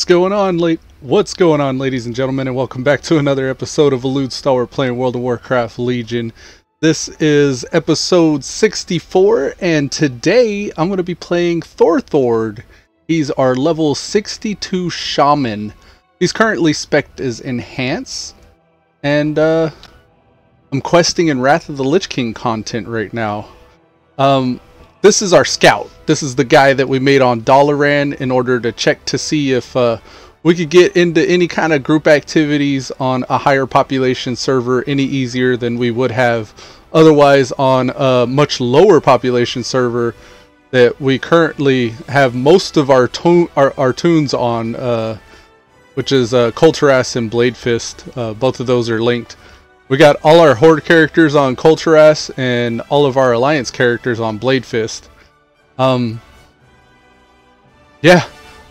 What's going on, ladies and gentlemen, and welcome back to another episode of Elude, Stalwart playing World of Warcraft Legion. This is episode 64, and today I'm going to be playing Thorthord. He's our level 62 Shaman. He's currently spec'd as Enhance, and I'm questing in Wrath of the Lich King content right now. This is our scout. This is the guy that we made on Dalaran in order to check to see if we could get into any kind of group activities on a higher population server any easier than we would have otherwise on a much lower population server that we currently have most of our tunes on, which is Kulturas and Bladefist. Both of those are linked. We got all our Horde characters on Kulturas and all of our Alliance characters on Bladefist. Yeah,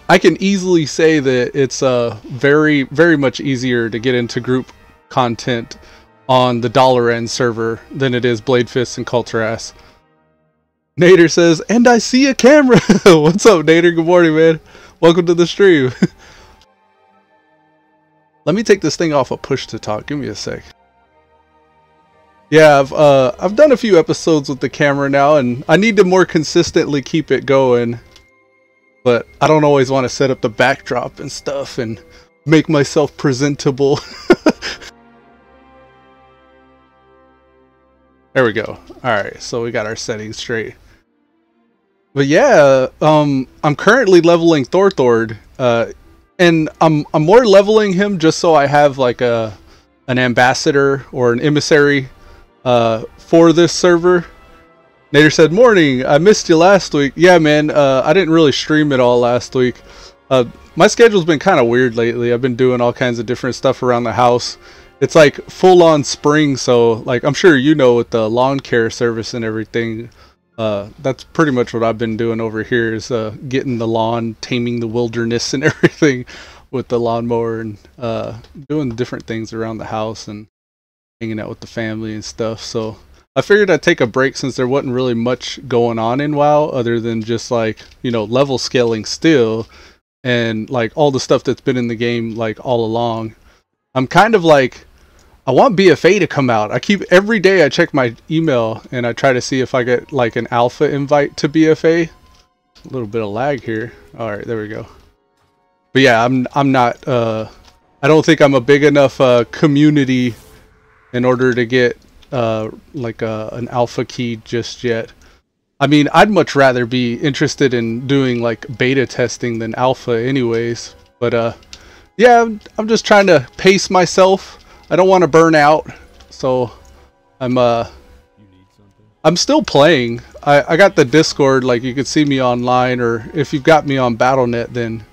I can easily say that it's very, very much easier to get into group content on the Dalaran server than it is Bladefist and Kulturas. Nader says, and I see a camera! What's up, Nader? Good morning, man. Welcome to the stream. Let me take this thing off of push to talk. Give me a sec. Yeah, I've done a few episodes with the camera now, and I need to more consistently keep it going. But I don't always want to set up the backdrop and stuff and make myself presentable. There we go. Alright, so we got our settings straight. But yeah, I'm currently leveling Thorthord, and I'm more leveling him just so I have like an ambassador or an emissary for this server. Nader said, morning, I missed you last week. Yeah, man, I didn't really stream it all last week. My schedule's been kind of weird lately. I've been doing all kinds of different stuff around the house. It's like full-on spring, so like I'm sure you know with the lawn care service and everything, that's pretty much what I've been doing over here is getting the lawn, taming the wilderness and everything with the lawnmower and doing different things around the house and hanging out with the family and stuff. So I figured I'd take a break since there wasn't really much going on in WoW other than just like, you know, level scaling still and like all the stuff that's been in the game like all along. I'm kind of like, I want BFA to come out. Every day I check my email and I try to see if I get like an alpha invite to BFA. A little bit of lag here. All right, there we go. But yeah, I'm not, I don't think I'm a big enough community in order to get like an alpha key just yet. I mean, I'd much rather be interested in doing like beta testing than alpha anyways. But yeah, I'm just trying to pace myself. I don't want to burn out, so I'm still playing. I got the Discord, like you could see me online, or if you've got me on Battle.net, then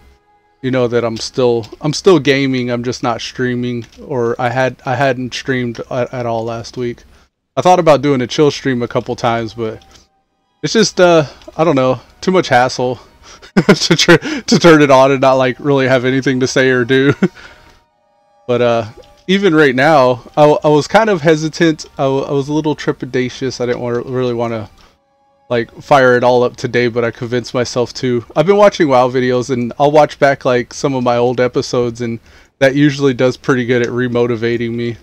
you know that I'm still gaming. I'm just not streaming, or I hadn't streamed at all last week. I thought about doing a chill stream a couple times, but it's just I don't know, too much hassle to turn it on and not like really have anything to say or do. But even right now, I was kind of hesitant. I was a little trepidatious. I didn't really want to like fire it all up today, but I convinced myself to. I've been watching WoW videos, and I'll watch back like some of my old episodes, and that usually does pretty good at remotivating me.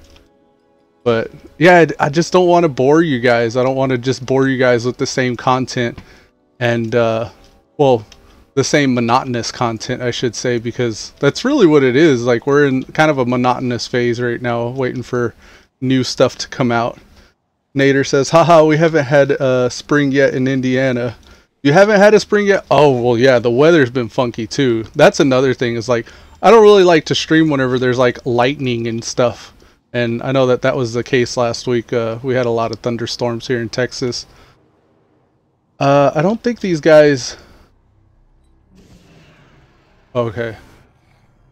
But yeah, I just don't want to bore you guys. I don't want to just bore you guys with the same content, and well, the same monotonous content, I should say, because that's really what it is. Like, we're in kind of a monotonous phase right now, waiting for new stuff to come out. Nader says, haha, we haven't had spring yet in Indiana. You haven't had a spring yet? Oh, well, yeah, the weather's been funky too. That's another thing, is like, I don't really like to stream whenever there's like lightning and stuff. And I know that that was the case last week. We had a lot of thunderstorms here in Texas. I don't think these guys... Okay.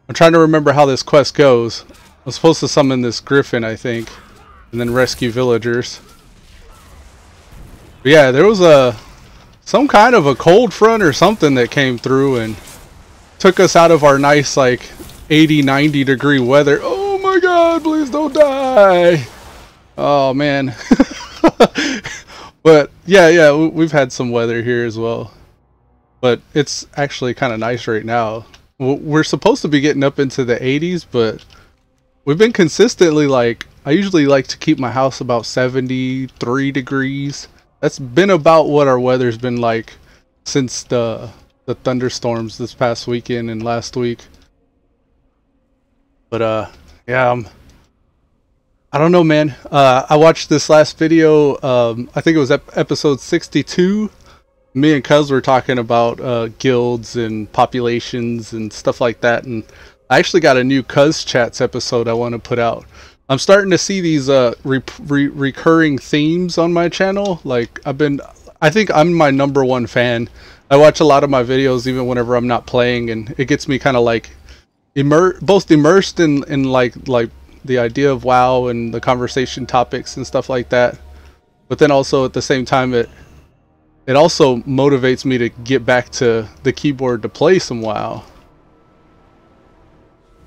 I'm trying to remember how this quest goes. I'm supposed to summon this griffin, I think, and then rescue villagers. But yeah, there was some kind of a cold front or something that came through and took us out of our nice like 80-90 degree weather. Oh my god, please don't die. Oh man. But yeah, we've had some weather here as well. But it's actually kind of nice right now. we're supposed to be getting up into the 80s, but we've been consistently like, I usually like to keep my house about 73 degrees. That's been about what our weather's been like since the thunderstorms this past weekend and last week. But yeah, I don't know, man. I watched this last video. I think it was episode 62. Me and Cuz were talking about guilds and populations and stuff like that, and I actually got a new Cuz Chats episode I want to put out. I'm starting to see these recurring themes on my channel. Like, I think I'm my #1 fan. I watch a lot of my videos even whenever I'm not playing, and it gets me kind of like both immersed in like the idea of WoW and the conversation topics and stuff like that. But then also at the same time, it also motivates me to get back to the keyboard to play some WoW.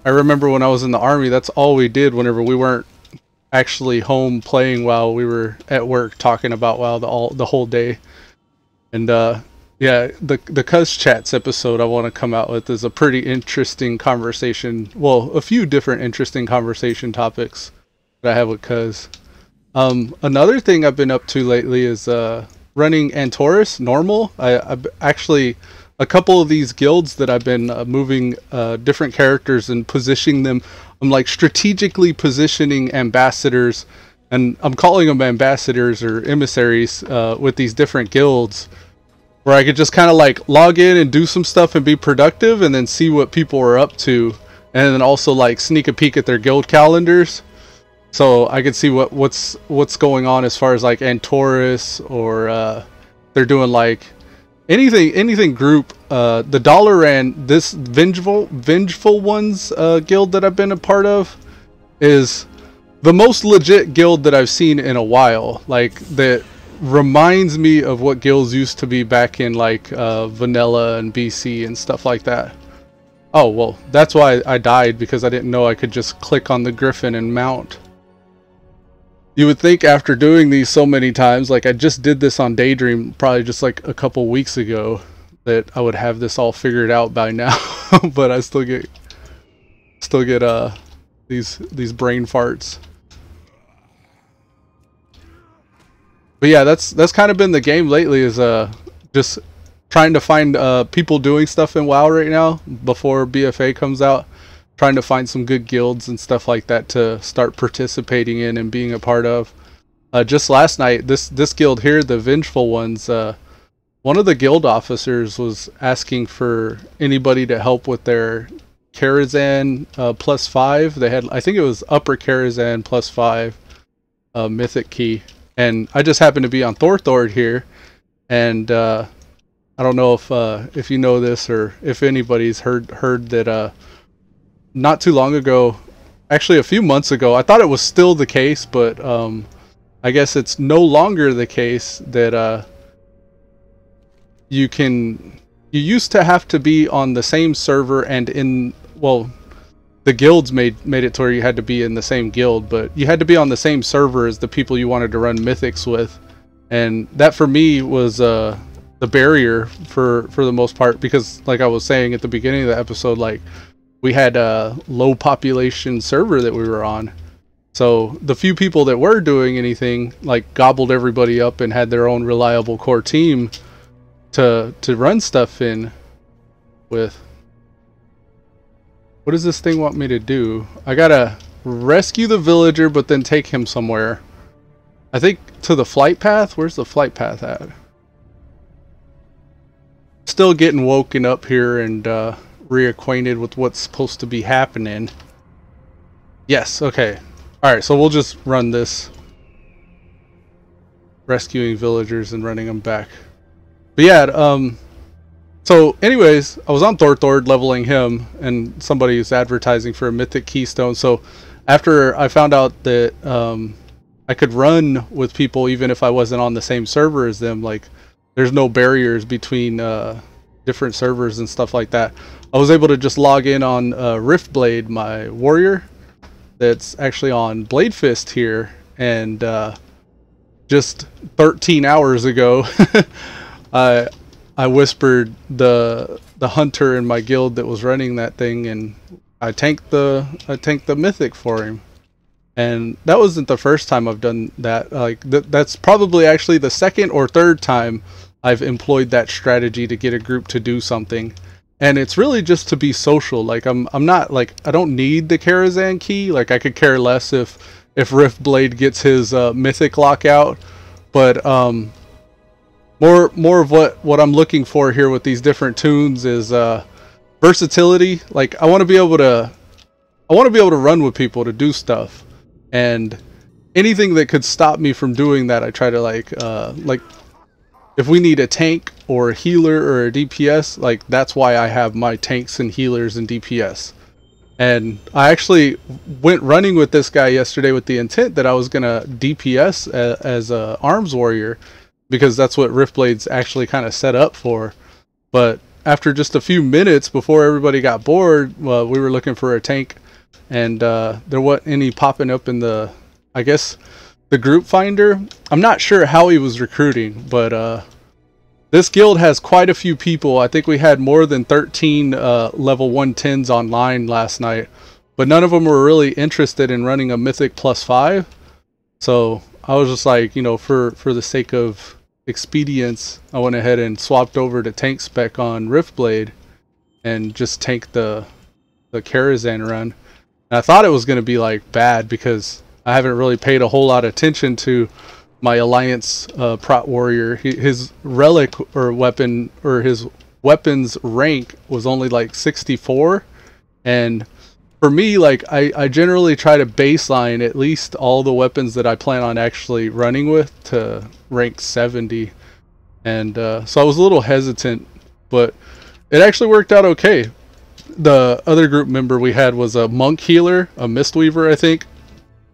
I remember when I was in the army, that's all we did whenever we weren't actually home playing WoW. We were at work talking about WoW the whole day. And yeah, the Cuz Chats episode I want to come out with is a pretty interesting conversation. Well, a few different interesting conversation topics that I have with Cuz. Another thing I've been up to lately is running Antorus normal. I've actually, a couple of these guilds that I've been moving different characters and positioning them. I'm like strategically positioning ambassadors, and I'm calling them ambassadors or emissaries with these different guilds, where I could just kind of like log in and do some stuff and be productive, and then see what people are up to, and then also like sneak a peek at their guild calendars, so I could see what's going on as far as like Antorus, or they're doing like anything group. The Dalaran, this Vengeful Ones guild that I've been a part of, is the most legit guild that I've seen in a while. Like, that reminds me of what guilds used to be back in like vanilla and BC and stuff like that. Oh, well, that's why I died, because I didn't know I could just click on the Griffin and mount. You would think after doing these so many times, like I just did this on Daydream probably just like a couple weeks ago, that I would have this all figured out by now. But I still get these brain farts. But yeah, that's kind of been the game lately, is just trying to find people doing stuff in WoW right now before BFA comes out. Trying to find some good guilds and stuff like that to start participating in and being a part of. Just last night, this guild here, the Vengeful Ones, one of the guild officers was asking for anybody to help with their Karazhan +5. They had, I think it was Upper Karazhan +5 mythic key, and I just happened to be on Thorthord here, and I don't know if you know this, or if anybody's heard that not too long ago, actually a few months ago, I thought it was still the case, but I guess it's no longer the case, that you used to have to be on the same server, and well, the guilds made it to where you had to be in the same guild, but you had to be on the same server as the people you wanted to run mythics with. And that for me was the barrier for the most part, because like I was saying at the beginning of the episode, like, we had a low population server that we were on. So the few people that were doing anything, like, gobbled everybody up and had their own reliable core team to run stuff in with. What does this thing want me to do? I gotta rescue the villager, but then take him somewhere. I think to the flight path? Where's the flight path at? Still getting woken up here and reacquainted with what's supposed to be happening. Yes, okay. Alright, so we'll just run this. Rescuing villagers and running them back. But yeah, so anyways, I was on Thorthord leveling him, and somebody was advertising for a mythic keystone. So after I found out that I could run with people even if I wasn't on the same server as them, like, there's no barriers between different servers and stuff like that, I was able to just log in on Riftblade, my warrior that's actually on Blade Fist here, and just 13 hours ago I whispered the the hunter in my guild that was running that thing, and I tanked the mythic for him. And that wasn't the first time I've done that. Like that's probably actually the second or third time I've employed that strategy to get a group to do something. And it's really just to be social. Like I'm not like, I don't need the Karazhan key. Like I could care less if Riftblade gets his mythic lockout. But more of what I'm looking for here with these different tunes is versatility. Like I want to be able to run with people to do stuff. And anything that could stop me from doing that, I try to like if we need a tank or a healer or a DPS, like that's why I have my tanks and healers and DPS. And I actually went running with this guy yesterday with the intent that I was gonna DPS as a arms warrior, because that's what Riftblade's actually kind of set up for. But after just a few minutes before everybody got bored, well, we were looking for a tank. And there wasn't any popping up in the, I guess, the group finder. I'm not sure how he was recruiting, but this guild has quite a few people. I think we had more than 13 level 110s online last night, but none of them were really interested in running a mythic +5. So I was just like, you know, for the sake of expedience, I went ahead and swapped over to tank spec on Riftblade and just tanked the Karazhan run. And I thought it was going to be like bad because I haven't really paid a whole lot of attention to my Alliance prot warrior. His relic or weapon, or his weapons rank was only like 64. And for me, like I generally try to baseline at least all the weapons that I plan on actually running with to rank 70. And so I was a little hesitant, but it actually worked out okay. The other group member we had was a monk healer, a mistweaver, I think,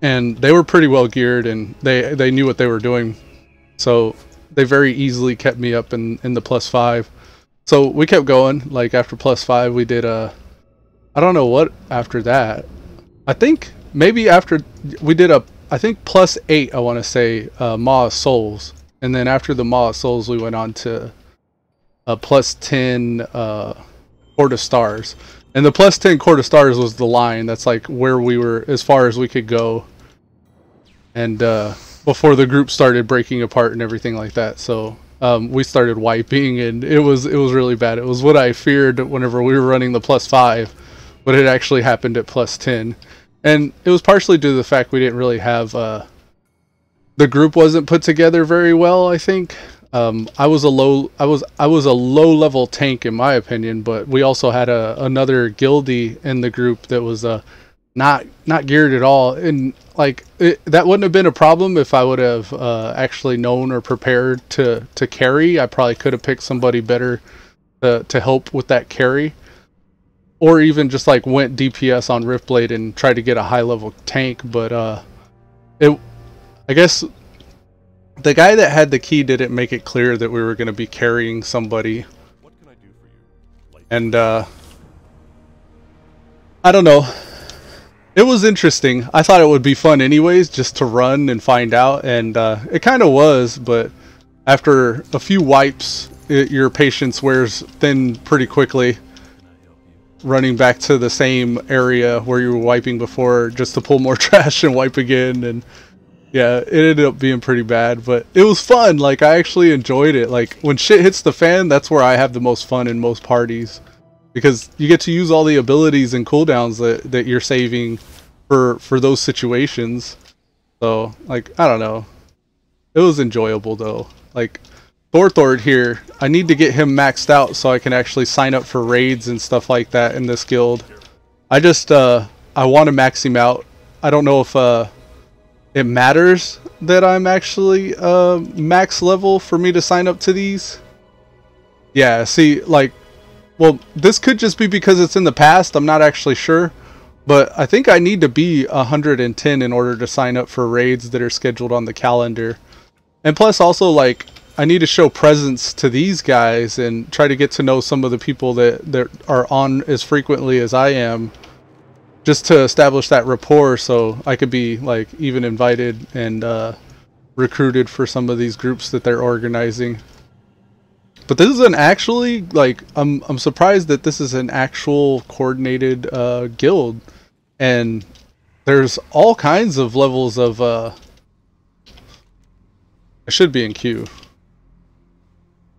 and they were pretty well geared and they knew what they were doing, so they very easily kept me up in the +5. So we kept going. Like after +5 we did I don't know what after that. I think maybe after we did I think +8, I want to say, Maw of Souls, and then after the Maw of Souls we went on to a +10 Court of Stars. And the +10 Court of Stars was the line. That's like where we were as far as we could go. And before the group started breaking apart and everything like that. So we started wiping, and it was really bad. It was what I feared whenever we were running the +5, but it actually happened at +10. And it was partially due to the fact we didn't really have the group wasn't put together very well, I think. I was a low level tank in my opinion, but we also had another guildie in the group that was not geared at all, and like that wouldn't have been a problem if I would have actually known or prepared to carry. I probably could have picked somebody better to help with that carry, or even just like went DPS on Riftblade and tried to get a high level tank. But I guess the guy that had the key didn't make it clear that we were going to be carrying somebody. What can I do for you? And I don't know. It was interesting. I thought it would be fun anyways, just to run and find out, and it kind of was, but after a few wipes, your patience wears thin pretty quickly. Running back to the same area where you were wiping before just to pull more trash and wipe again, and yeah, it ended up being pretty bad, but it was fun. Like, I actually enjoyed it. Like, when shit hits the fan, that's where I have the most fun in most parties, because you get to use all the abilities and cooldowns that you're saving for those situations. So, like, I don't know. It was enjoyable, though. Like, Thorthord here, I need to get him maxed out so I can actually sign up for raids and stuff like that in this guild. I just, I want to max him out. I don't know if, it matters that I'm actually max level for me to sign up to these. Yeah, see, like, well, this could just be because it's in the past. I'm not actually sure, but I think I need to be 110 in order to sign up for raids that are scheduled on the calendar. And plus also, like, I need to show presence to these guys and try to get to know some of the people that are on as frequently as I am, just to establish that rapport, so I could be like even invited and recruited for some of these groups that they're organizing. But this is an actually, like, I'm surprised that this is an actual coordinated guild. And there's all kinds of levels of I should be in queue.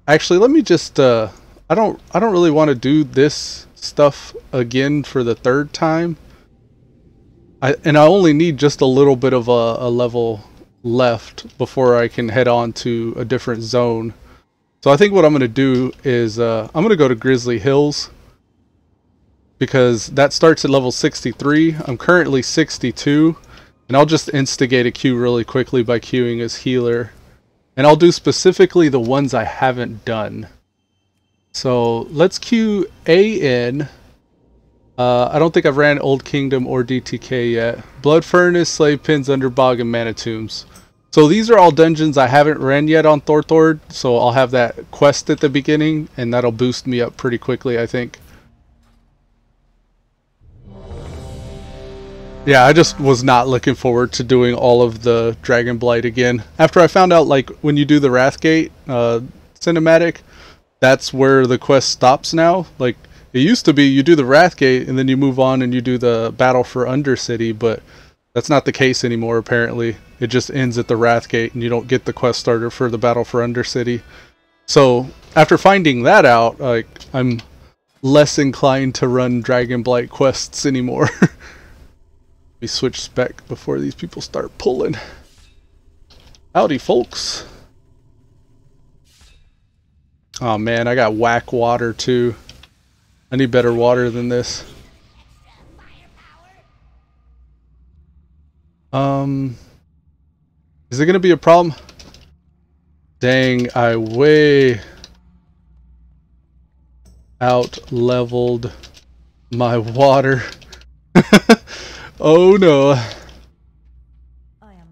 Actually, let me just I don't really want to do this stuff again for the third time. I only need just a little bit of a level left before I can head on to a different zone. So I think what I'm going to do is I'm going to go to Grizzly Hills, because that starts at level 63. I'm currently 62, and I'll just instigate a queue really quickly by queuing as healer. And I'll do specifically the ones I haven't done. So let's queue AN. I don't think I've ran Old Kingdom or DTK yet. Blood Furnace, Slave Pins, Underbog, and Mana Tombs. So these are all dungeons I haven't ran yet on Thorthord, so I'll have that quest at the beginning, and that'll boost me up pretty quickly, I think. Yeah, I just was not looking forward to doing all of the Dragon Blight again. After I found out, like, when you do the Wrathgate cinematic, that's where the quest stops now. Like, it used to be you do the Wrathgate and then you move on and you do the Battle for Undercity, but that's not the case anymore, apparently. It just ends at the Wrathgate and you don't get the quest starter for the Battle for Undercity. So, after finding that out, like, I'm less inclined to run Dragon Blight quests anymore. Let me switch spec before these people start pulling. Howdy, folks. Oh man, I got whack water too. I need better water than this. Is it gonna be a problem? Dang, I way out-leveled my water. Oh no. I am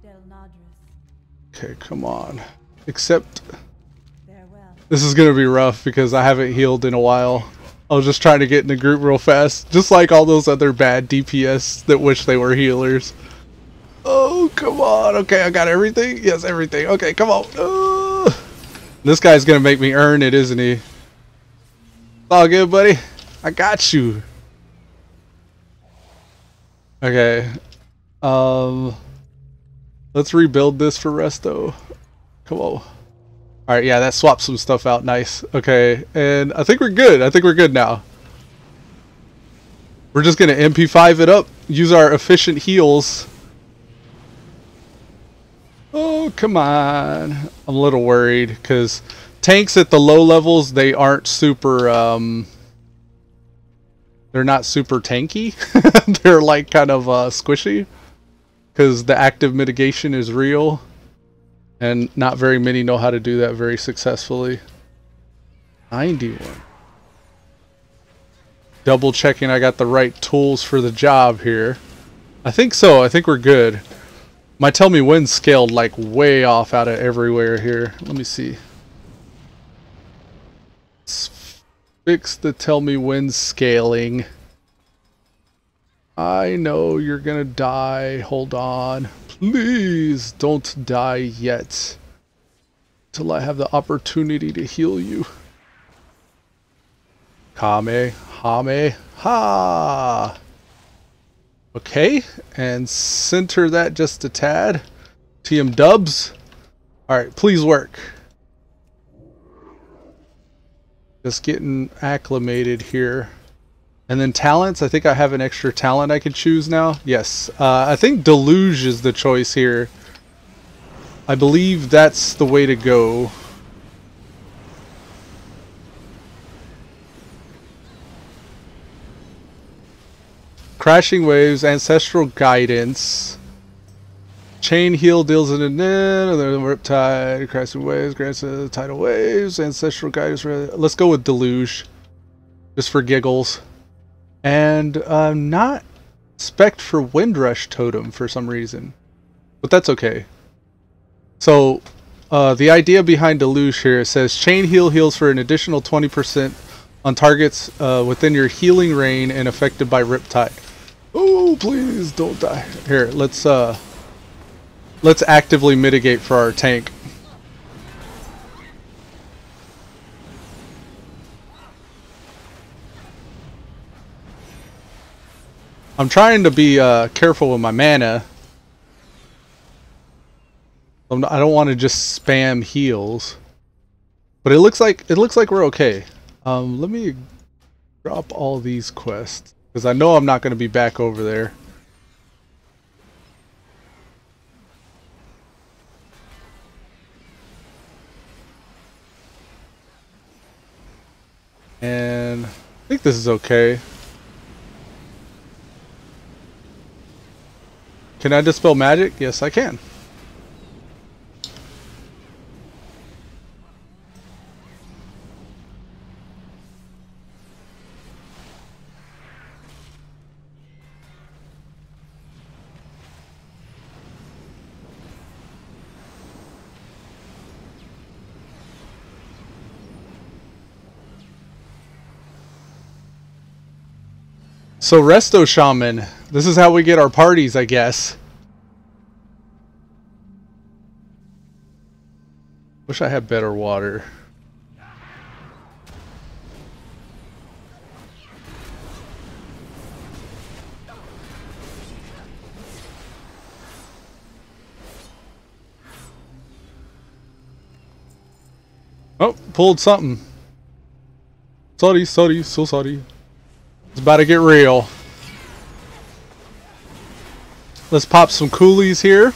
honored. Okay, come on. Except Farewell. this is gonna be rough because I haven't healed in a while. I was just trying to get in the group real fast, just like all those other bad DPS that wish they were healers. Oh, come on. Okay, I got everything. Yes, everything. Okay, come on. This guy's gonna make me earn it, isn't he? It's all good, buddy. I got you. Okay. Let's rebuild this for Resto. Come on. Alright, yeah, that swaps some stuff out. Nice. Okay, and I think we're good. I think we're good now. We're just gonna MP5 it up. Use our efficient heals. Oh, come on. I'm a little worried because tanks at the low levels, they aren't super, they're not super tanky. They're like kind of squishy because the active mitigation is real. And not very many know how to do that very successfully. 91. Double checking I got the right tools for the job here. I think so. I think we're good. My Tell Me When scaled like way off out of everywhere here. Let me see. Let's fix the Tell Me When scaling. I know you're gonna die. Hold on. Please don't die yet. Till I have the opportunity to heal you. Kamehameha. Okay, and center that just a tad. TM dubs. Alright, please work. Just getting acclimated here. And then talents, I think I have an extra talent I can choose now. Yes, I think Deluge is the choice here. I believe that's the way to go. Crashing Waves, Ancestral Guidance. Chain Heal deals in the Riptide, Crashing Waves, grants Tidal Waves, Ancestral Guidance. Let's go with Deluge. Just for giggles. And not spec'd for Windrush Totem for some reason. But that's okay. So, the idea behind Deluge here says Chain Heal heals for an additional 20% on targets within your healing range and affected by Riptide. Oh, please don't die. Here, let's actively mitigate for our tank. I'm trying to be careful with my mana. I don't want to just spam heals. But it looks like we're okay. Let me drop all these quests because I know I'm not going to be back over there. And I think this is okay. Can I dispel magic? Yes, I can. So Resto Shaman, this is how we get our parties, I guess. Wish I had better water. Oh, pulled something. Sorry, so sorry. It's about to get real. Let's pop some coolies here.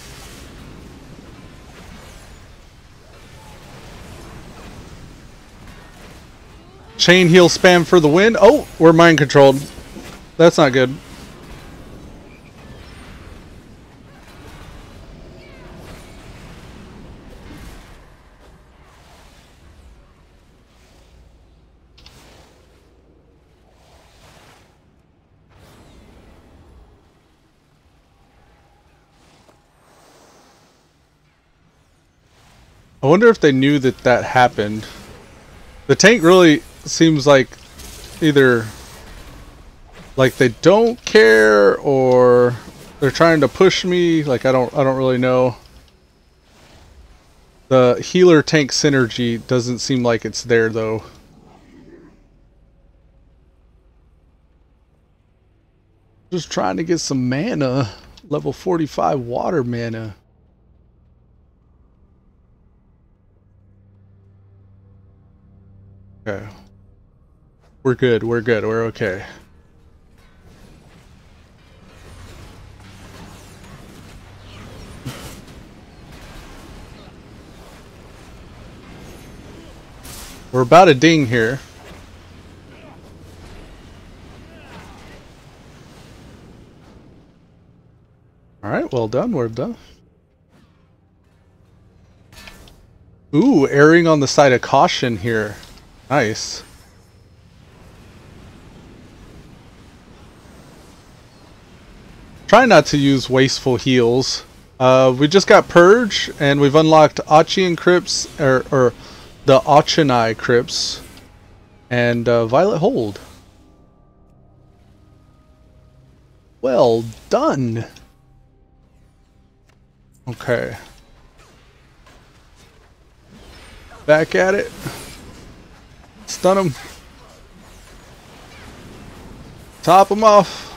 Chain heal spam for the win. Oh, we're mind controlled. That's not good. I wonder if they knew that that happened. The tank really seems like either like they don't care or they're trying to push me. Like I don't really know. The healer tank synergy doesn't seem like it's there though. Just trying to get some mana. Level 45 water mana. Okay. We're good, we're okay. We're about to ding here. Alright, well done, we're done. Ooh, erring on the side of caution here. Nice. Try not to use wasteful heals. We just got Purge, and we've unlocked Achian Crypts, or the Achinai Crypts, and Violet Hold. Well done. Okay. Back at it. Stun him. Top him off.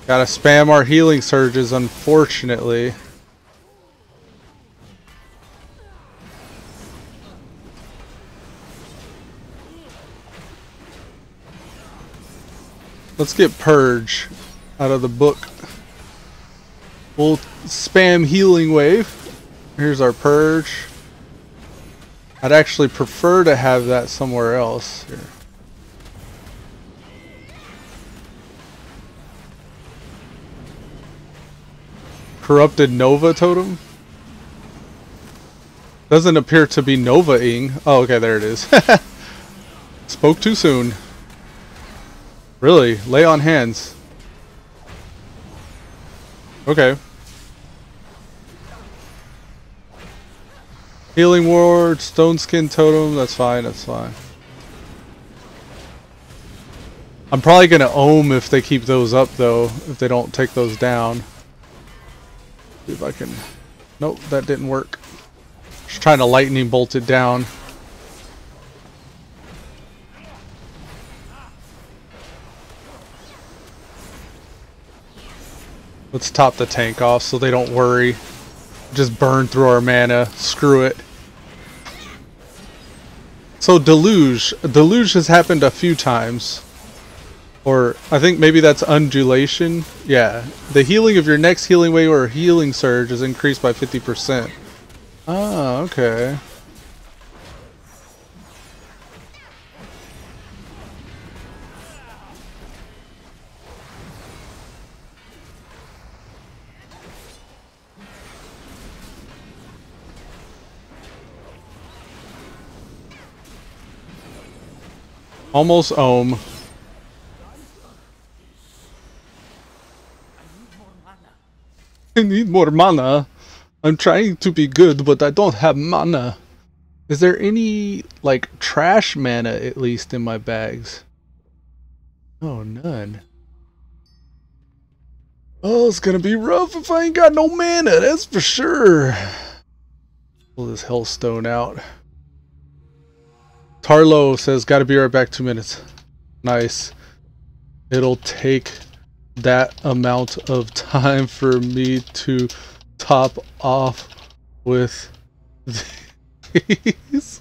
Gotta spam our healing surges, unfortunately. Let's get Purge out of the book. We'll spam Healing Wave. Here's our Purge. I'd actually prefer to have that somewhere else. Here. Corrupted Nova Totem? Doesn't appear to be Nova-ing. Oh, okay, there it is. Spoke too soon. Really? Lay on hands. Okay. Healing Ward, Stone Skin Totem, that's fine, that's fine. I'm probably gonna ohm if they keep those up though, if they don't take those down. See if I can Nope, that didn't work. Just trying to lightning bolt it down. Let's top the tank off so they don't worry. Just burn through our mana. Screw it. So deluge. Deluge has happened a few times. Or I think maybe that's undulation. Yeah. The healing of your next healing wave or healing surge is increased by 50%. Ah, okay. Almost ohm. I need more mana. I'm trying to be good, but I don't have mana. Is there any, like, trash mana, at least, in my bags? Oh, none. Oh, it's gonna be rough if I ain't got no mana, that's for sure. Pull this Hellstone out. Tarlo says, gotta be right back, 2 minutes. Nice. It'll take that amount of time for me to top off with these.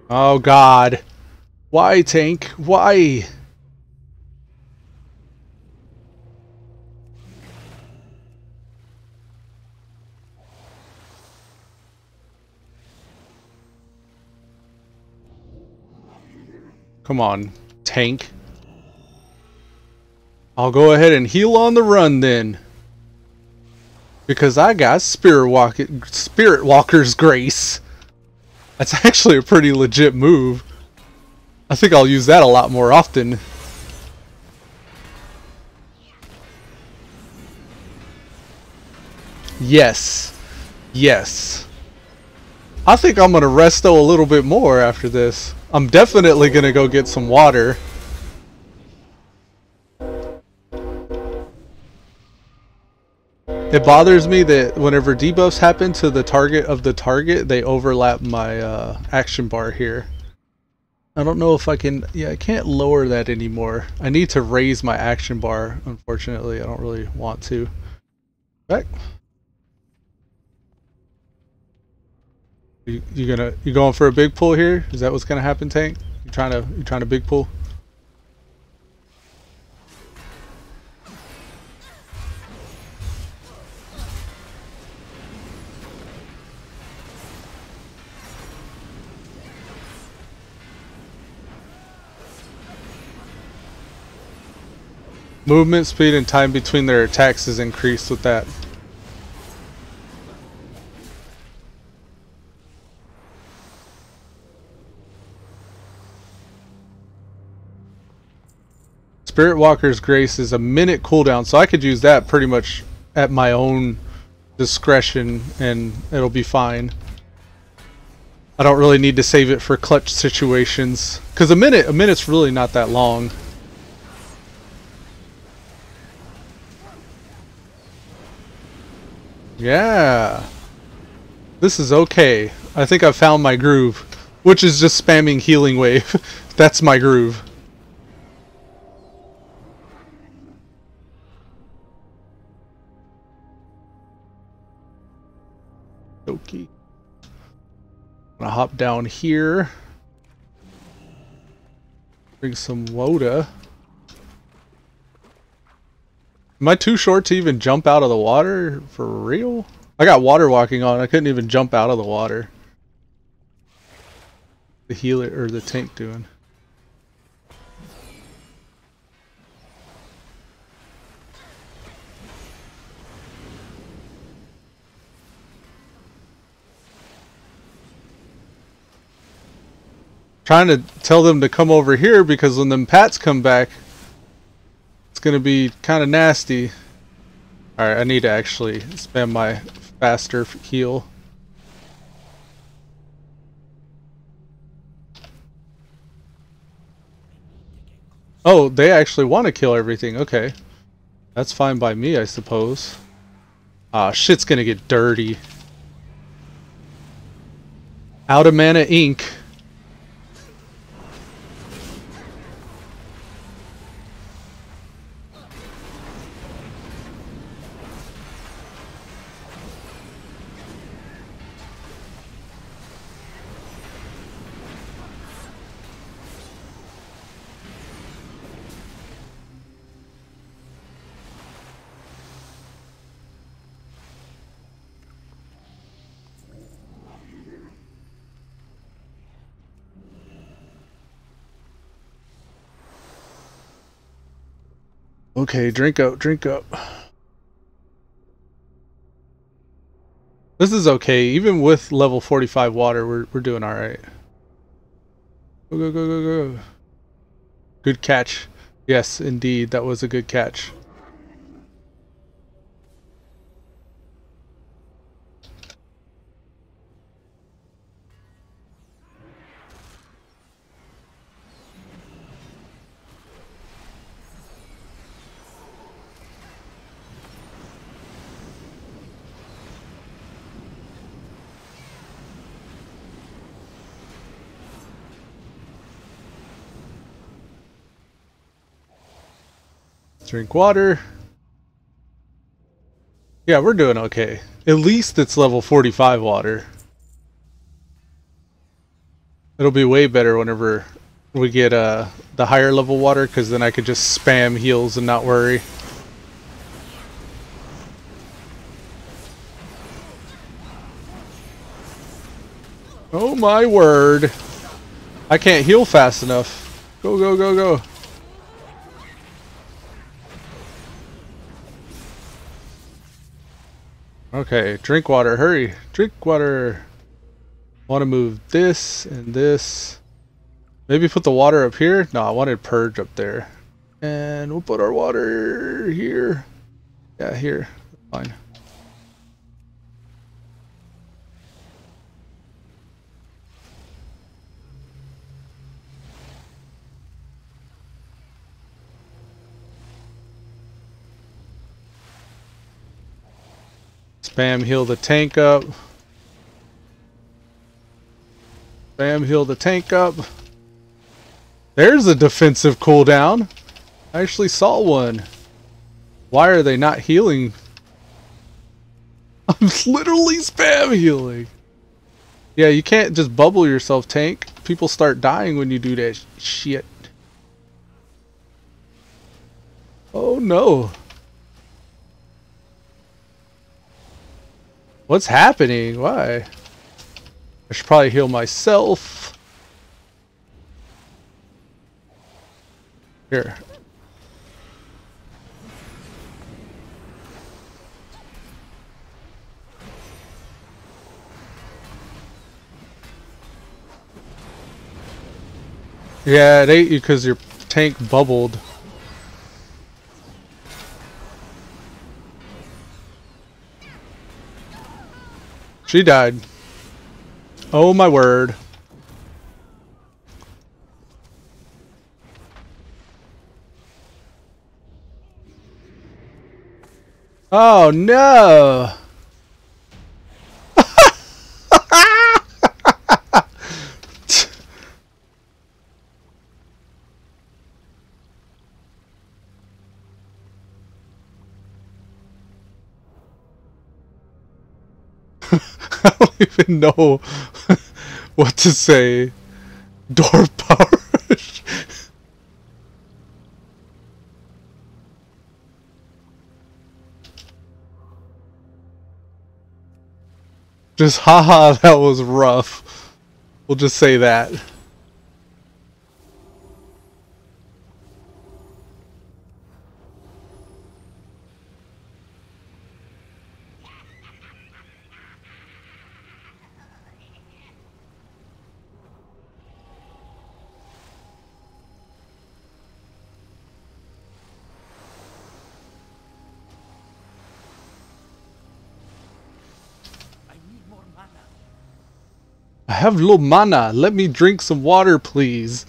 Oh God. Why, tank? Why? Come on, tank. I'll go ahead and heal on the run then. Because I got Spirit Walker's Grace. That's actually a pretty legit move. I think I'll use that a lot more often. Yes. Yes. I think I'm gonna resto a little bit more after this. I'm definitely gonna go get some water. It bothers me that whenever debuffs happen to the target of the target, they overlap my action bar here. I don't know if I can... Yeah, I can't lower that anymore. I need to raise my action bar, unfortunately. I don't really want to. Back. You going for a big pull here? Is that what's gonna happen, tank? You trying to big pull? Movement speed and time between their attacks is increased with that. Spirit Walker's Grace is a minute cooldown, so I could use that pretty much at my own discretion and it'll be fine. I don't really need to save it for clutch situations because a minute's really not that long. Yeah. This is okay. I think I've found my groove, which is just spamming healing wave. That's my groove. Okay. I'm gonna hop down here. Bring some WotLK. Am I too short to even jump out of the water? For real? I got water walking on. I couldn't even jump out of the water. The healer or the tank doing? Trying to tell them to come over here because when them pats come back, it's gonna be kind of nasty. Alright, I need to actually spam my faster heal. Oh, they actually want to kill everything. Okay. That's fine by me, I suppose. Ah, shit's gonna get dirty. Out of mana ink. Okay, drink up, drink up. This is okay. Even with level 45 water, we're doing alright. Go, go, go, go, go. Good catch. Yes, indeed, that was a good catch. Drink water. Yeah, we're doing okay. At least it's level 45 water. It'll be way better whenever we get the higher level water, because then I could just spam heals and not worry. Oh my word. I can't heal fast enough. Go, go, go, go. Okay, drink water, hurry. Drink water. Want to move this and this. Maybe put the water up here? No, I wanted purge up there. And we'll put our water here. Yeah, here. Fine. Spam heal the tank up. Spam heal the tank up. There's a defensive cooldown. I actually saw one. Why are they not healing? I'm literally spam healing. Yeah, you can't just bubble yourself, tank. People start dying when you do that shit. Oh no. What's happening? Why? I should probably heal myself. Here. Yeah, it ate you because your tank bubbled. She died. Oh my word. Oh no! I don't even know what to say. Dwarf power rush. Just haha, that was rough. We'll just say that. I have low mana. Let me drink some water, please.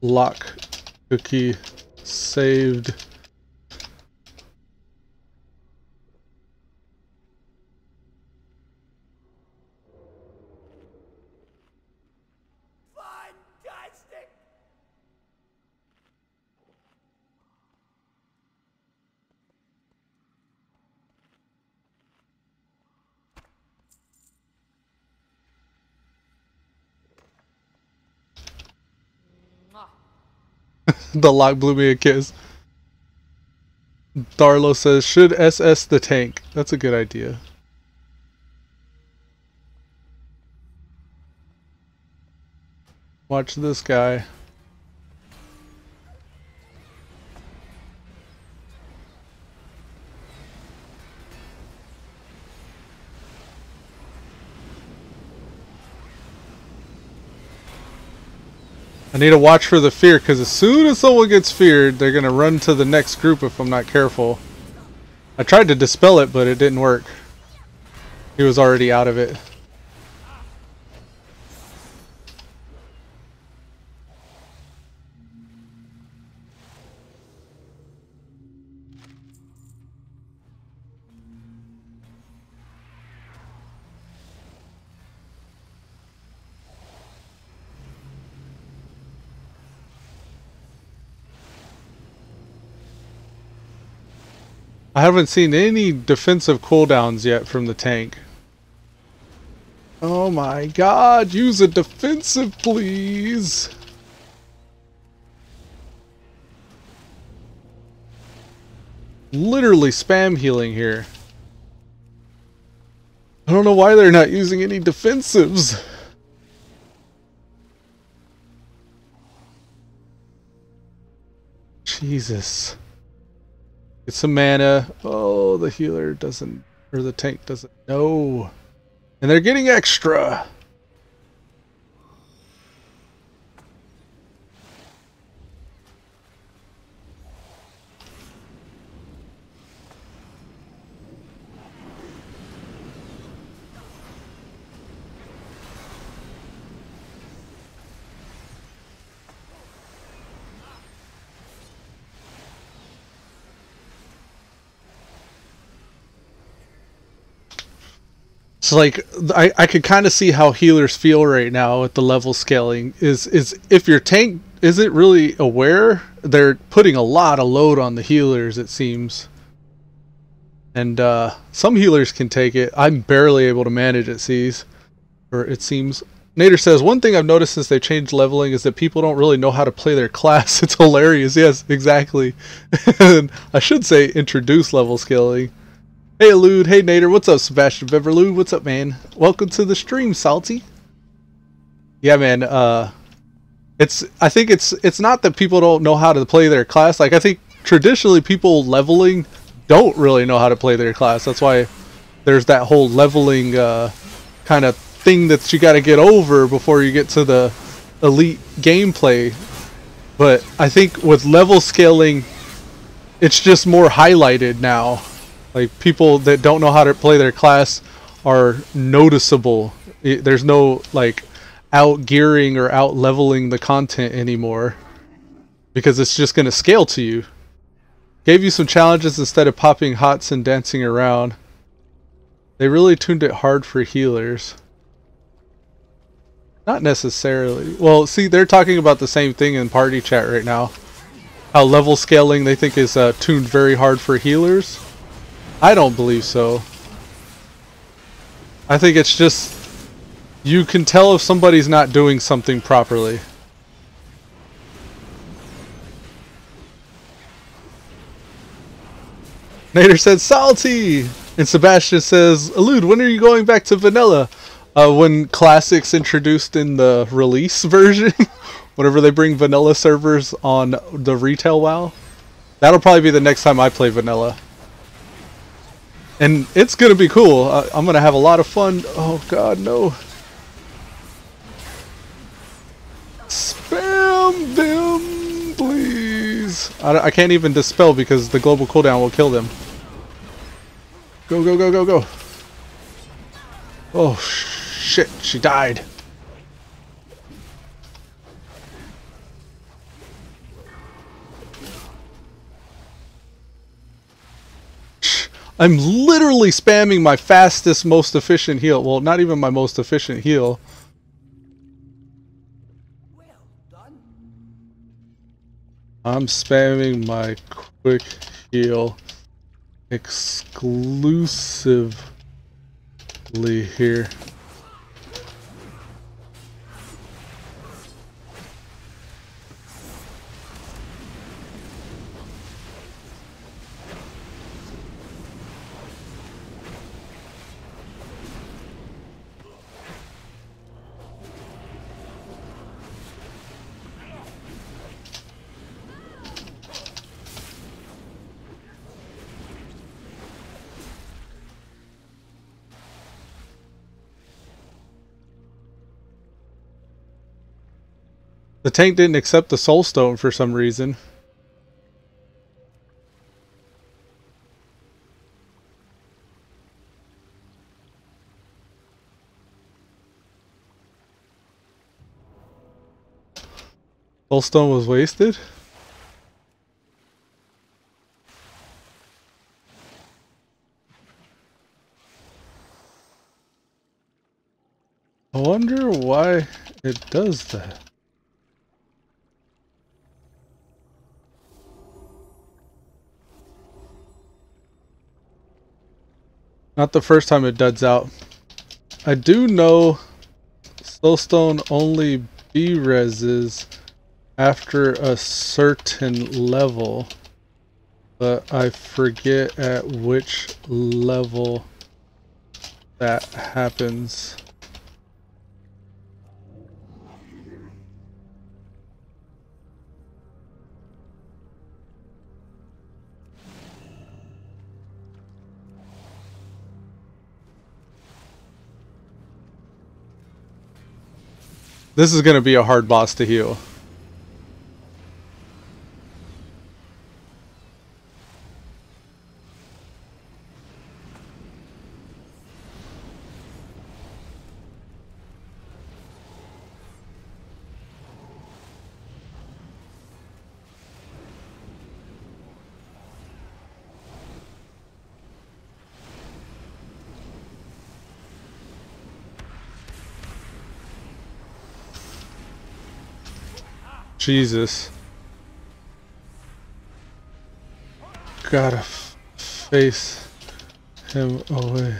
Lock cookie saved. The lock blew me a kiss. Darlo says, should SS the tank. That's a good idea. Watch this guy. I need to watch for the fear, because as soon as someone gets feared, they're going to run to the next group if I'm not careful. I tried to dispel it, but it didn't work. He was already out of it. I haven't seen any defensive cooldowns yet from the tank. Oh my god, use a defensive, please. Literally spam healing here. I don't know why they're not using any defensives. Jesus. Get some mana. Oh, the healer doesn't, or the tank doesn't know. And they're getting extra. It's like I could kind of see how healers feel right now with the level scaling. Is if your tank isn't really aware, they're putting a lot of load on the healers, it seems. And some healers can take it. I'm barely able to manage it, it seems. Nader says, one thing I've noticed since they changed leveling is that people don't really know how to play their class. It's hilarious. Yes, exactly. I should say introduce level scaling. Hey Elude, hey Nader, what's up Sebastian Beverlude, what's up man? Welcome to the stream, Salty. Yeah man, I think it's not that people don't know how to play their class. Like I think traditionally people leveling don't really know how to play their class. That's why there's that whole leveling kind of thing that you got to get over before you get to the elite gameplay. But I think with level scaling, it's just more highlighted now. Like, people that don't know how to play their class are noticeable. There's no, like, out-gearing or out-leveling the content anymore. Because it's just going to scale to you. Gave you some challenges instead of popping hots and dancing around. They really tuned it hard for healers. Not necessarily. Well, see, they're talking about the same thing in party chat right now. How level scaling they think is tuned very hard for healers. I don't believe so. I think it's just, you can tell if somebody's not doing something properly. Nader said salty! And Sebastian says, Elude, when are you going back to vanilla? When Classic's introduced in the release version. Whenever they bring vanilla servers on the retail WoW. That'll probably be the next time I play vanilla. And it's gonna be cool. I'm gonna have a lot of fun. Oh god, no. Spam them, please. I can't even dispel because the global cooldown will kill them. Go, go, go, go, go. Oh, shit. She died. I'm literally spamming my fastest, most efficient heal. Well, not even my most efficient heal. I'm spamming my quick heal exclusively here. The tank didn't accept the soul stone for some reason. Soul stone was wasted? I wonder why it does that. Not the first time it duds out. I do know Soulstone only B-reses after a certain level, but I forget at which level that happens. This is going to be a hard boss to heal. Jesus. Gotta face him away.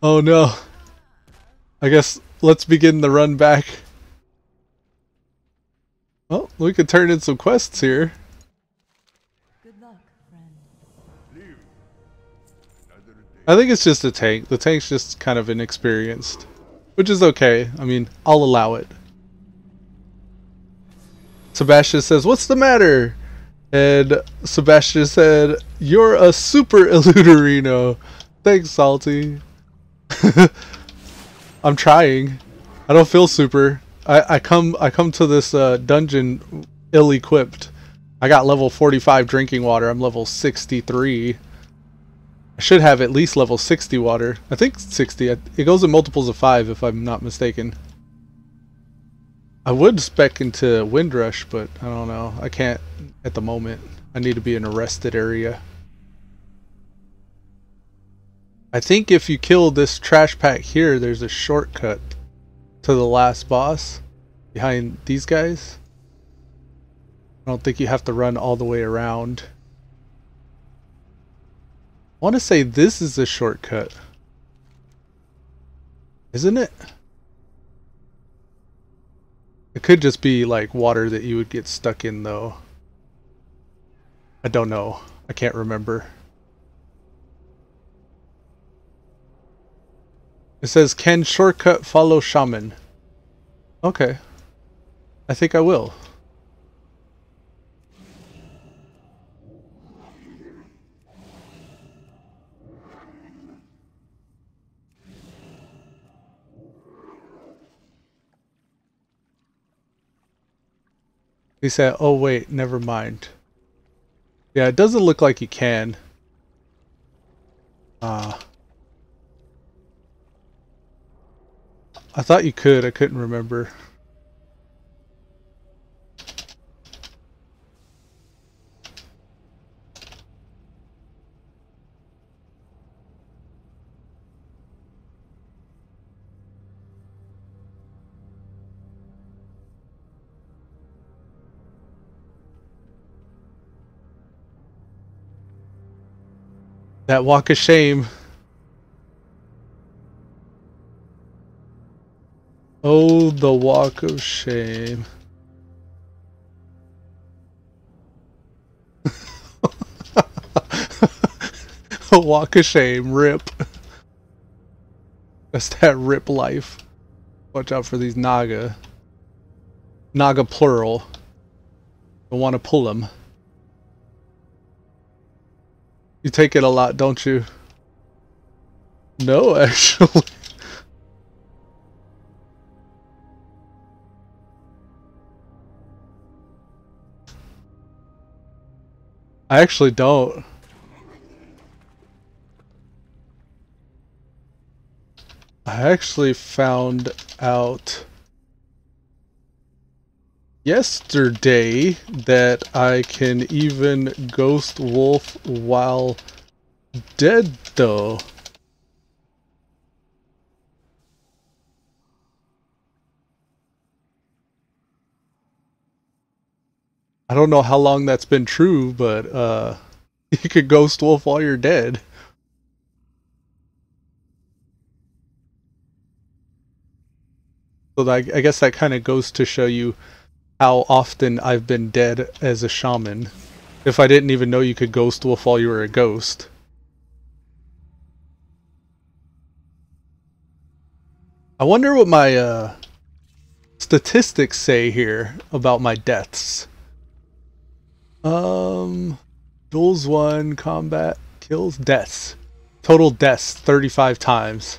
Oh no. I guess let's begin the run back. Well, we could turn in some quests here. I think it's just a tank. The tank's just kind of inexperienced, which is okay. I mean, I'll allow it. Sebastian says, "What's the matter?" And Sebastian said, "You're a super Eluderino." Thanks, Salty. I'm trying. I don't feel super. I come to this dungeon ill-equipped. I got level 45 drinking water. I'm level 63. I should have at least level 60 water. I think 60. It goes in multiples of 5 if I'm not mistaken. I would spec into Windrush, but I don't know. I can't at the moment. I need to be in a rested area. I think if you kill this trash pack here, there's a shortcut to the last boss behind these guys. I don't think you have to run all the way around. I want to say this is a shortcut. Isn't it? It could just be like water that you would get stuck in though. I don't know. I can't remember. It says, "Can shortcut follow Shaman?" Okay. I think I will. He said, "Oh wait, never mind." Yeah, it doesn't look like you can. I thought you could, I couldn't remember. That walk of shame. Oh, the walk of shame. A walk of shame, rip. That's that rip life. Watch out for these Naga. Naga plural. Don't want to pull them. You take it a lot, don't you? No, actually. I actually don't. I actually found out yesterday that I can even ghost wolf while dead, though. I don't know how long that's been true, but you could ghost wolf while you're dead. So I guess that kind of goes to show you how often I've been dead as a shaman. If I didn't even know you could ghost wolf while you were a ghost. I wonder what my statistics say here about my deaths. Duels 1, combat, kills, deaths. Total deaths, 35 times.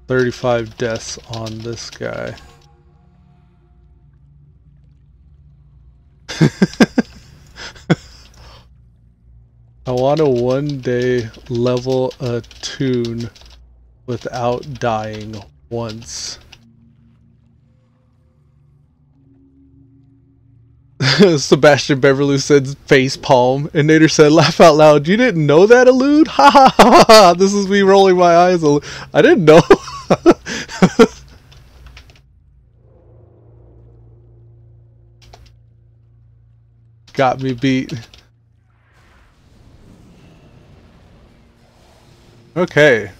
35 deaths on this guy. I want to one day level a tune without dying once. Sebastian Beverly said face palm, and Nader said laugh out loud. You didn't know that, Elude? Ha ha ha ha! This is me rolling my eyes. I didn't know. Got me beat. Okay.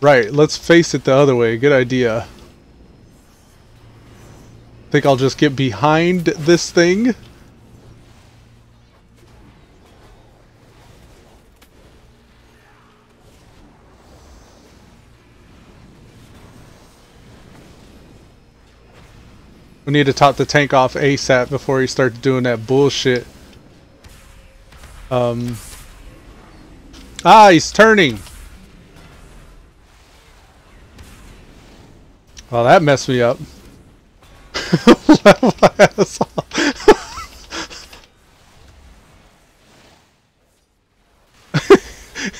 Right, let's face it the other way. Good idea. Think I'll just get behind this thing? We need to top the tank off ASAP before he starts doing that bullshit. Ah, he's turning! Well, that messed me up.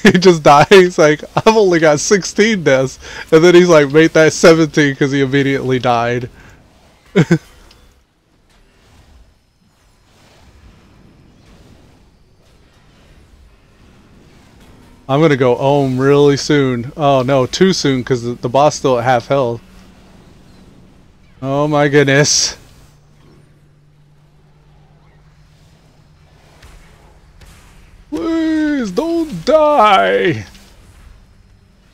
He just died. He's like, I've only got 16 deaths. And then he's like, made that 17 because he immediately died. I'm gonna go ohm really soon. Oh no, too soon because the boss still at half health. Oh my goodness. Please don't die.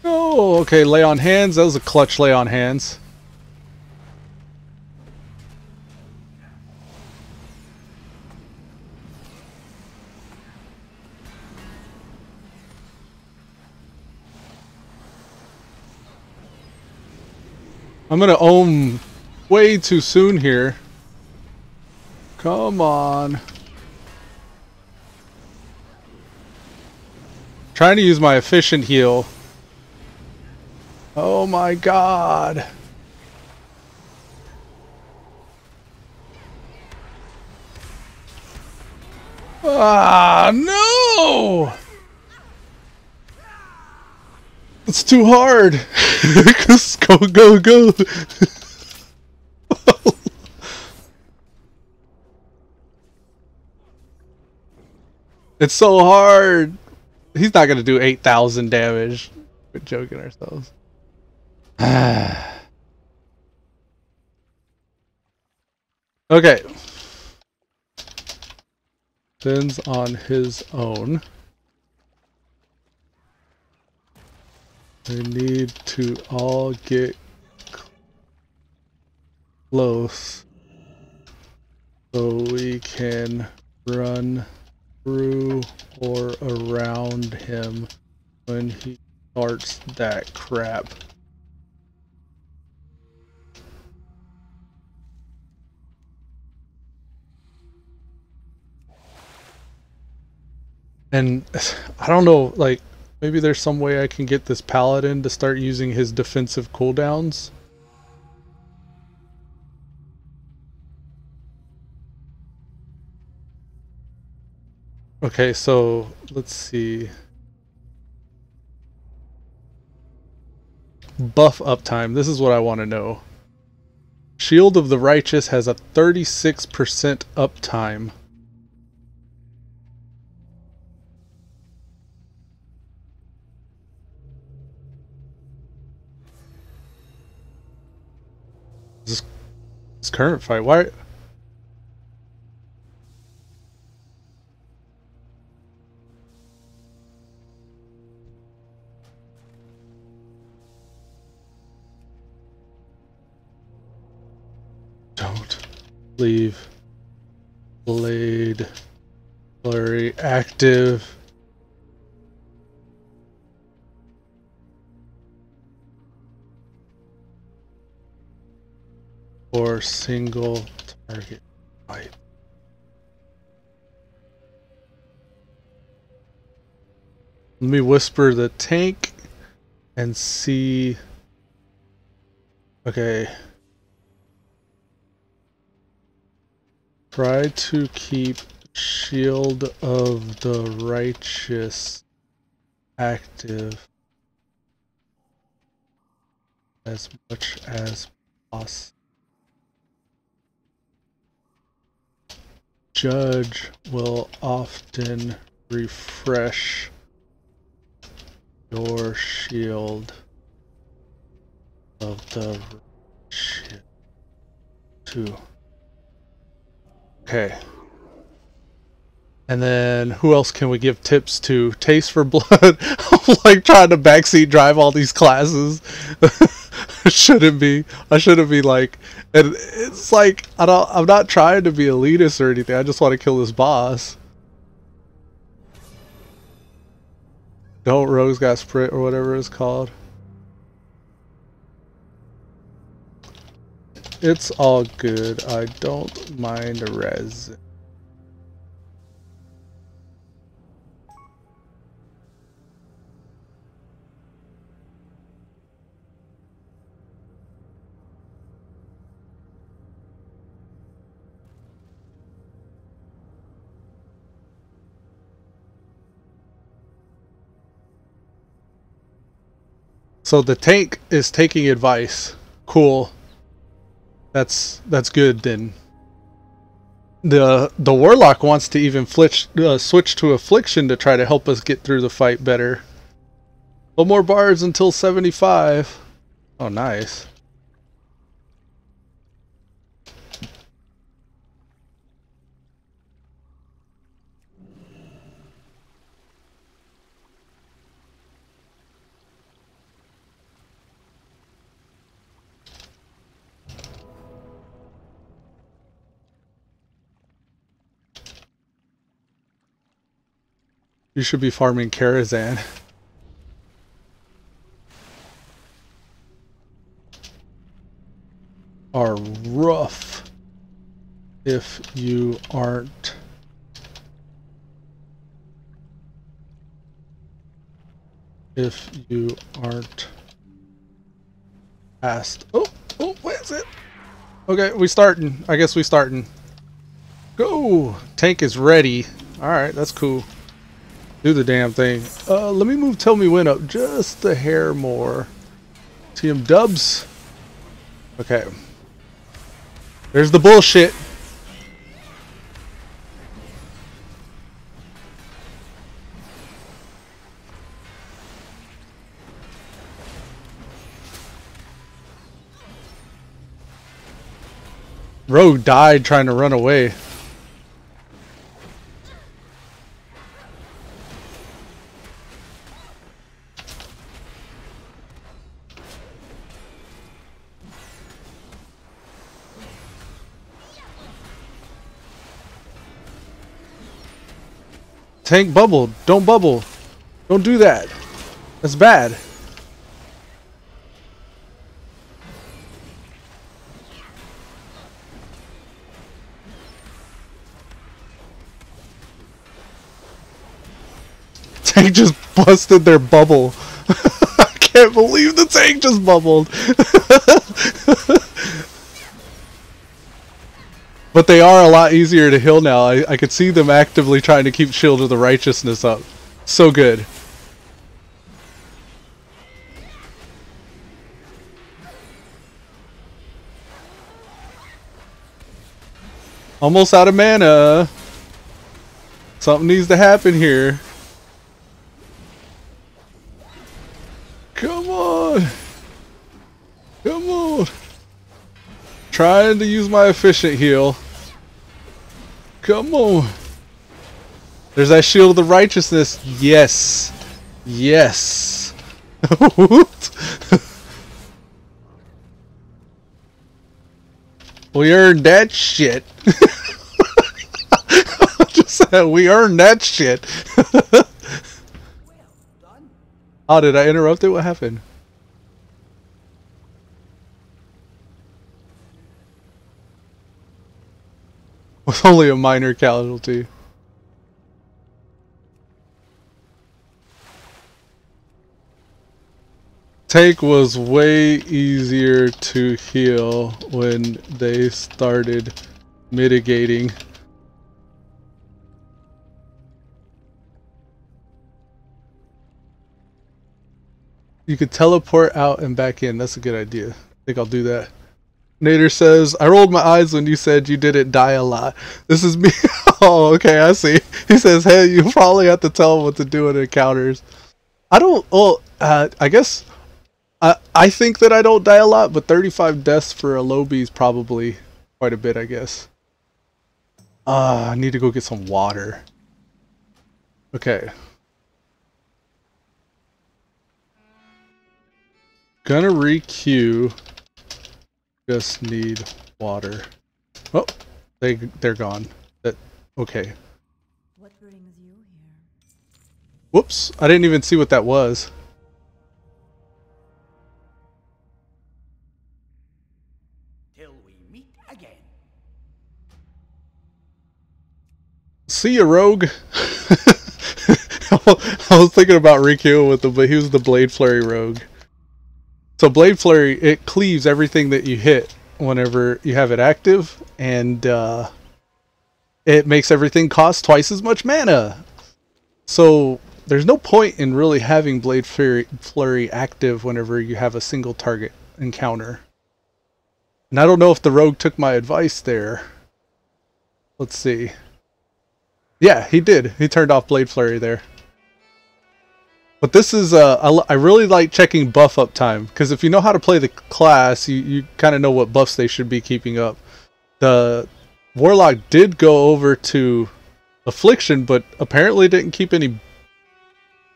Oh, okay, lay on hands. That was a clutch lay on hands. I'm gonna ohm way too soon here. Come on. Trying to use my efficient heal. Oh my god. Ah, no! It's too hard. Just go, go, go. It's so hard. He's not gonna do 8,000 damage. We're joking ourselves. Okay. Ben's on his own. We need to all get close so we can run through or around him when he starts that crap. And I don't know, like, maybe there's some way I can get this paladin to start using his defensive cooldowns. Okay, so let's see. Buff uptime. This is what I want to know. Shield of the Righteous has a 36% uptime. This current fight, why? Don't leave blade flurry active. Or single target fight. Let me whisper the tank and see. Okay. Try to keep Shield of the Righteous active as much as possible. Judge will often refresh your Shield of the Righteous too. Okay. And then who else can we give tips to? Taste for Blood. I'm like trying to backseat drive all these classes. Shouldn't be. I shouldn't be like, and it's like I'm not trying to be elitist or anything. I just want to kill this boss. Don't Rose got sprint or whatever it's called. It's all good. I don't mind res. So the tank is taking advice. Cool. That's good then. The warlock wants to even switch to affliction to try to help us get through the fight better. No more bards until 75. Oh, nice. You should be farming Karazhan. Are rough if you aren't asked. Oh, where's it? Okay, we starting. I guess we starting. Go! Tank is ready. Alright, that's cool. Do the damn thing. Let me move Tell Me When up just a hair more. TM dubs. Okay. There's the bullshit. Rogue died trying to run away. Tank bubbled. Don't bubble. Don't do that. That's bad. Tank just busted their bubble. I can't believe the tank just bubbled. But they are a lot easier to heal now. I could see them actively trying to keep Shield of the Righteousness up. So good. Almost out of mana. Something needs to happen here. Come on. Come on. Trying to use my efficient heal. Come on. There's that Shield of the Righteousness. Yes. Yes. We earned that shit. Just said we earned that shit. Oh, did I interrupt it? What happened? Was only a minor casualty. Tank was way easier to heal when they started mitigating. You could teleport out and back in. That's a good idea. I think I'll do that. Nader says, I rolled my eyes when you said you didn't die a lot. This is me. Oh, okay, I see. He says, hey, you probably have to tell him what to do in encounters. I don't, well, I guess, I think that I don't die a lot, but 35 deaths for a Lobby is probably quite a bit, I guess. I need to go get some water. Okay. Gonna re-queue. Just need water. Oh, they're gone. That okay. What brings you here? Whoops! I didn't even see what that was. Till we meet again. See ya, rogue. I was thinking about re-queuing with him, but he was the Blade Flurry rogue. So Blade Flurry, it cleaves everything that you hit whenever you have it active, and it makes everything cost twice as much mana. So there's no point in really having Blade Flurry active whenever you have a single target encounter. And I don't know if the rogue took my advice there. Let's see. Yeah, he did. He turned off Blade Flurry there. But this is, I really like checking buff uptime, because if you know how to play the class, you kind of know what buffs they should be keeping up. The Warlock did go over to Affliction, but apparently didn't keep any...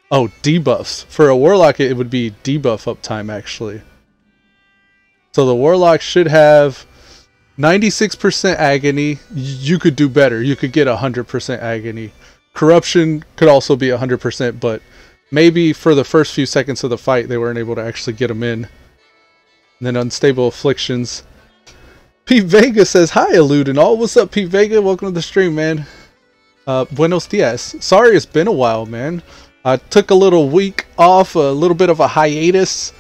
Oh, debuffs. For a Warlock, it would be debuff uptime, actually. So the Warlock should have 96% Agony. You could do better. You could get 100% Agony. Corruption could also be 100%, but... maybe for the first few seconds of the fight they weren't able to actually get them in. And then Unstable Afflictions. Pete Vega says, hi Elude and all. What's up, Pete Vega? Welcome to the stream, man. Buenos dias. Sorry it's been a while, man. I took a little week off, a little bit of a hiatus.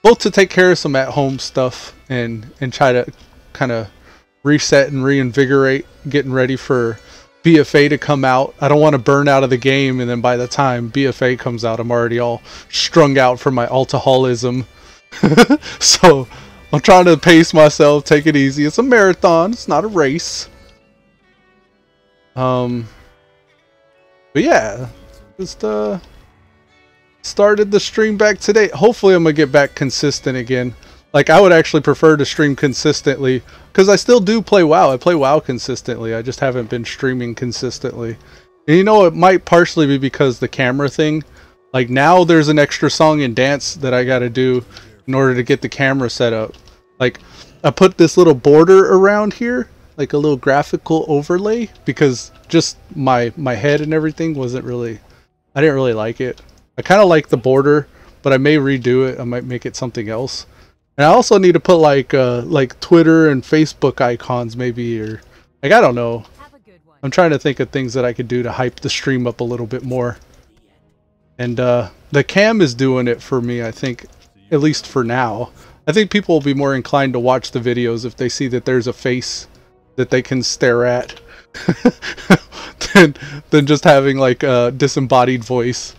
Both to take care of some at-home stuff and try to kind of reset and reinvigorate, getting ready for BFA to come out. I don't want to burn out of the game, and then by the time BFA comes out, I'm already all strung out from my alcoholism. So I'm trying to pace myself, take it easy. It's a marathon, it's not a race. But yeah, just started the stream back today. Hopefully I'm gonna get back consistent again. Like, I would actually prefer to stream consistently, because I still do play WoW. I play WoW consistently. I just haven't been streaming consistently. And you know, it might partially be because the camera thing. Like, now there's an extra song and dance that I gotta do in order to get the camera set up. Like, I put this little border around here, like a little graphical overlay, because just my head and everything wasn't really, I didn't really like it. I kind of like the border, but I may redo it. I might make it something else. And I also need to put like Twitter and Facebook icons maybe, or like, I don't know. I'm trying to think of things that I could do to hype the stream up a little bit more. And the cam is doing it for me, I think, at least for now. I think people will be more inclined to watch the videos if they see that there's a face that they can stare at than just having like a disembodied voice.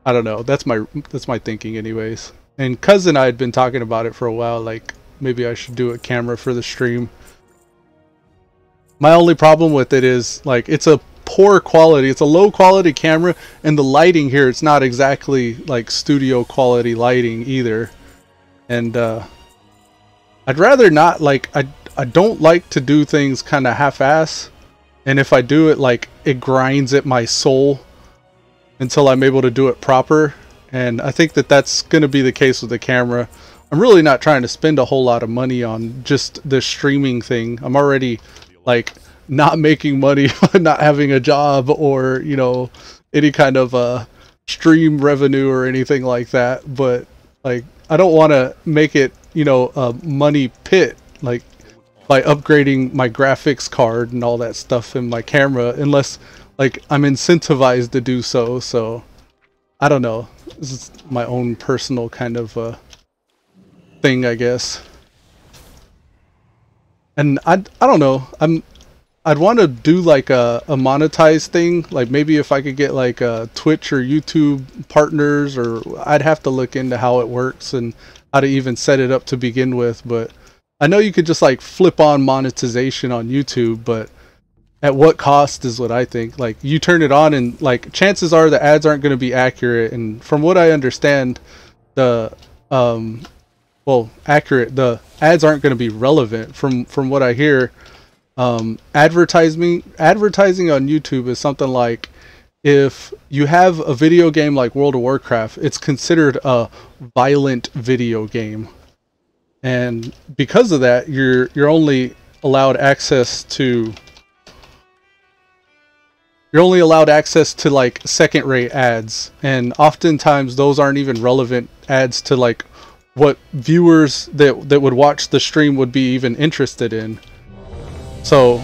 I don't know. That's my thinking anyways. And Cousin and I had been talking about it for a while, like maybe I should do a camera for the stream. My only problem with it is like it's a poor quality. It's a low quality camera, and the lighting here, it's not exactly like studio quality lighting either. And I'd rather not, like, I don't like to do things kind of half-ass, and if I do it, like, it grinds at my soul until I'm able to do it proper. And I think that that's going to be the case with the camera. I'm really not trying to spend a whole lot of money on just the streaming thing. I'm already like not making money, not having a job, or, you know, any kind of stream revenue or anything like that. But like, I don't want to make it, you know, a money pit, like by upgrading my graphics card and all that stuff in my camera, unless like I'm incentivized to do so. So I don't know. This is my own personal kind of thing, I guess. And I don't know. I'd want to do like a monetized thing. Like maybe if I could get like Twitch or YouTube partners, or I'd have to look into how it works and how to even set it up to begin with. But I know you could just like flip on monetization on YouTube, but at what cost is what I think. Like you turn it on and like chances are the ads aren't going to be accurate. And from what I understand, the accurate, the ads aren't going to be relevant from what I hear. Advertising on YouTube is something like, if you have a video game like World of Warcraft, it's considered a violent video game. And because of that, you're only allowed access to like second-rate ads, and oftentimes those aren't even relevant ads to like what viewers that would watch the stream would be even interested in. So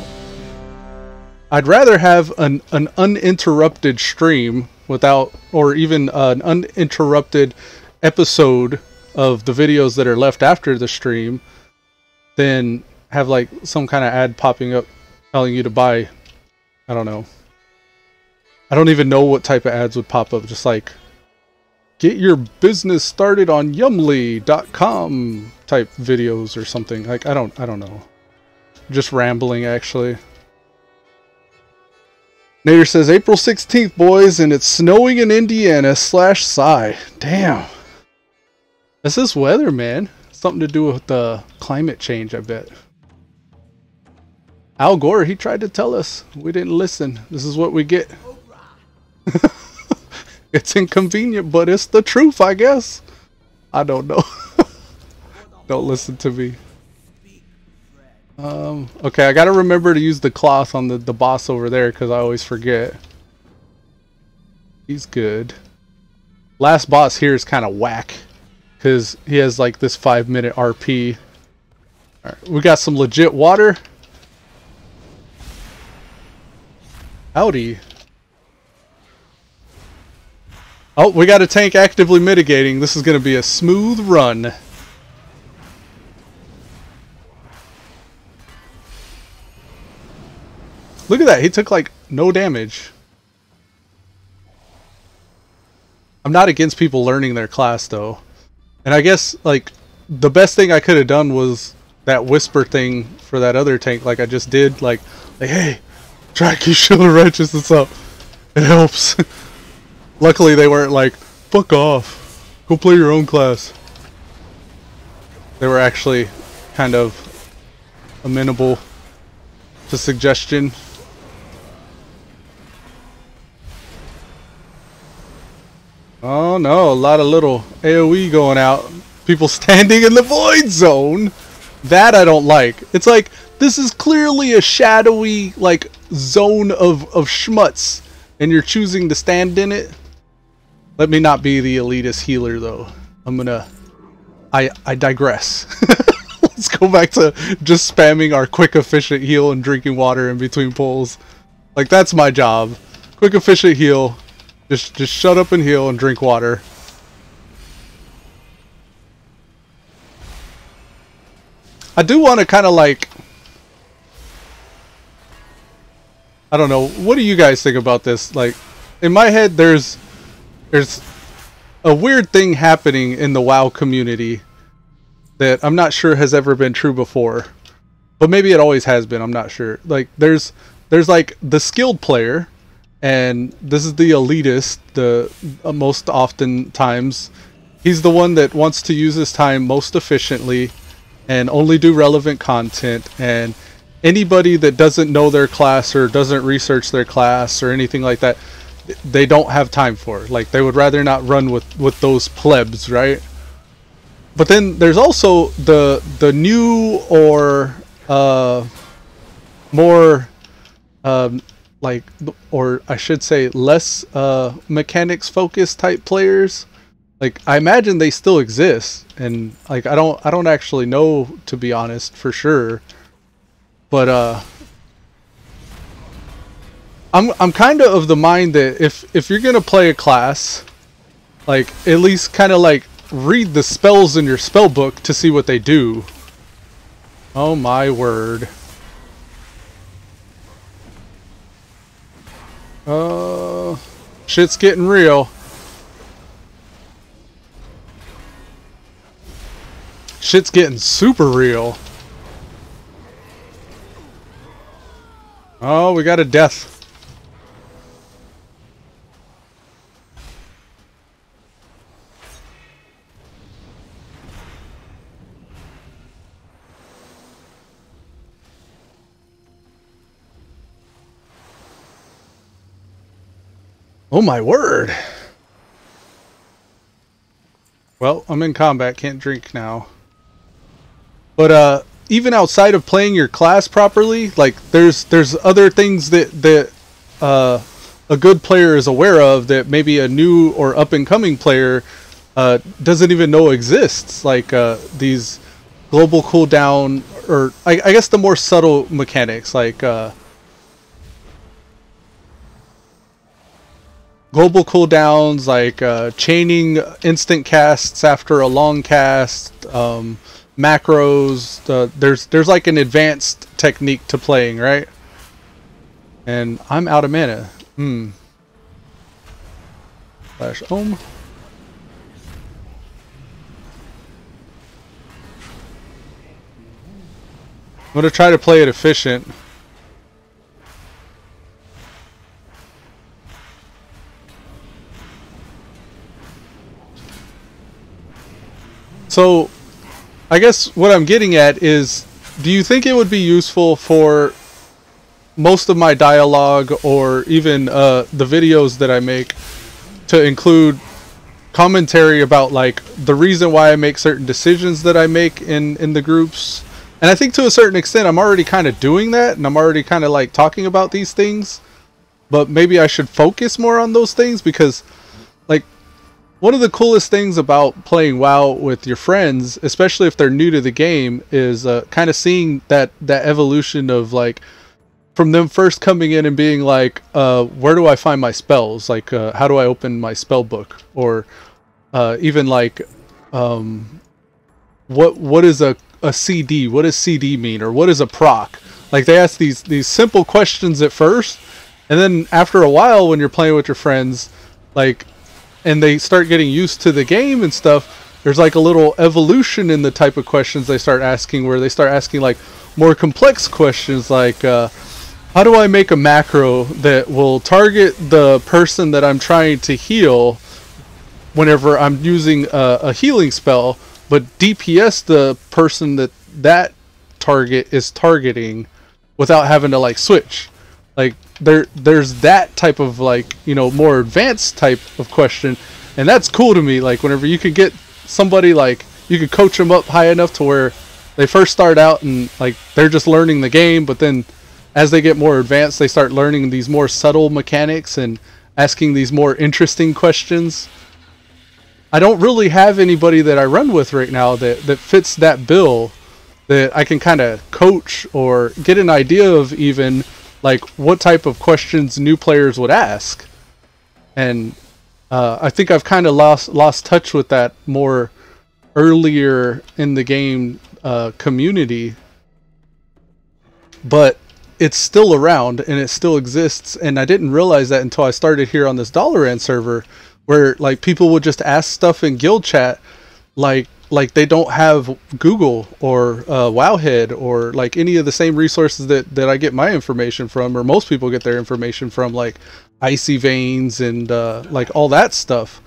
I'd rather have an uninterrupted stream without, or even an uninterrupted episode of the videos that are left after the stream, than have like some kind of ad popping up telling you to buy, I don't know. I don't even know what type of ads would pop up. Just like, get your business started on Yumly.com type videos or something. Like, I don't know. Just rambling, actually. Nader says, April 16th, boys, and it's snowing in Indiana /Psy. Damn. That's this weather, man. Something to do with the climate change, I bet. Al Gore, he tried to tell us. We didn't listen. This is what we get. It's inconvenient, but it's the truth, I guess. I don't know. Don't listen to me. Okay, I gotta remember to use the cloth on the boss over there, because I always forget. He's good. Last boss here is kind of whack, because he has like this 5-minute RP. Alright, we got some legit water. Howdy. Oh, we got a tank actively mitigating. This is going to be a smooth run. Look at that. He took like no damage. I'm not against people learning their class though. And I guess like the best thing I could have done was that whisper thing for that other tank, like I just did. Like hey, try to keep Shield of Righteousness up. It helps. Luckily they weren't like, fuck off, go play your own class. They were actually kind of amenable to suggestion. Oh no, a lot of little AoE going out. People standing in the void zone. That I don't like. It's like This is clearly a shadowy, like, zone of schmutz, and you're choosing to stand in it. Let me not be the elitist healer, though. I digress. Let's go back to just spamming our quick, efficient heal and drinking water in between pulls. Like, that's my job. Quick, efficient heal. Just shut up and heal and drink water. I do want to kind of like... I don't know. What do you guys think about this? Like, in my head, there's a weird thing happening in the WoW community that I'm not sure has ever been true before, but maybe it always has been. I'm not sure. Like, there's like the skilled player, and this is the elitist. The most often times, he's the one that wants to use his time most efficiently and only do relevant content, and anybody that doesn't know their class or doesn't research their class or anything like that, they don't have time for. Like, they would rather not run with those plebs, right? But then there's also the new or more like, or I should say less mechanics focused type players. Like, I imagine they still exist, and like I don't actually know, to be honest, for sure. But I'm kind of the mind that if you're gonna play a class, like, at least kind of like read the spells in your spell book to see what they do. Oh my word. Shit's getting real. Shit's getting super real. Oh, we got a death. Oh my word. Well, I'm in combat, can't drink now. But even outside of playing your class properly, like, there's other things that a good player is aware of that maybe a new or up and coming player doesn't even know exists. Like these global cooldown, or I guess the more subtle mechanics, like global cooldowns, like chaining instant casts after a long cast, macros. There's like an advanced technique to playing, right? And I'm out of mana. Flash Ohm. I'm gonna try to play it efficient. So, I guess what I'm getting at is, do you think it would be useful for most of my dialogue, or even the videos that I make, to include commentary about like the reason why I make certain decisions that I make in the groups? And I think to a certain extent I'm already kind of doing that, and I'm already kind of like talking about these things, but maybe I should focus more on those things, because like one of the coolest things about playing WoW with your friends, especially if they're new to the game, is kind of seeing that evolution of like, from them first coming in and being like, where do I find my spells? Like, how do I open my spell book? Or even like, what is a CD? What does CD mean? Or what is a proc? Like, they ask these simple questions at first, and then after a while when you're playing with your friends, like, and they start getting used to the game and stuff, there's like a little evolution in the type of questions they start asking, where they start asking like more complex questions, like how do I make a macro that will target the person that I'm trying to heal whenever I'm using a healing spell, but DPS the person that target is targeting without having to like switch? Like, there's that type of, like, you know, more advanced type of question, and that's cool to me. Like, whenever you could get somebody, like, you could coach them up high enough to where They first start out and like they're just learning the game, but then as they get more advanced, they start learning these more subtle mechanics and asking these more interesting questions. I don't really have anybody that I run with right now that fits that bill, that I can kind of coach or get an idea of even like what type of questions new players would ask. And I think I've kind of lost touch with that more earlier in the game community, but it's still around and it still exists. And I didn't realize that until I started here on this Dalaran server, where like people would just ask stuff in guild chat, like they don't have Google or Wowhead or like any of the same resources that I get my information from, or most people get their information from, like Icy Veins and like all that stuff.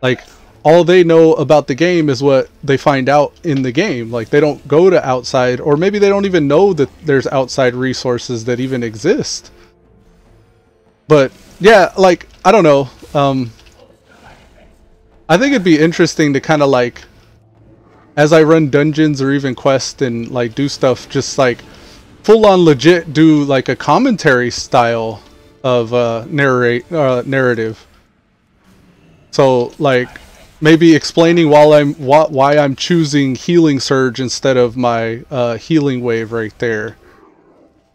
Like all they know about the game is what they find out in the game. Like they don't go to outside, or maybe they don't even know that there's outside resources that even exist. But yeah, like I don't know. I think it'd be interesting to kind of like, as I run dungeons or even quests and like do stuff, just like full on legit do like a commentary style of narrative. So like maybe explaining why I'm choosing Healing Surge instead of my Healing Wave right there.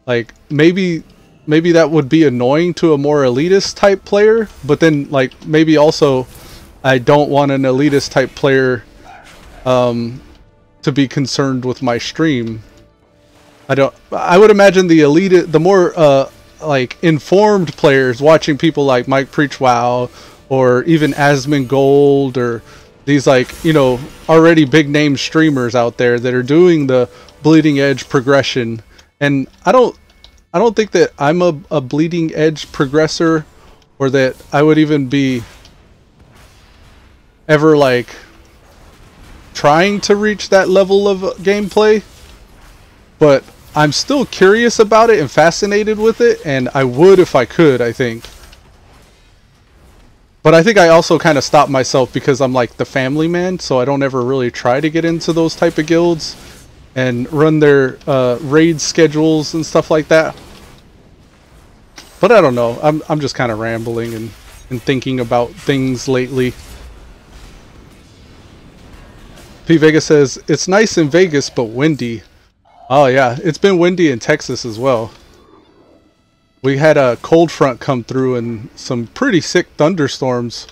Like maybe that would be annoying to a more elitist type player, but then like maybe also I don't want an elitist type player to be concerned with my stream. I would imagine the elite, the more like informed players watching people like Mike Preach WoW or even Asmongold, or these like, you know, already big name streamers out there that are doing the bleeding edge progression. And I don't think that I'm a bleeding edge progressor, or that I would even be ever like trying to reach that level of gameplay, but I'm still curious about it and fascinated with it, and I would if I could, I think. But I think I also kind of stopped myself because I'm like the family man, so I don't ever really try to get into those type of guilds and run their raid schedules and stuff like that. But I don't know, I'm just kind of rambling and thinking about things lately. P Vega says, it's nice in Vegas, but windy. Oh yeah, it's been windy in Texas as well. We had a cold front come through and some pretty sick thunderstorms.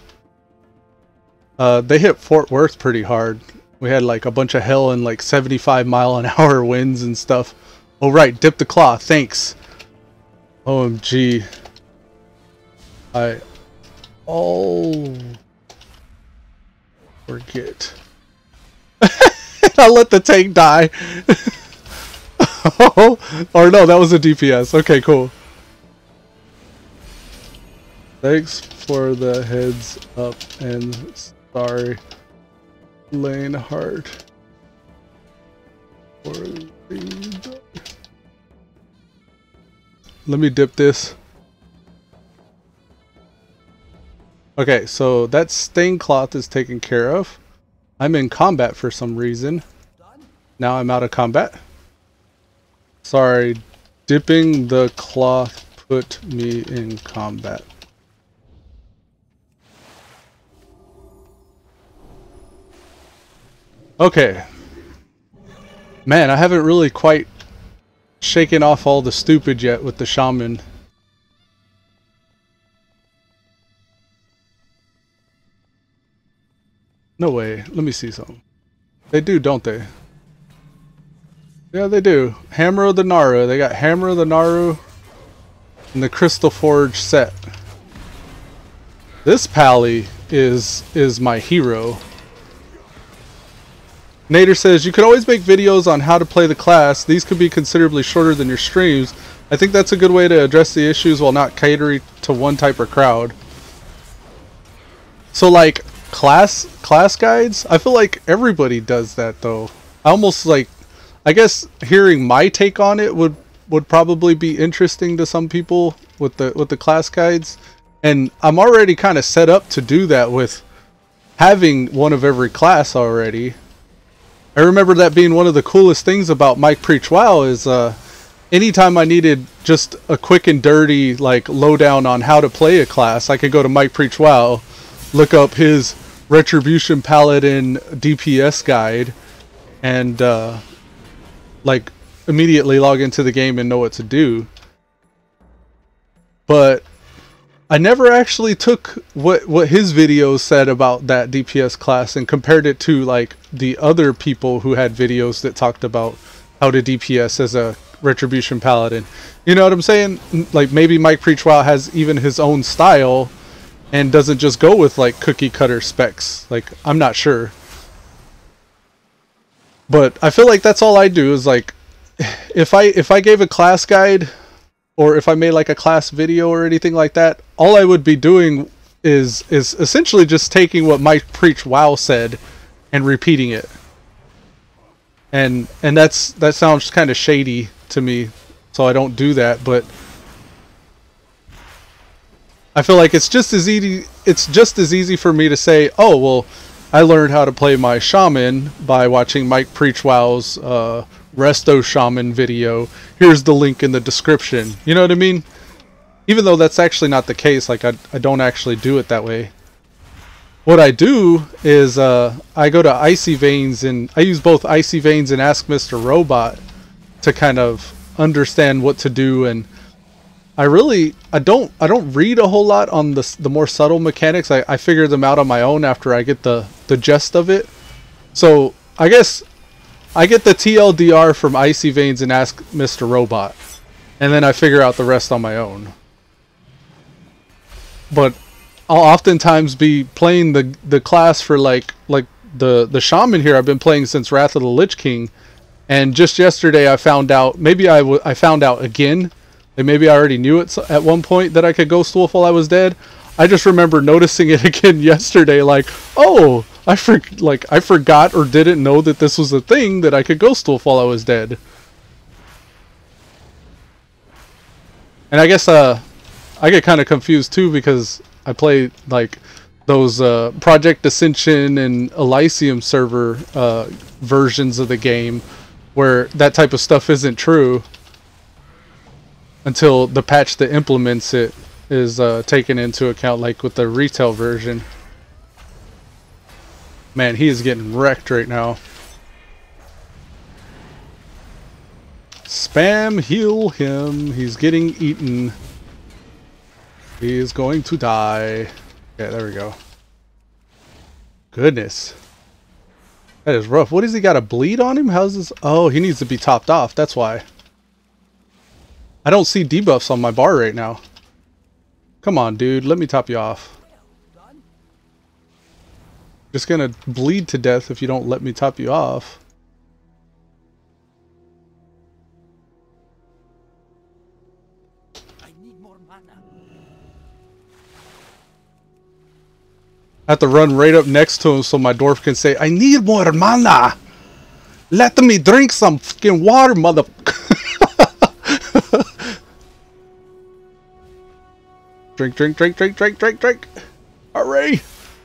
They hit Fort Worth pretty hard. We had like a bunch of hail and like 75-mile-an-hour winds and stuff. Oh right, dip the claw, thanks. OMG. I'll forget. I let the tank die. Oh, or no, that was a DPS. Okay, cool. Thanks for the heads up and sorry, Lane Hard. Let me dip this. Okay, so that stain cloth is taken care of. I'm in combat for some reason. Now I'm out of combat. Sorry, dipping the cloth put me in combat. Okay. Man, I haven't really quite shaken off all the stupid yet with the Shaman. No way. Let me see something. They do, don't they? Yeah, they do. Hammer of the Naru. They got Hammer of the Naru and the Crystal Forge set. This pally is my hero. Nader says, you could always make videos on how to play the class. These could be considerably shorter than your streams. I think that's a good way to address the issues while not catering to one type of crowd. So like class guides, I feel like everybody does that though. I almost like, I guess hearing my take on it would probably be interesting to some people with the class guides. And I'm already kind of set up to do that with having one of every class already. I remember that being one of the coolest things about Mike Preach WoW is anytime I needed just a quick and dirty like lowdown on how to play a class, I could go to Mike Preach WoW, look up his Retribution Paladin DPS guide, and like immediately log into the game and know what to do. But I never actually took what his videos said about that DPS class and compared it to like the other people who had videos that talked about how to DPS as a Retribution Paladin. You know what I'm saying? Like maybe Mike Preach WoW has even his own style and doesn't just go with like cookie cutter specs. Like I'm not sure. But I feel like that's all I do is like if I gave a class guide or if I made like a class video or anything like that, all I would be doing is essentially just taking what Mike Preach WoW said and repeating it. And that sounds kind of shady to me, so I don't do that, but I feel like it's just as easy for me to say, "Oh, well, I learned how to play my Shaman by watching Mike Preach WoW's Resto Shaman video. Here's the link in the description." You know what I mean? Even though that's actually not the case, like I don't actually do it that way. What I do is I go to Icy Veins and I use both Icy Veins and Ask Mr. Robot to kind of understand what to do, and I don't read a whole lot on the more subtle mechanics. I figure them out on my own after I get the gist of it. So I guess I get the TLDR from Icy Veins and Ask Mr. Robot, and then I figure out the rest on my own. But I'll oftentimes be playing the class for like the Shaman here. I've been playing since Wrath of the Lich King, and just yesterday I found out, maybe I found out again, and maybe I already knew it at one point that I could Ghost Wolf while I was dead. I just remember noticing it again yesterday, like, oh, I forgot or didn't know that this was a thing that I could Ghost Wolf while I was dead. And I guess I get kind of confused too because I play like those Project Ascension and Elysium server versions of the game where that type of stuff isn't true until the patch that implements it is taken into account, like with the retail version. Man, he is getting wrecked right now. Spam heal him. He's getting eaten. He is going to die. Yeah, there we go. Goodness. That is rough. What has he got, a bleed on him? How's this? Oh, he needs to be topped off. That's why. I don't see debuffs on my bar right now. Come on, dude. Let me top you off. Just gonna bleed to death if you don't let me top you off. I need more mana. I have to run right up next to him so my dwarf can say, "I need more mana. Let me drink some fucking water, mother." Drink, drink, drink, drink, drink, drink, drink. Hurry!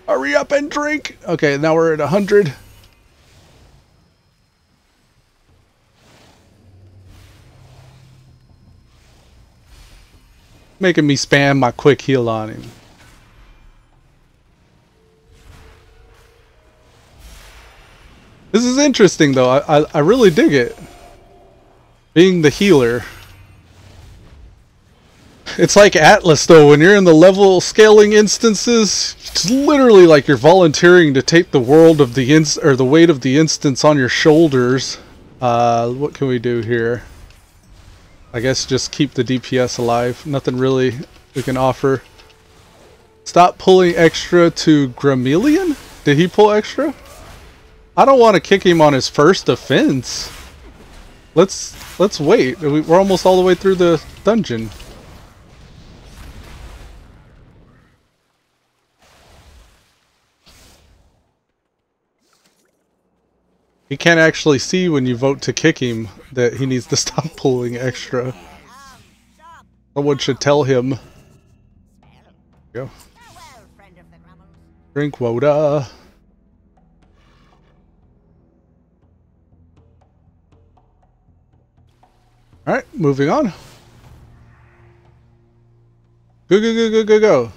Hurry up and drink! Okay, now we're at 100. Making me spam my quick heal on him. This is interesting though. I really dig it. Being the healer. It's like Atlas though, when you're in the level scaling instances, it's literally like you're volunteering to take the world of the or the weight of the instance on your shoulders. What can we do here? I guess just keep the DPS alive. Nothing really we can offer. Stop pulling extra to Gramelian? Did he pull extra? I don't want to kick him on his first offense. Let's wait. We're almost all the way through the dungeon. He can't actually see when you vote to kick him that he needs to stop pulling extra. Someone should tell him. There you go. Drink water. moving on. Go, go, go, go, go, go.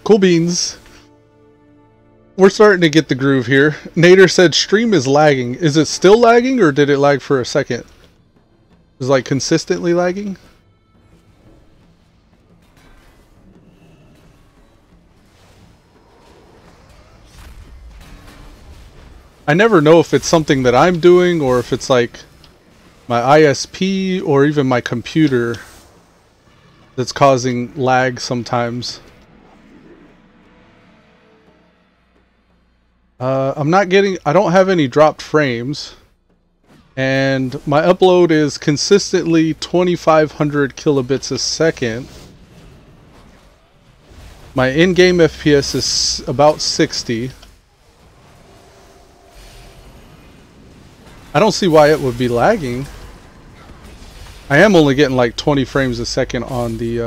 Cool beans. We're starting to get the groove here. Nader said stream is lagging. Is it still lagging or did it lag for a second? Is it like consistently lagging? I never know if it's something that I'm doing or if it's like my ISP or even my computer that's causing lag sometimes. I don't have any dropped frames, and my upload is consistently 2500 kilobits a second. My in-game FPS is about 60. I don't see why it would be lagging. I am only getting like 20 frames a second on the,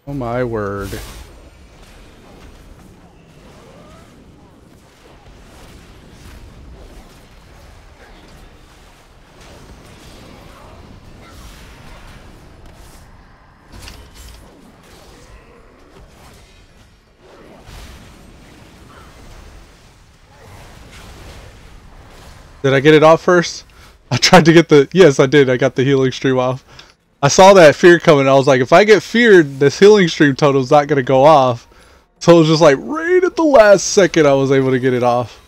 oh my word. Did I get it off first? I tried to get the... Yes, I did. I got the healing stream off. I saw that fear coming. I was like, if I get feared, this healing stream total's not going to go off. So it was just like, right at the last second, I was able to get it off.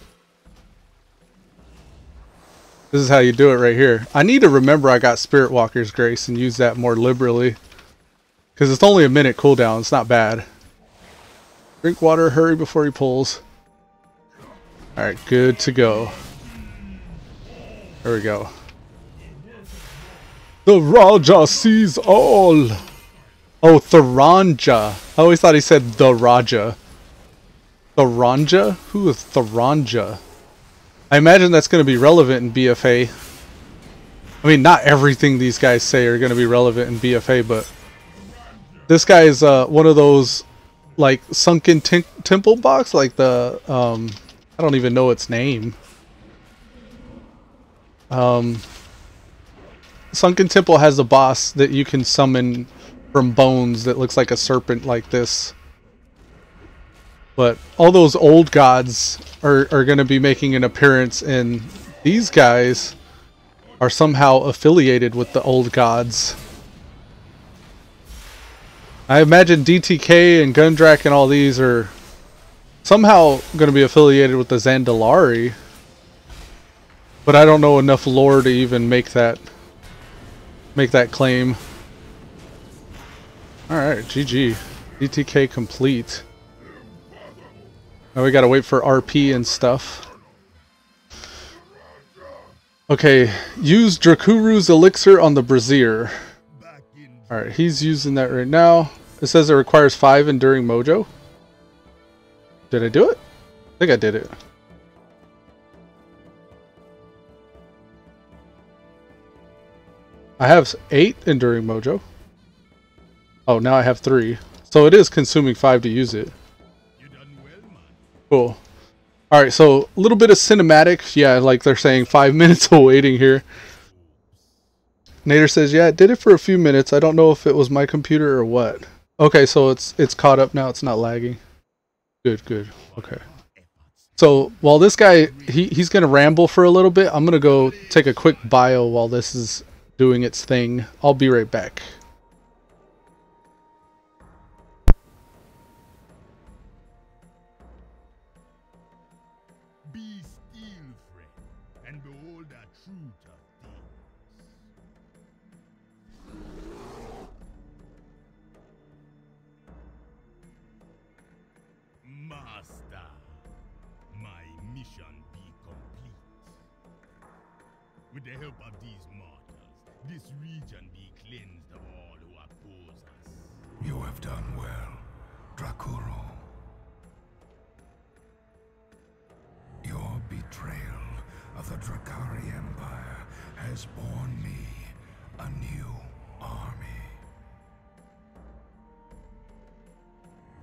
This is how you do it right here. I need to remember I got Spirit Walker's Grace and use that more liberally. Because it's only a minute cooldown. It's not bad. Drink water. Hurry before he pulls. Alright, good to go. There we go. The Raja sees all. Oh, Tharanja. I always thought he said the Raja. Tharanja? Who is Tharanja? I imagine that's going to be relevant in BFA. I mean, not everything these guys say are going to be relevant in BFA, but this guy is one of those like sunken temple box, like the I don't even know its name. Sunken Temple has a boss that you can summon from bones that looks like a serpent like this. But all those old gods are going to be making an appearance, and these guys are somehow affiliated with the old gods. I imagine DTK and Gundrak and all these are somehow going to be affiliated with the Zandalari. But I don't know enough lore to even make that claim. Alright, GG. DTK complete. Now we gotta wait for RP and stuff. Okay, use Drakuru's elixir on the Brazier. Alright, he's using that right now. It says it requires 5 enduring mojo. Did I do it? I think I did it. I have 8 enduring mojo. Oh, now I have 3. So it is consuming 5 to use it. Cool. Alright, so a little bit of cinematics. Yeah, like they're saying 5 minutes of waiting here. Nader says, yeah, it did it for a few minutes. I don't know if it was my computer or what. Okay, so it's caught up now. It's not lagging. Good, good. Okay. So while this guy, he's going to ramble for a little bit, I'm going to go take a quick bio while this is doing its thing. I'll be right back. Be still, friend, and behold the truth of things. Master, mission be complete. With the help of these mortals, this region be cleansed of all who oppose us. You have done well, Drakuro. Your betrayal of the Drakari Empire has borne me a new army.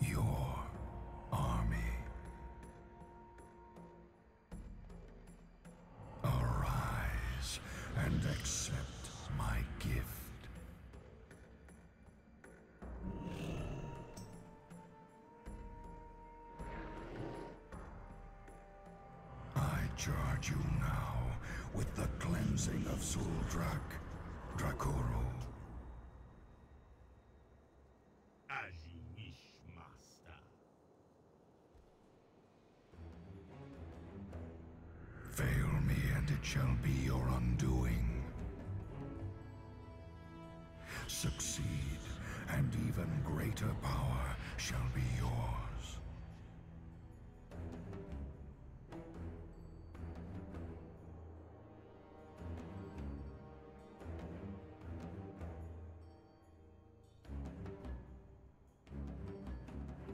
Your army. Arise and accept my gift. I charge you now with the cleansing of Zuldrak, Drakuro. As you wish, Master. Fail me and it shall be your undoing. Succeed and even greater power shall be yours.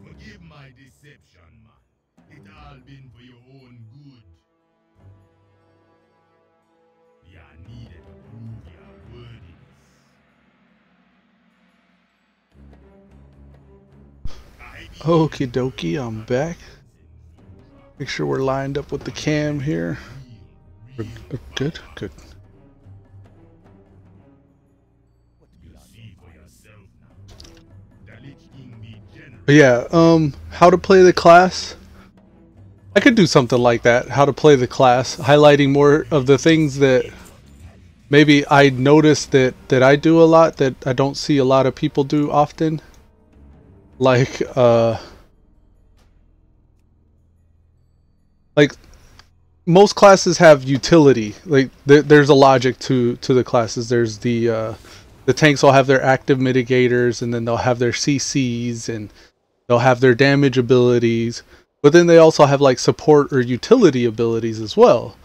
Forgive my deception, man. It all been for your own good. Ya needed to prove your worthiness. Okie dokie, I'm back. Make sure we're lined up with the cam here. We're good, good. See for yourself now. The Lich King be generous. But yeah, how to play the class. I could do something like that. How to play the class, highlighting more of the things that maybe I notice that I do a lot that I don't see a lot of people do often. Like most classes have utility. Like there's a logic to the classes. There's the tanks will have their active mitigators, and then they'll have their CCs, and they'll have their damage abilities. But then they also have like support or utility abilities as well.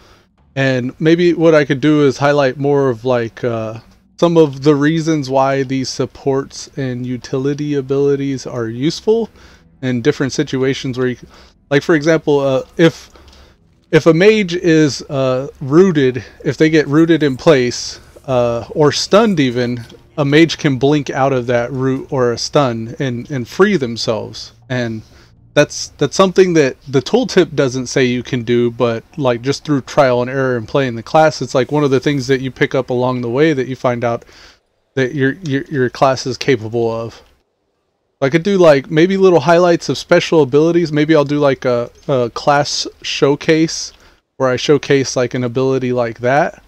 And maybe what I could do is highlight more of like some of the reasons why these supports and utility abilities are useful in different situations where you, like for example, if a mage is rooted, if they get rooted in place or stunned even, a mage can blink out of that root or a stun and free themselves. And that's something that the tooltip doesn't say you can do, but like just through trial and error and playing the class, it's like one of the things that you pick up along the way that you find out that your class is capable of. I could do like maybe little highlights of special abilities. Maybe I'll do like a class showcase where I showcase like an ability like that.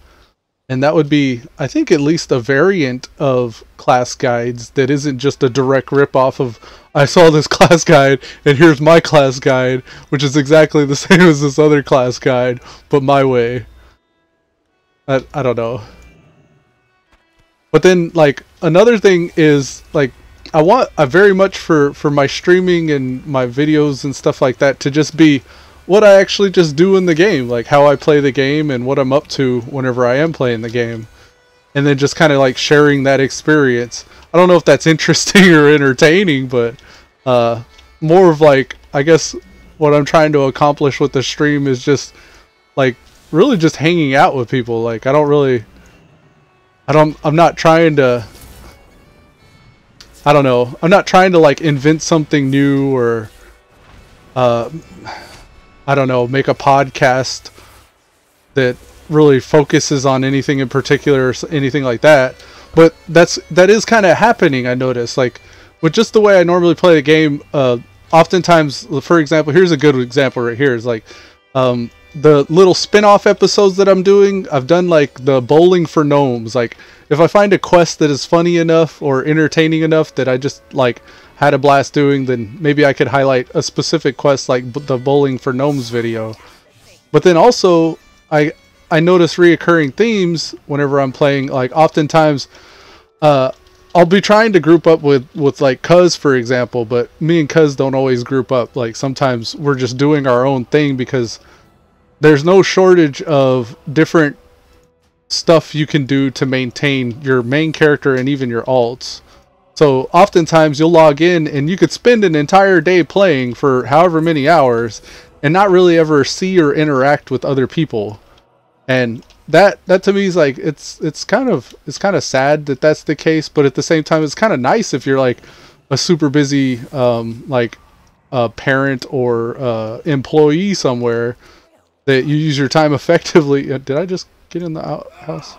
And that would be, I think, at least a variant of class guides that isn't just a direct ripoff of, I saw this class guide and here's my class guide, which is exactly the same as this other class guide, but my way. I don't know. But then, like, another thing is, like, I very much for my streaming and my videos and stuff like that to just be what I actually just do in the game, like how I play the game and what I'm up to whenever I am playing the game, and then just kind of like sharing that experience. I don't know if that's interesting or entertaining, but more of like, I guess what I'm trying to accomplish with the stream is just like really just hanging out with people. Like I'm not trying to, I don't know, I'm not trying to like invent something new or I don't know, make a podcast that really focuses on anything in particular or anything like that. But that is kind of happening, I notice. Like, with just the way I normally play the game, oftentimes, for example, here's a good example right here, is like, the little spin-off episodes that I'm doing, I've done like the bowling for gnomes. Like, if I find a quest that is funny enough or entertaining enough that I just like had a blast doing, then maybe I could highlight a specific quest like the bowling for gnomes video. But then also I notice reoccurring themes whenever I'm playing. Like oftentimes I'll be trying to group up with like Cuz, for example, but me and Cuz don't always group up. Like sometimes we're just doing our own thing because there's no shortage of different stuff you can do to maintain your main character and even your alts. So oftentimes you'll log in and you could spend an entire day playing for however many hours and not really ever see or interact with other people. And that to me is like, it's kind of sad that that's the case, but at the same time it's kind of nice if you're like a super busy like a parent or employee somewhere, that you use your time effectively. Did I just get in the outhouse?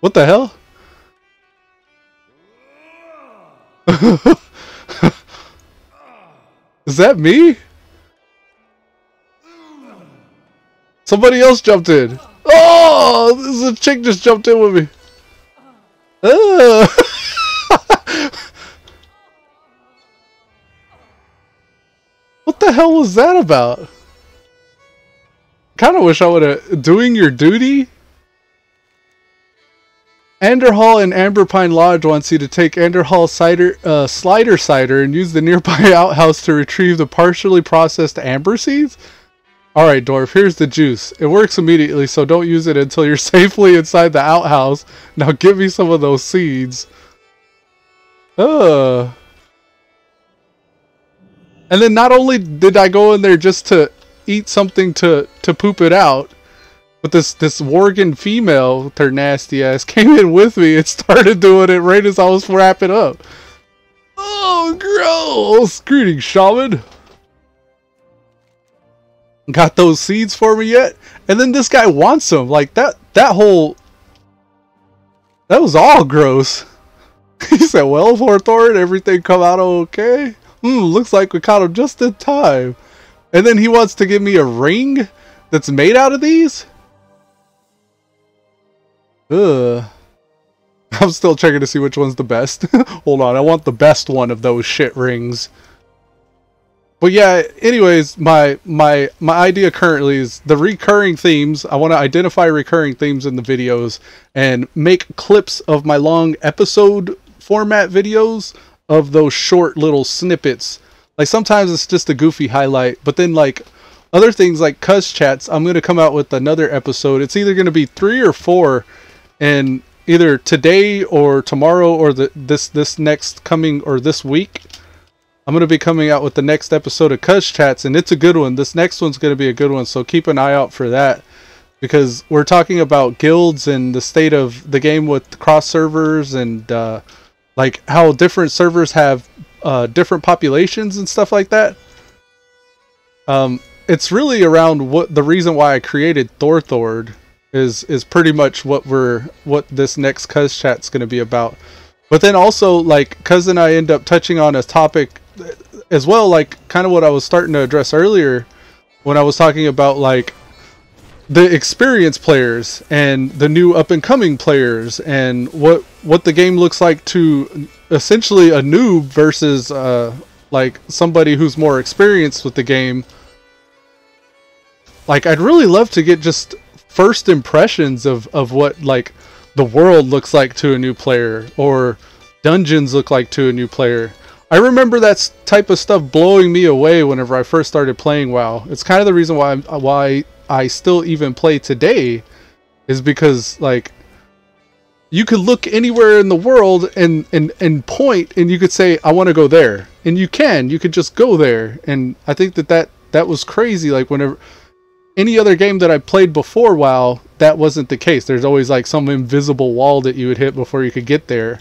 What the hell? Is that me? Somebody else jumped in. Oh, this is a chick just jumped in with me. What the hell was that about? Kind of wish I would have. Doing your duty? Anderhall and Amberpine Lodge wants you to take Anderhall slider cider and use the nearby outhouse to retrieve the partially processed amber seeds? Alright, Dwarf, here's the juice. It works immediately, so don't use it until you're safely inside the outhouse. Now give me some of those seeds. And then not only did I go in there just to eat something to poop it out, but this Worgen female with her nasty ass came in with me and started doing it right as I was wrapping up. Oh, gross! Greetings, Shaman. Got those seeds for me yet? And then this guy wants them. Like that was all gross. He said, well, Thorthord, everything come out okay? Looks like we caught him just in time. And then he wants to give me a ring that's made out of these? Ugh. I'm still checking to see which one's the best. Hold on, I want the best one of those shit rings. But yeah, anyways, my idea currently is the recurring themes. I want to identify recurring themes in the videos and make clips of my long episode format videos of those short little snippets. Like sometimes it's just a goofy highlight, but then like other things like cuz chats, I'm going to come out with another episode. It's either going to be 3 or 4, and either today or tomorrow or this next coming or this week, I'm going to be coming out with the next episode of Cuz Chats, and it's a good one. This next one's going to be a good one, so keep an eye out for that, because we're talking about guilds and the state of the game with cross servers and like how different servers have different populations and stuff like that. It's really around what the reason why I created Thorthord is pretty much what this next Cuz Chat's going to be about. But then also, like, Cuz and I end up touching on a topic as well, like kind of what I was starting to address earlier when I was talking about like the experienced players and the new up and coming players, and what the game looks like to essentially a noob versus like somebody who's more experienced with the game. Like, I'd really love to get just first impressions of what like the world looks like to a new player, or dungeons look like to a new player. I remember that type of stuff blowing me away whenever I first started playing WoW. It's kind of the reason why I still even play today, is because like you could look anywhere in the world and point, and you could say, I want to go there, and you could just go there. And I think that was crazy. Like, whenever any other game that I played before WoW, that wasn't the case. There's always like some invisible wall that you would hit before you could get there.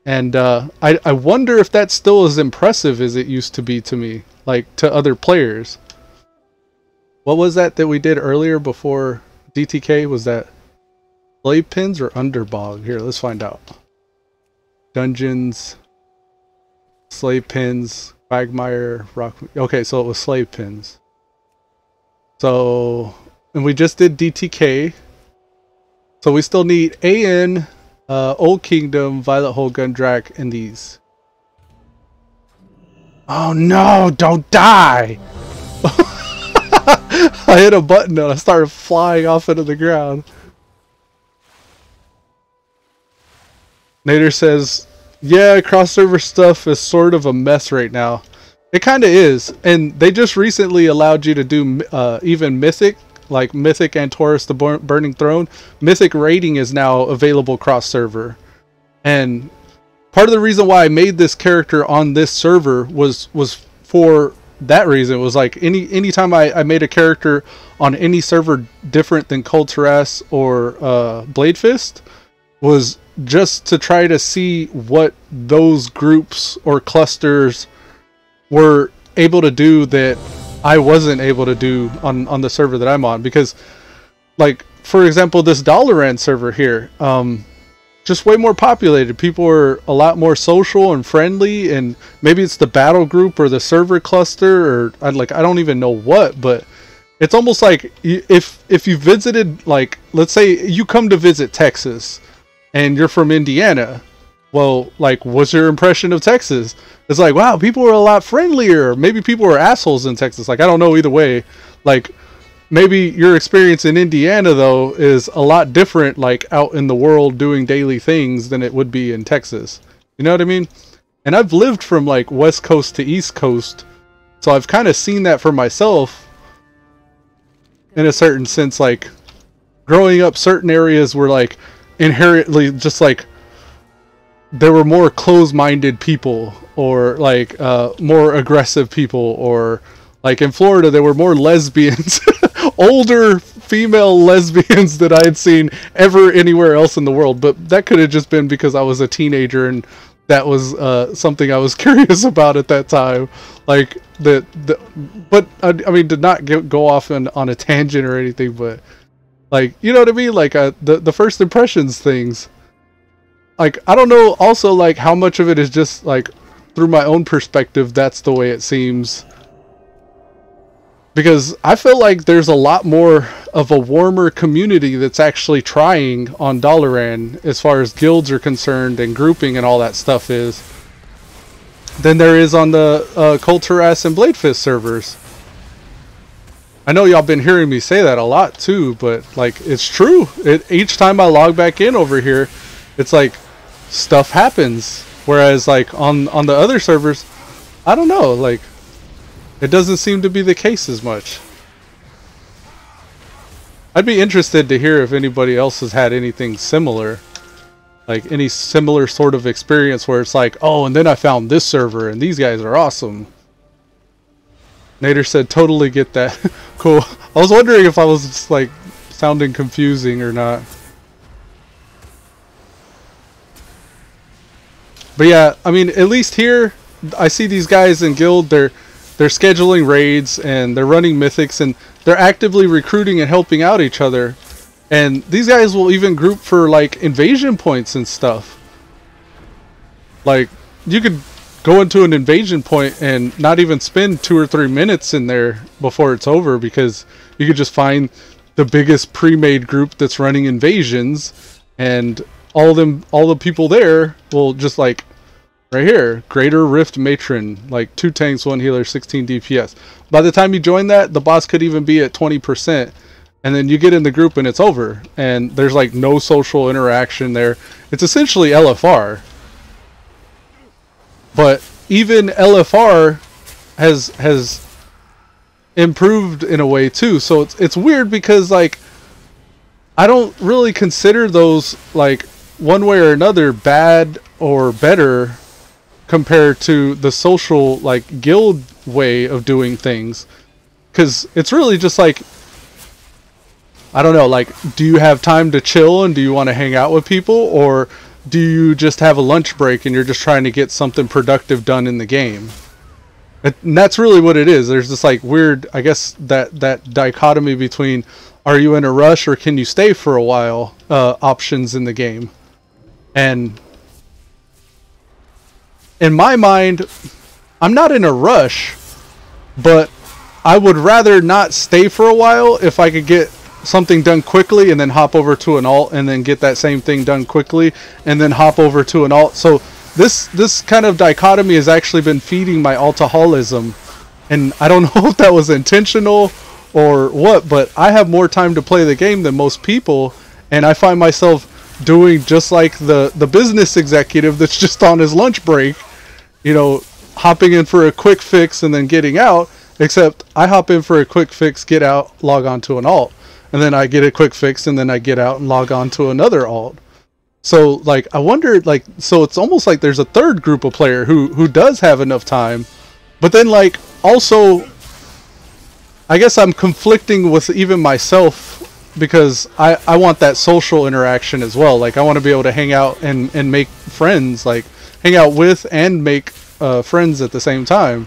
And I wonder if that's still as impressive as it used to be to me, like to other players. What was that we did earlier before DTK? Was that slave pins or underbog? Here, let's find out. Dungeons, slave pins, quagmire, rock. Okay, so it was slave pins. So, and we just did DTK. So we still need AN, Old Kingdom, Violet Hole, Gundrak, and these. Oh no, don't die! I hit a button and I started flying off into the ground. Nader says, yeah, cross-server stuff is sort of a mess right now. It kind of is, and they just recently allowed you to do even mythic, like mythic and Taurus the Burning Throne. Mythic raiding is now available cross server, and part of the reason why I made this character on this server was for that reason. It was like anytime I made a character on any server different than Kulturas or Blade Fist, was just to try to see what those groups or clusters were able to do that I wasn't able to do on the server that I'm on. Because, like, for example, this Dalaran server here, just way more populated. People are a lot more social and friendly, and maybe it's the battle group or the server cluster, or I don't even know what, but it's almost like if you visited, like, let's say you come to visit Texas and you're from Indiana. Well, like, what's your impression of Texas? It's like, wow, people are a lot friendlier. Maybe people are assholes in Texas. Like, I don't know either way. Like, maybe your experience in Indiana, though, is a lot different, like, out in the world doing daily things than it would be in Texas. You know what I mean? And I've lived from, like, West Coast to East Coast, so I've kind of seen that for myself in a certain sense. Like, growing up, certain areas were, like, inherently just, like, there were more closed-minded people, or like more aggressive people, or like in Florida there were more lesbians, older female lesbians that I had seen ever anywhere else in the world. But that could have just been because I was a teenager and that was something I was curious about at that time. Like but I mean, did not go off on a tangent or anything, but like, you know what I mean? Like the first impressions things. Like, I don't know also, like, how much of it is just, like, through my own perspective, that's the way it seems. Because I feel like there's a lot more of a warmer community that's actually trying on Dalaran, as far as guilds are concerned, and grouping and all that stuff is, than there is on the Kulturas and Blade Fist servers. I know y'all been hearing me say that a lot, too, but, like, it's true. Each time I log back in over here, it's like stuff happens, whereas like on the other servers, I don't know, like it doesn't seem to be the case as much. I'd be interested to hear if anybody else has had anything similar, like any similar sort of experience where it's like, oh, and then I found this server and these guys are awesome. Nader said, totally get that. Cool. I was wondering if I was just like sounding confusing or not. But yeah, I mean, at least here, I see these guys in guild, they're scheduling raids, and they're running mythics, and they're actively recruiting and helping out each other. And these guys will even group for, like, invasion points and stuff. Like, you could go into an invasion point and not even spend 2 or 3 minutes in there before it's over, because you could just find the biggest pre-made group that's running invasions, and all the people there will just, like, right here, Greater Rift Matron, like 2 tanks, 1 healer, 16 DPS. By the time you join that, the boss could even be at 20%, and then you get in the group and it's over, and there's like no social interaction there. It's essentially LFR, but even LFR has improved in a way too. So it's weird because, like, I don't really consider those, like, one way or another bad or better compared to the social, like, guild way of doing things, because it's really just like, I don't know, like, do you have time to chill and do you want to hang out with people, or do you just have a lunch break and you're just trying to get something productive done in the game? And that's really what it is. There's this, like, weird, I guess, that dichotomy between, are you in a rush or can you stay for a while, options in the game. And in my mind, I'm not in a rush, but I would rather not stay for a while if I could get something done quickly and then hop over to an alt and then get that same thing done quickly and then hop over to an alt. So this kind of dichotomy has actually been feeding my alcoholism, and I don't know if that was intentional or what, but I have more time to play the game than most people, and I find myself doing just like the business executive that's just on his lunch break, you know, hopping in for a quick fix and then getting out, except I hop in for a quick fix, get out, log on to an alt, and then I get a quick fix and then I get out and log on to another alt. So like I wonder, like, so it's almost like there's a third group of player who does have enough time, but then like also I guess I'm conflicting with even myself, because I want that social interaction as well. Like I want to be able to hang out and make friends, like hang out with and make friends at the same time.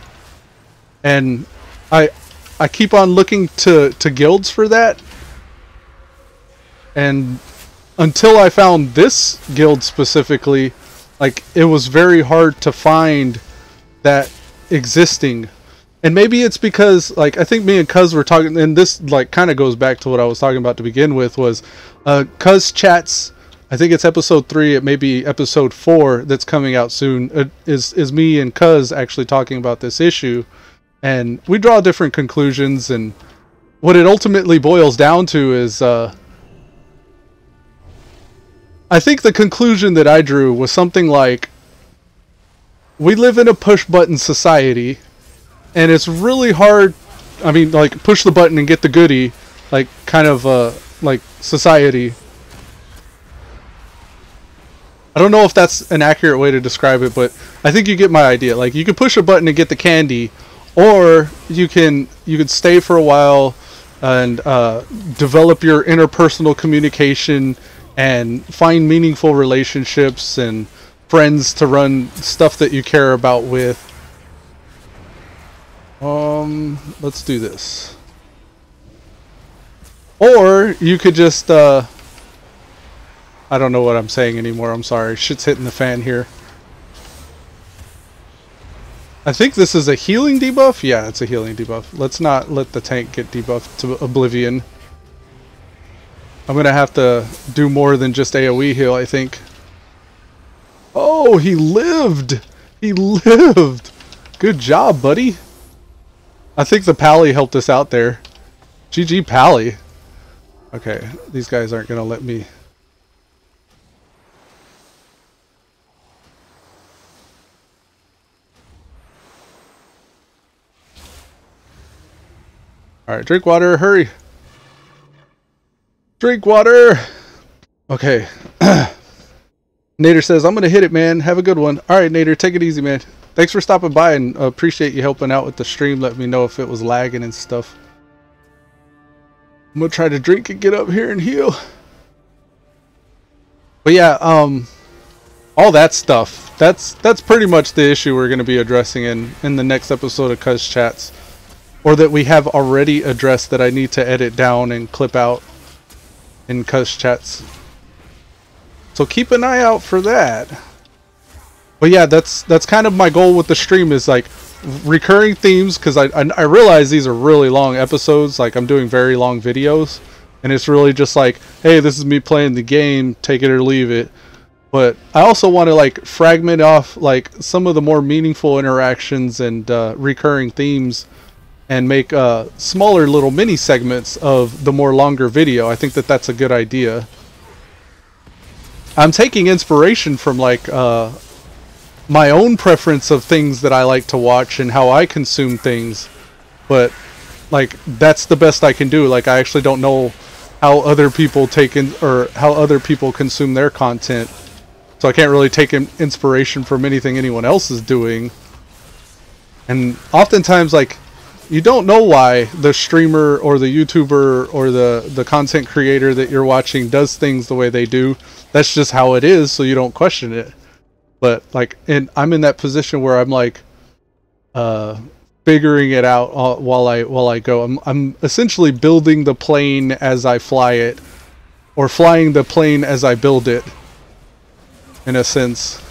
And I keep on looking to guilds for that. And until I found this guild specifically, like it was very hard to find that existing. And maybe it's because, like, I think me and Cuz were talking, and this, like, kind of goes back to what I was talking about to begin with, was Cuz chats, I think it's episode 3, it may be episode 4 that's coming out soon, is me and Cuz actually talking about this issue. And we draw different conclusions, and what it ultimately boils down to is, I think the conclusion that I drew was something like, we live in a push-button society, and it's really hard, I mean, like, push the button and get the goodie, like, kind of, like, society. I don't know if that's an accurate way to describe it, but I think you get my idea. Like, you can push a button and get the candy, or you can stay for a while and develop your interpersonal communication and find meaningful relationships and friends to run stuff that you care about with. Let's do this. Or you could just I don't know what I'm saying anymore, I'm sorry. Shit's hitting the fan here. I think this is a healing debuff? Yeah, it's a healing debuff. Let's not let the tank get debuffed to oblivion. I'm gonna have to do more than just AoE heal, I think. Oh, he lived! He lived! Good job, buddy. I think the Pally helped us out there. GG Pally. Okay, these guys aren't gonna let me. Alright, drink water, hurry. Drink water! Okay. Nader says, I'm gonna hit it, man. Have a good one. Alright, Nader, take it easy, man. Thanks for stopping by, and appreciate you helping out with the stream. Let me know if it was lagging and stuff. I'm gonna try to drink and get up here and heal. But yeah, all that stuff. That's pretty much the issue we're gonna be addressing in the next episode of Cuz Chats. Or that we have already addressed that I need to edit down and clip out in Cuz Chats. So keep an eye out for that. But yeah, that's kind of my goal with the stream, is like recurring themes, because I realize these are really long episodes, like I'm doing very long videos, and it's really just like, hey, this is me playing the game, take it or leave it. But I also want to like fragment off like some of the more meaningful interactions and recurring themes, and make smaller little mini segments of the more longer video. I think that that's a good idea. I'm taking inspiration from like my own preference of things that I like to watch and how I consume things, but like that's the best I can do. Like I actually don't know how other people take in, or how other people consume their content, so I can't really take inspiration from anything anyone else is doing. And oftentimes, like, you don't know why the streamer or the YouTuber or the content creator that you're watching does things the way they do. That's just how it is, so you don't question it. But like, I'm in that position where I'm like figuring it out while I go. I'm essentially building the plane as I fly it, or flying the plane as I build it, in a sense.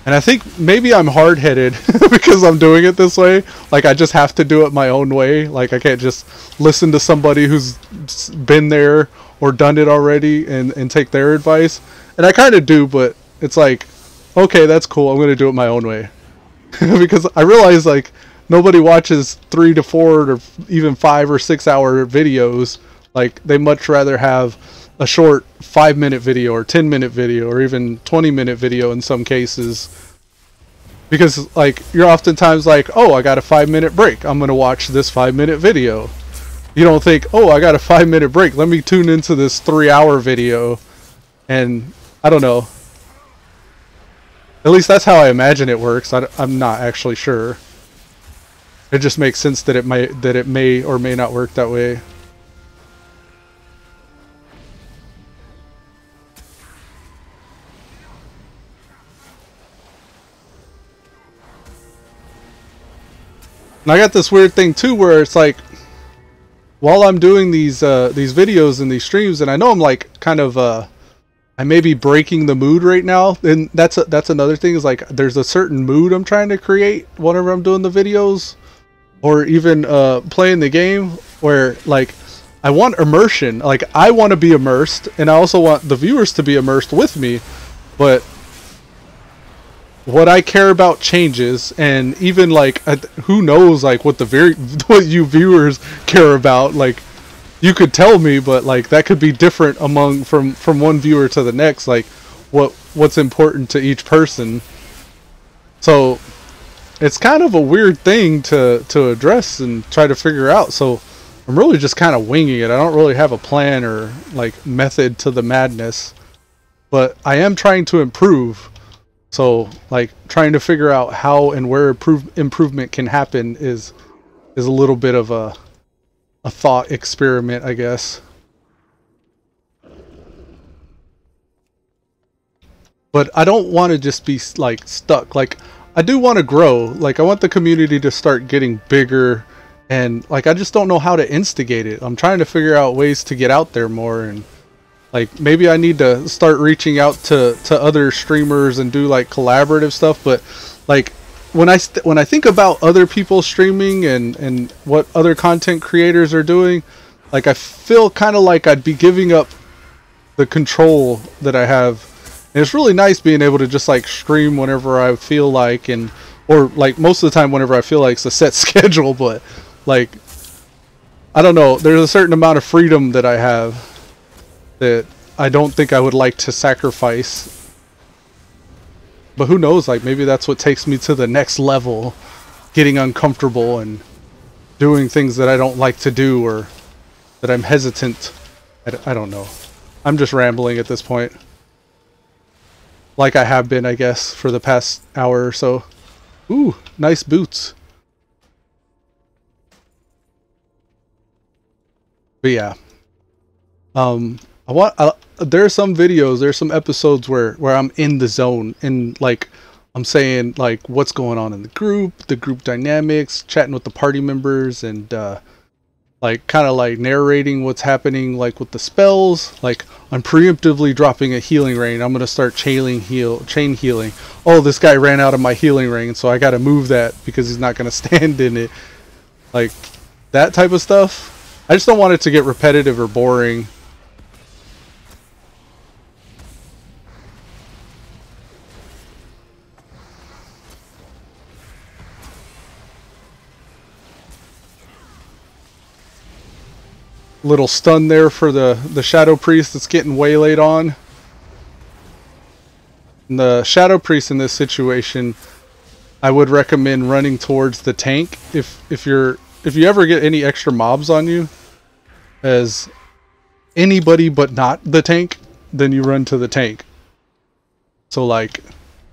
And I think maybe I'm hard-headed because I'm doing it this way. Like, I just have to do it my own way. Like, I can't just listen to somebody who's been there or done it already and take their advice. And I kind of do, but it's like, okay, that's cool. I'm going to do it my own way. Because I realize, like, nobody watches 3 to 4 or even 5 or 6 hour videos. Like, they much rather have a short 5-minute video or 10-minute video or even 20-minute video in some cases. Because like you're oftentimes like, oh, I got a 5-minute break, I'm gonna watch this 5-minute video. You don't think, oh, I got a 5-minute break, let me tune into this 3-hour video. And I don't know, at least that's how I imagine it works. I'm not actually sure. It just makes sense that it may or may not work that way. And I got this weird thing too, where it's like, while I'm doing these videos and these streams, and I know I'm like kind of I may be breaking the mood right now, and that's another thing, is like there's a certain mood I'm trying to create whenever I'm doing the videos, or even playing the game, where like I want immersion. Like I want to be immersed, and I also want the viewers to be immersed with me, but what I care about changes, and even like who knows like what what you viewers care about. Like you could tell me, but like that could be different from one viewer to the next, like what's important to each person. So it's kind of a weird thing to address and try to figure out. So I'm really just kind of winging it. I don't really have a plan or like method to the madness, but I am trying to improve. So like trying to figure out how and where improvement can happen is a little bit of a thought experiment, I guess. But I don't want to just be like stuck. Like I do want to grow. Like I want the community to start getting bigger, and like I just don't know how to instigate it. I'm trying to figure out ways to get out there more, and like maybe I need to start reaching out to other streamers and do like collaborative stuff. But like when I think about other people streaming and what other content creators are doing, like I feel kind of like I'd be giving up the control that I have. And it's really nice being able to just like stream whenever I feel like, or like most of the time whenever I feel like it's a set schedule. But like I don't know, there's a certain amount of freedom that I have that I don't think I would like to sacrifice. But who knows, like maybe that's what takes me to the next level, getting uncomfortable and doing things that I don't like to do, or that I'm hesitant. I don't know. I'm just rambling at this point. Like I have been, I guess, for the past hour or so. Ooh, nice boots. But yeah. There's some videos, there's some episodes where I'm in the zone, and like I'm saying like what's going on in the group dynamics, chatting with the party members, and like kind of like narrating what's happening like with the spells. Like I'm preemptively dropping a healing ring. I'm gonna start chain healing. Oh, this guy ran out of my healing ring, so I gotta move that because he's not gonna stand in it. Like that type of stuff. I just don't want it to get repetitive or boring. Little stun there for the Shadow Priest that's getting waylaid on. And the Shadow Priest in this situation, I would recommend running towards the tank if you ever get any extra mobs on you as anybody but not the tank, then you run to the tank. So like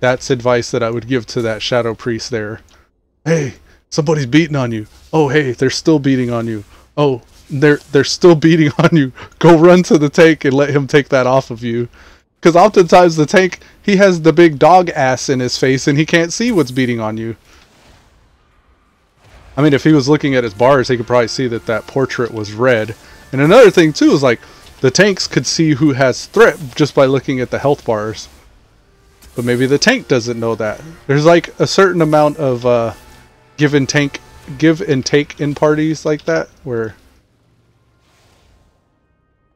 that's advice that I would give to that Shadow Priest there. Hey, somebody's beating on you. Oh hey, they're still beating on you. Oh, they're still beating on you. Go run to the tank and let him take that off of you. Because oftentimes the tank, he has the big dog ass in his face and he can't see what's beating on you. I mean, if he was looking at his bars, he could probably see that portrait was red. And another thing too is like the tanks could see who has threat just by looking at the health bars. But maybe the tank doesn't know that. There's like a certain amount of give and take in parties like that, where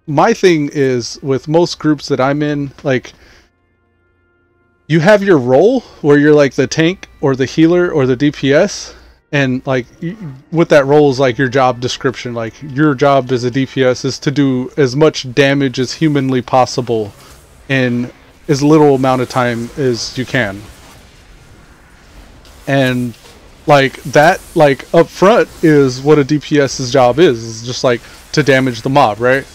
my thing is with most groups that I'm in, like you have your role where you're like the tank or the healer or the DPS, and like with that role is like your job description. Like your job as a DPS is to do as much damage as humanly possible in as little amount of time as you can. And like that, like up front is what a DPS's job is just like to damage the mob, right?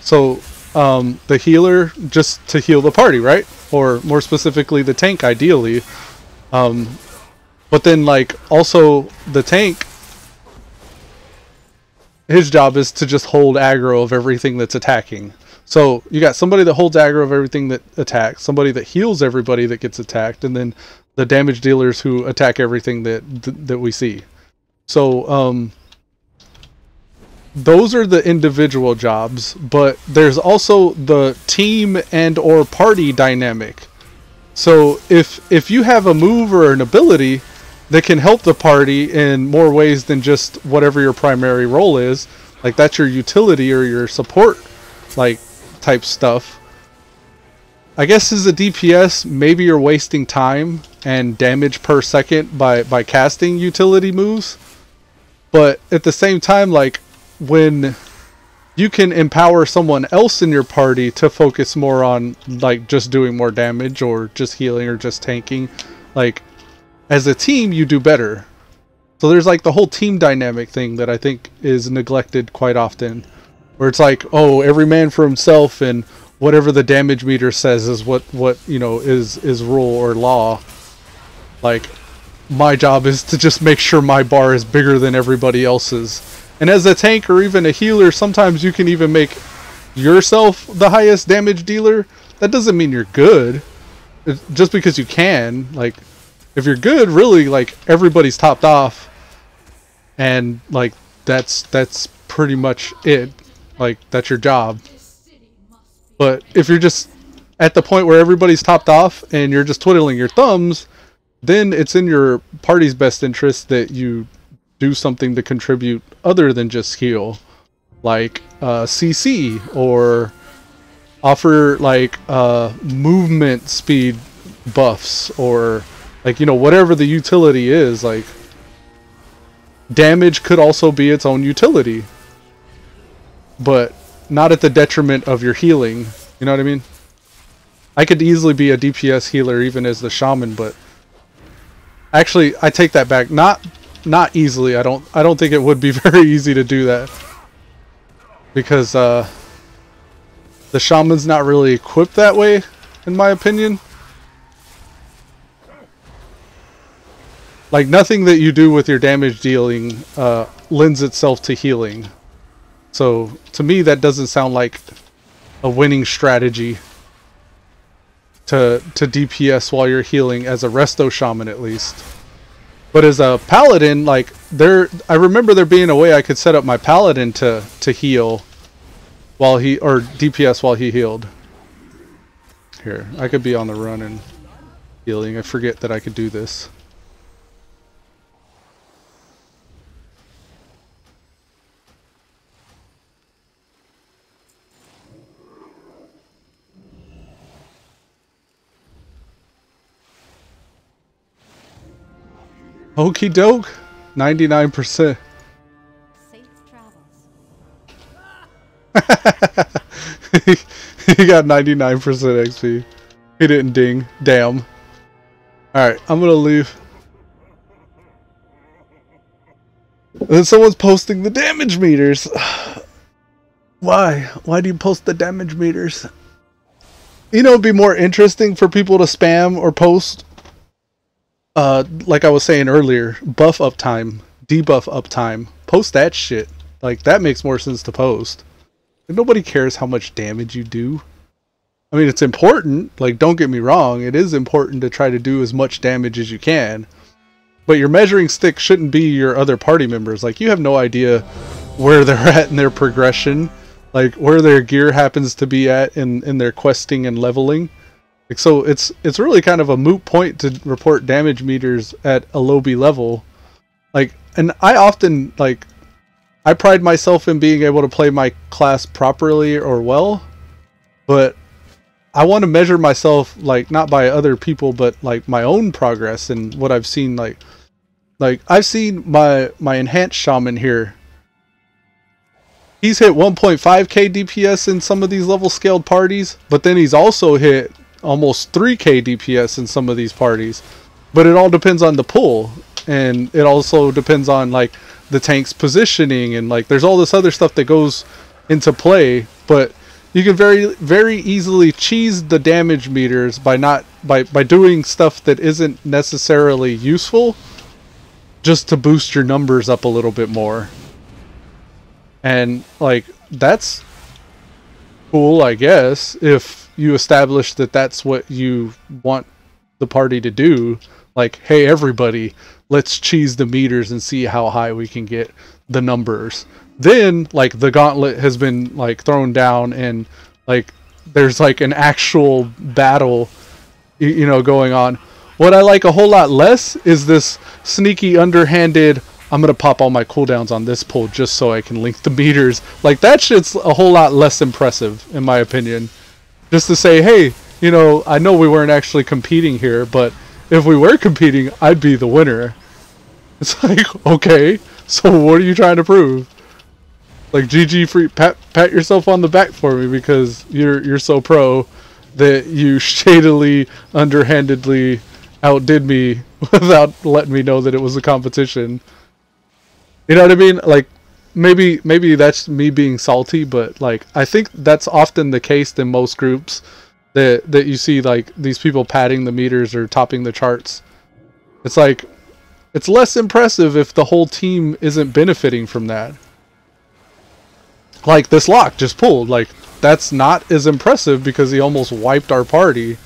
So the healer just to heal the party, right? Or more specifically the tank ideally. But then like also the tank, his job is to just hold aggro of everything that's attacking. So you got somebody that holds aggro of everything that attacks, somebody that heals everybody that gets attacked, and then the damage dealers who attack everything that we see. So those are the individual jobs, but there's also the team and or party dynamic. So if you have a move or an ability that can help the party in more ways than just whatever your primary role is, like that's your utility or your support like type stuff, I guess as a DPS maybe you're wasting time and damage per second by casting utility moves. But at the same time, like when you can empower someone else in your party to focus more on like just doing more damage or just healing or just tanking, like as a team you do better. So there's like the whole team dynamic thing that I think is neglected quite often, where it's like, oh, every man for himself and whatever the damage meter says is what you know is rule or law. Like my job is to just make sure my bar is bigger than everybody else's. And as a tank or even a healer, sometimes you can even make yourself the highest damage dealer. That doesn't mean you're good. Just because you can, like if you're good, really, like everybody's topped off, and like that's pretty much it. Like that's your job. But if you're just at the point where everybody's topped off and you're just twiddling your thumbs, then it's in your party's best interest that you do something to contribute other than just heal, like CC or offer like movement speed buffs, or like, you know, whatever the utility is. Like damage could also be its own utility, but not at the detriment of your healing. You know what I mean? I could easily be a DPS healer even as the shaman, but actually I take that back. Not easily. I don't think it would be very easy to do that, because the shaman's not really equipped that way, in my opinion. Like nothing that you do with your damage dealing lends itself to healing. So to me that doesn't sound like a winning strategy to DPS while you're healing as a resto shaman, at least. But as a paladin, like I remember there being a way I could set up my paladin to heal while he, or DPS while he healed. Here, I could be on the run and healing. I forget that I could do this. Okie doke, 99%. Safe travels. He got 99% XP. He didn't ding. Damn. Alright, I'm gonna leave. And then someone's posting the damage meters. Why? Why do you post the damage meters? You know, it'd be more interesting for people to spam or post, like I was saying earlier, buff uptime, debuff uptime. Post that shit. Like, that makes more sense to post. And nobody cares how much damage you do. I mean, it's important. Like, don't get me wrong. It is important to try to do as much damage as you can. But your measuring stick shouldn't be your other party members. Like, you have no idea where they're at in their progression. Like, where their gear happens to be at in their questing and leveling. Like, so it's really kind of a moot point to report damage meters at a low B level. Like, and I often, like, I pride myself in being able to play my class properly or well, but I want to measure myself, like, not by other people, but like my own progress and what I've seen. Like I've seen my enhanced shaman here. He's hit 1.5k DPS in some of these level scaled parties, but then he's also hit almost 3k DPS in some of these parties. but it all depends on the pull, and it also depends on like the tank's positioning, and like there's all this other stuff that goes into play. But you can very easily cheese the damage meters by doing stuff that isn't necessarily useful, just to boost your numbers up a little bit more. And like that's cool, I guess, if you establish that that's what you want the party to do. Like, hey everybody, let's cheese the meters and see how high we can get the numbers. Then like the gauntlet has been like thrown down, and like there's like an actual battle, you know, going on. What I like a whole lot less is this sneaky underhanded, I'm gonna pop all my cooldowns on this pull just so I can link the meters. Like that shit's a whole lot less impressive in my opinion. Just to say, hey, you know, I know we weren't actually competing here, but if we were competing, I'd be the winner. It's like, okay, so what are you trying to prove? Like, GG free, pat yourself on the back for me because you're so pro that you shadily, underhandedly outdid me without letting me know that it was a competition. You know what I mean? Like, maybe that's me being salty, but like I think that's often the case in most groups that you see, like these people padding the meters or topping the charts. It's like, it's less impressive if the whole team isn't benefiting from that. Like this lock just pulled, like that's not as impressive because he almost wiped our party.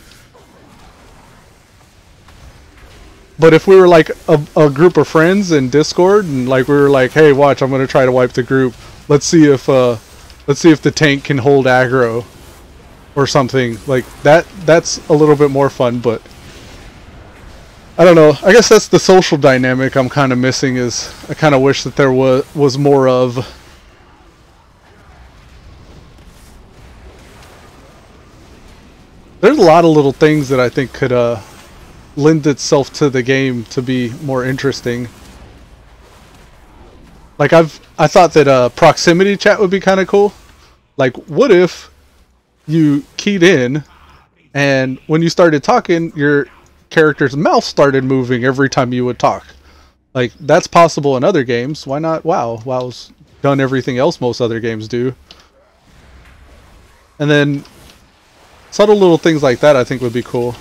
But if we were like a group of friends in Discord and like we were like, hey, watch, I'm gonna try to wipe the group. Let's see if the tank can hold aggro or something like that. That's a little bit more fun, but I don't know. I guess that's the social dynamic I'm kind of missing. Is I kind of wish that there was more of. There's a lot of little things that I think could lend itself to the game to be more interesting. Like I thought that proximity chat would be kind of cool. Like, what if you keyed in, and when you started talking, your character's mouth started moving every time you would talk? Like, that's possible in other games. Why not WoW? WoW's done everything else most other games do. And then subtle little things like that I think would be cool.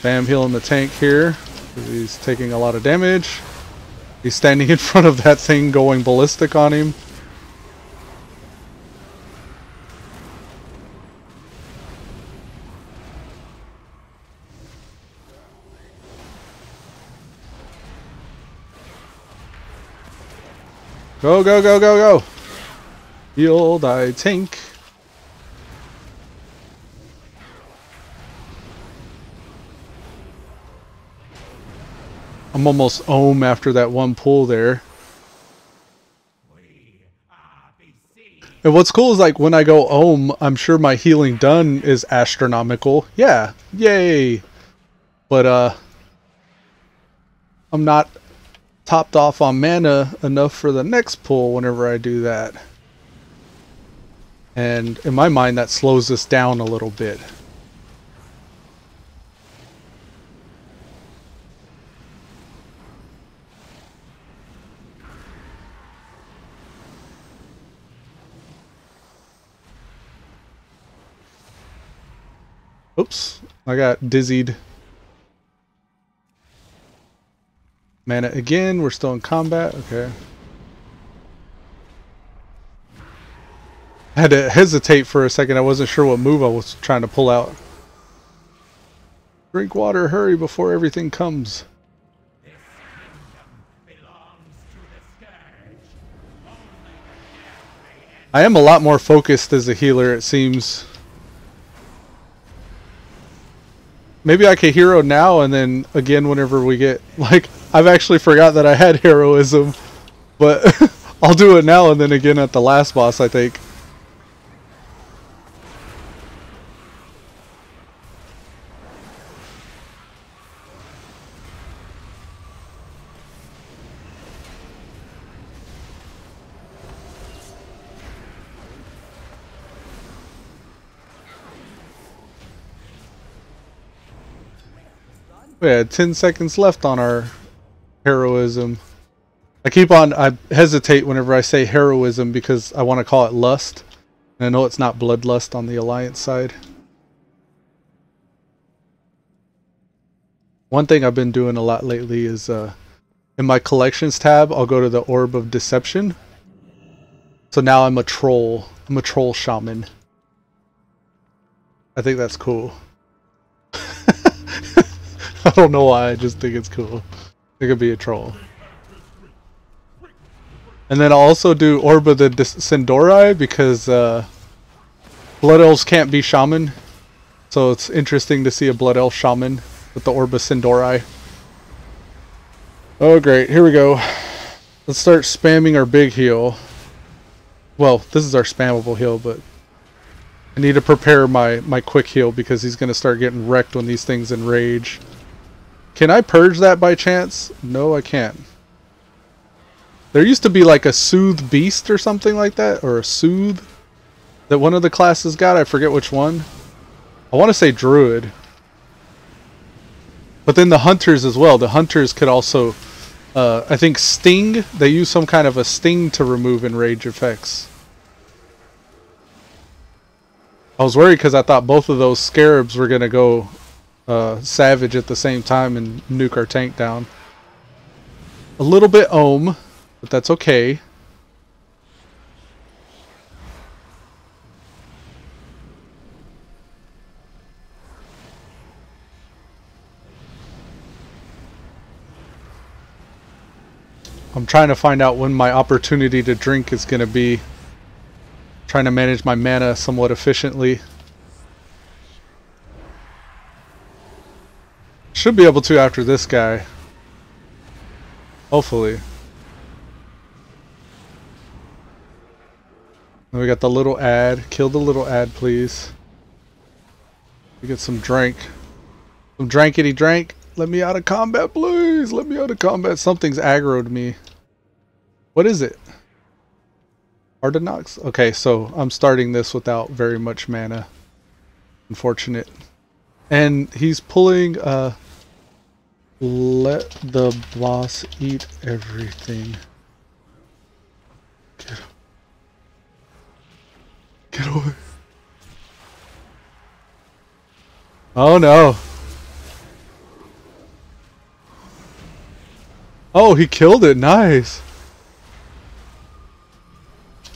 Bam, healing the tank here. He's taking a lot of damage. He's standing in front of that thing going ballistic on him. Go, go, go, go, go! Heal thy tank. I'm almost ohm after that one pull there. And what's cool is like when I go ohm, I'm sure my healing done is astronomical. Yeah, yay! But I'm not topped off on mana enough for the next pull whenever I do that. And in my mind that slows us down a little bit. Oops, I got dizzied. Mana again, we're still in combat, okay. I had to hesitate for a second, I wasn't sure what move I was trying to pull out. Drink water, hurry before everything comes. I am a lot more focused as a healer, it seems. Maybe I could hero now and then again whenever we get, like, I've actually forgot that I had heroism, but I'll do it now and then again at the last boss, I think. We had 10 seconds left on our heroism. I hesitate whenever I say heroism because I want to call it lust. And I know it's not bloodlust on the Alliance side. One thing I've been doing a lot lately is in my collections tab, I'll go to the Orb of Deception. So now I'm a troll. I'm a troll shaman. I think that's cool. I don't know why, I just think it's cool. It could be a troll. And then I'll also do Orb of the Sindori because Blood Elves can't be shaman. So it's interesting to see a Blood Elf shaman with the Orb of Sindori. Oh great, here we go. Let's start spamming our big heal. Well, this is our spammable heal, but I need to prepare my quick heal because he's going to start getting wrecked when these things enrage. Can I purge that by chance? No, I can't. There used to be like a Soothe Beast or something like that, or a Soothe that one of the classes got. I forget which one. I want to say Druid. But then the Hunters as well. The Hunters could also, I think, Sting. They use some kind of a Sting to remove enrage effects. I was worried because I thought both of those Scarabs were going to go Savage at the same time and nuke our tank down. A little bit ohm, but that's okay. I'm trying to find out when my opportunity to drink is going to be. Trying to manage my mana somewhat efficiently. Should be able to after this guy. Hopefully. And we got the little ad. Kill the little ad, please. We get some drink. Some drankety drank. Let me out of combat, please. Let me out of combat. Something's aggroed me. What is it? Ardenox? Okay, so I'm starting this without very much mana. Unfortunate. And he's pulling let the boss eat everything. Get away. Oh no. Oh, he killed it. Nice.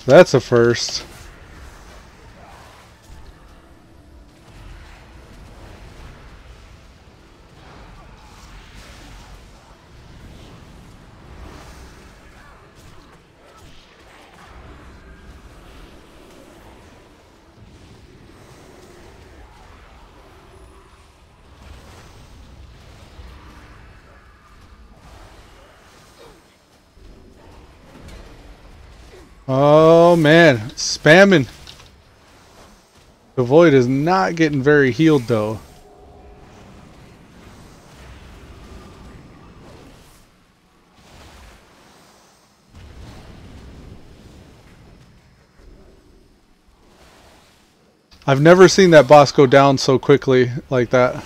That's a first. Oh man, spamming. The Void is not getting very healed though. I've never seen that boss go down so quickly like that.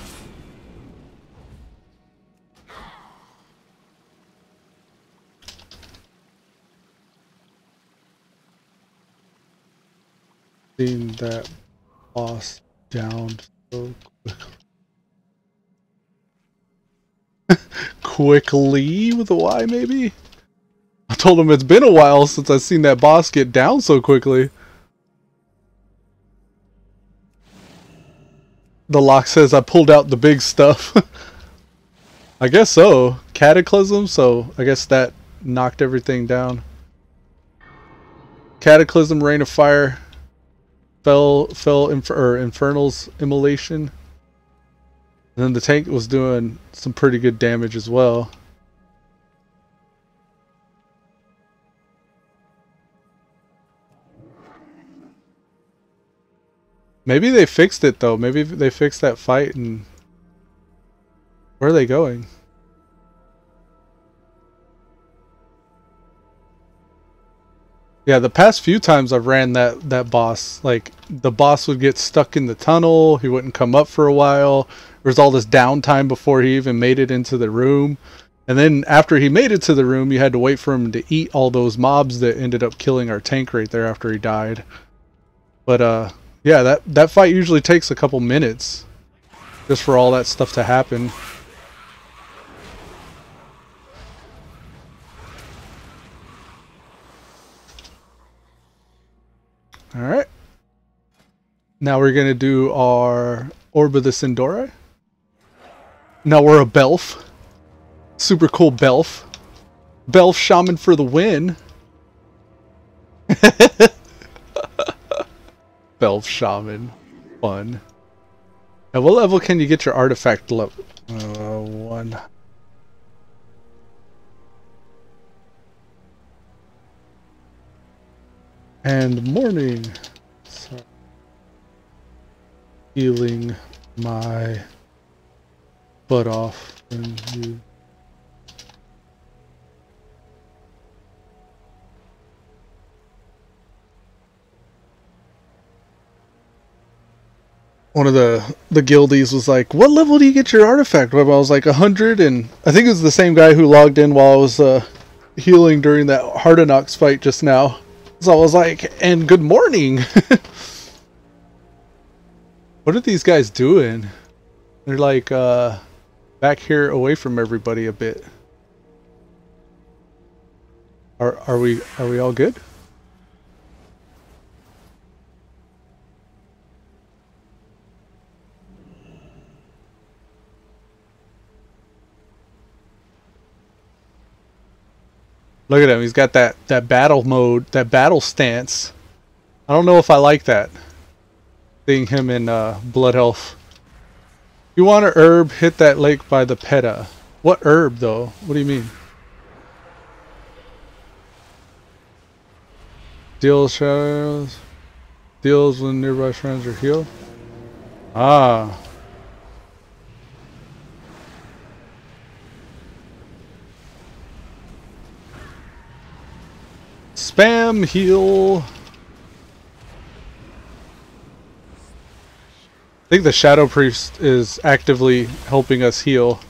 Seen that boss down so quickly. Quickly with a Y maybe? I told him it's been a while since I've seen that boss get down so quickly. The lock says I pulled out the big stuff. I guess so. Cataclysm, so I guess that knocked everything down. Cataclysm, Rain of Fire, Infernal's Immolation. And then the tank was doing some pretty good damage as well. Maybe they fixed it though. Maybe they fixed that fight and... Where are they going? Yeah, the past few times I've ran that boss, like the boss would get stuck in the tunnel, he wouldn't come up for a while. There's all this downtime before he even made it into the room. And then after he made it to the room, you had to wait for him to eat all those mobs that ended up killing our tank right there after he died. But yeah, that fight usually takes a couple minutes just for all that stuff to happen. Alright. Now we're going to do our Orb of the Sindora. Now we're a Belf. Super cool Belf. Belf Shaman for the win. Belf Shaman. Fun. At what level can you get your artifact level? 1. And morning. So, healing my butt off. And you. One of the guildies was like, what level do you get your artifact? I was like 100, and I think it was the same guy who logged in while I was healing during that Hardenox fight just now. So I was like, and good morning. What are these guys doing? They're like back here away from everybody a bit. Are we all good? Look at him, he's got that battle mode, that battle stance. I don't know if I like that. Seeing him in Blood Elf. You want a herb, hit that lake by the Peta. What herb though? What do you mean? Deals shadows. Deals when nearby friends are healed. Ah. Spam heal. I think the Shadow Priest is actively helping us heal.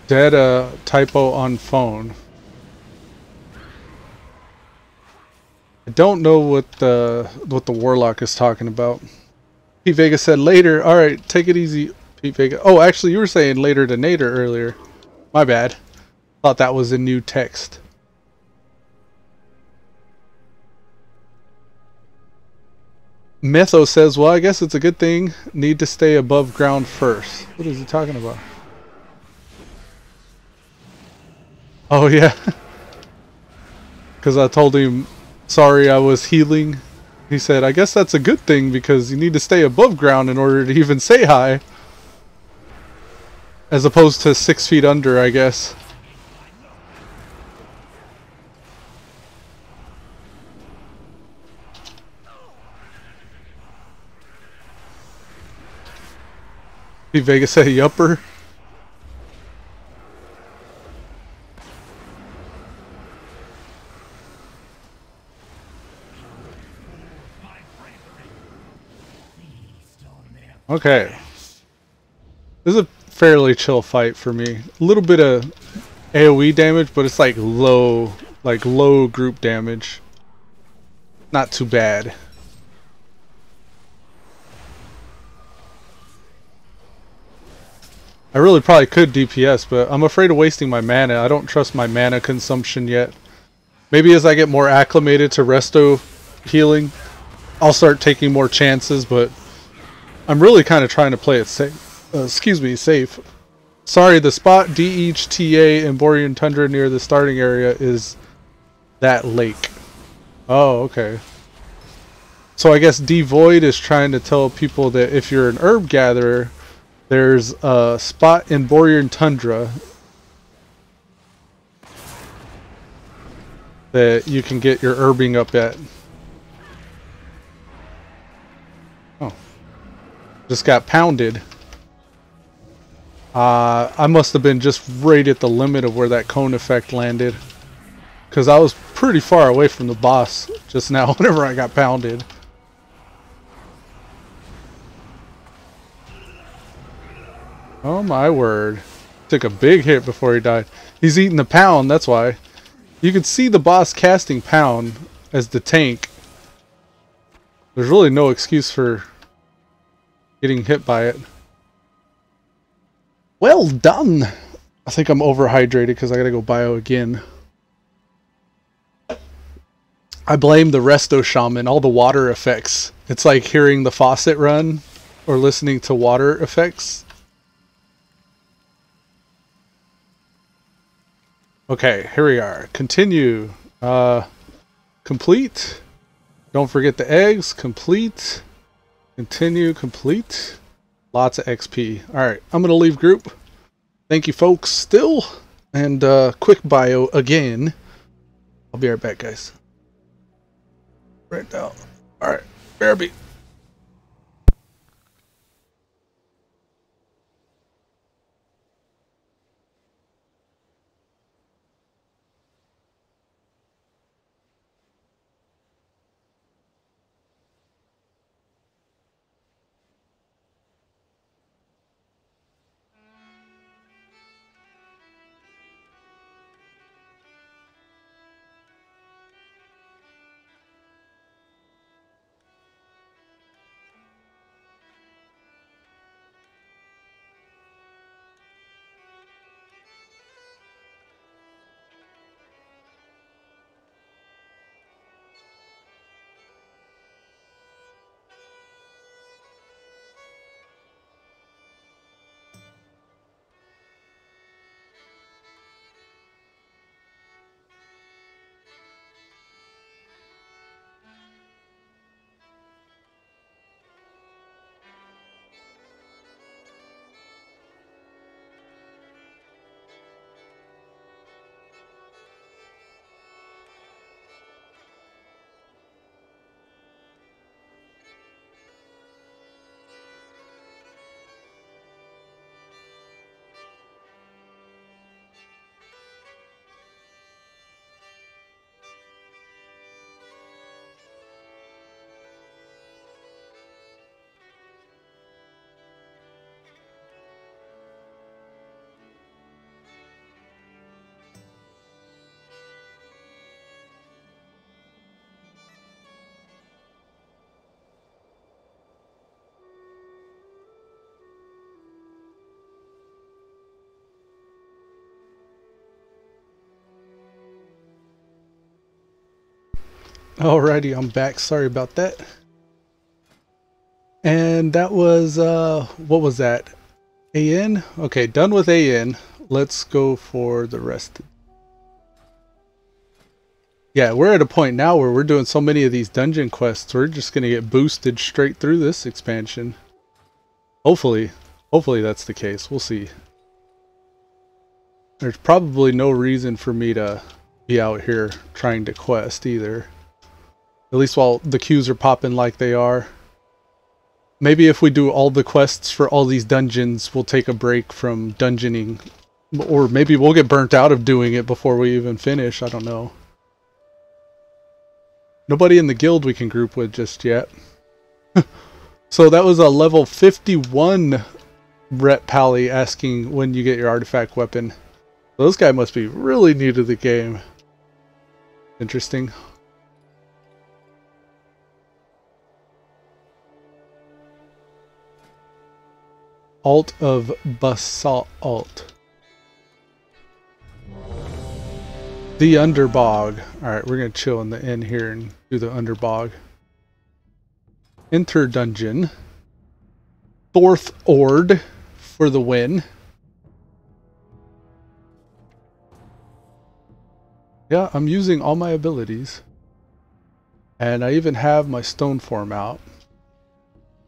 Dead typo on phone. I don't know what the Warlock is talking about. Pete Vega said later. All right, take it easy, Pete Vega. Oh, actually, you were saying later to Nader earlier. My bad. Thought that was a new text. Mytho says, well, I guess it's a good thing. Need to stay above ground first. What is he talking about? Oh, yeah. Because I told him, sorry, I was healing. He said, I guess that's a good thing because you need to stay above ground in order to even say hi. As opposed to 6 feet under, I guess. Did Vegas say yupper? Okay. This is a fairly chill fight for me. A little bit of AoE damage, but it's like low group damage. Not too bad. I really probably could DPS, but I'm afraid of wasting my mana. I don't trust my mana consumption yet. Maybe as I get more acclimated to Resto healing, I'll start taking more chances, but I'm really kind of trying to play it safe. Safe. Sorry, the spot DHTA in Borean Tundra near the starting area is that lake. Oh, okay. So I guess D-Void is trying to tell people that if you're an herb gatherer, there's a spot in Borean Tundra that you can get your herbing up at. Oh. Just got pounded. I must have been just right at the limit of where that cone effect landed. Because I was pretty far away from the boss just now whenever I got pounded. Oh my word. Took a big hit before he died. He's eating the pound, that's why. You could see the boss casting pound as the tank. There's really no excuse for getting hit by it. Well done! I think I'm overhydrated because I gotta go bio again. I blame the Resto Shaman, all the water effects. It's like hearing the faucet run or listening to water effects. Okay, here we are. Continue. Complete. Don't forget the eggs. Complete. Continue. Complete. Lots of XP. Alright, I'm going to leave group. Thank you folks still. And quick bio again. I'll be right back, guys. Right now. Alright, BRB. Alrighty, I'm back. Sorry about that. And that was, what was that? AN? Okay, done with AN. Let's go for the rest. Yeah, we're at a point now where we're doing so many of these dungeon quests, we're just going to get boosted straight through this expansion. Hopefully that's the case. We'll see. There's probably no reason for me to be out here trying to quest either. At least while the queues are popping like they are. Maybe if we do all the quests for all these dungeons, we'll take a break from dungeoning. Or maybe we'll get burnt out of doing it before we even finish. I don't know. Nobody in the guild we can group with just yet. So that was a level 51 Rhett Pally asking when you get your artifact weapon. Those guys must be really new to the game. Interesting. Alt of Basalt. The Underbog. Alright, we're going to chill in the inn here and do the Underbog. Enter dungeon. Thorthord for the win. Yeah, I'm using all my abilities. And I even have my stone form out.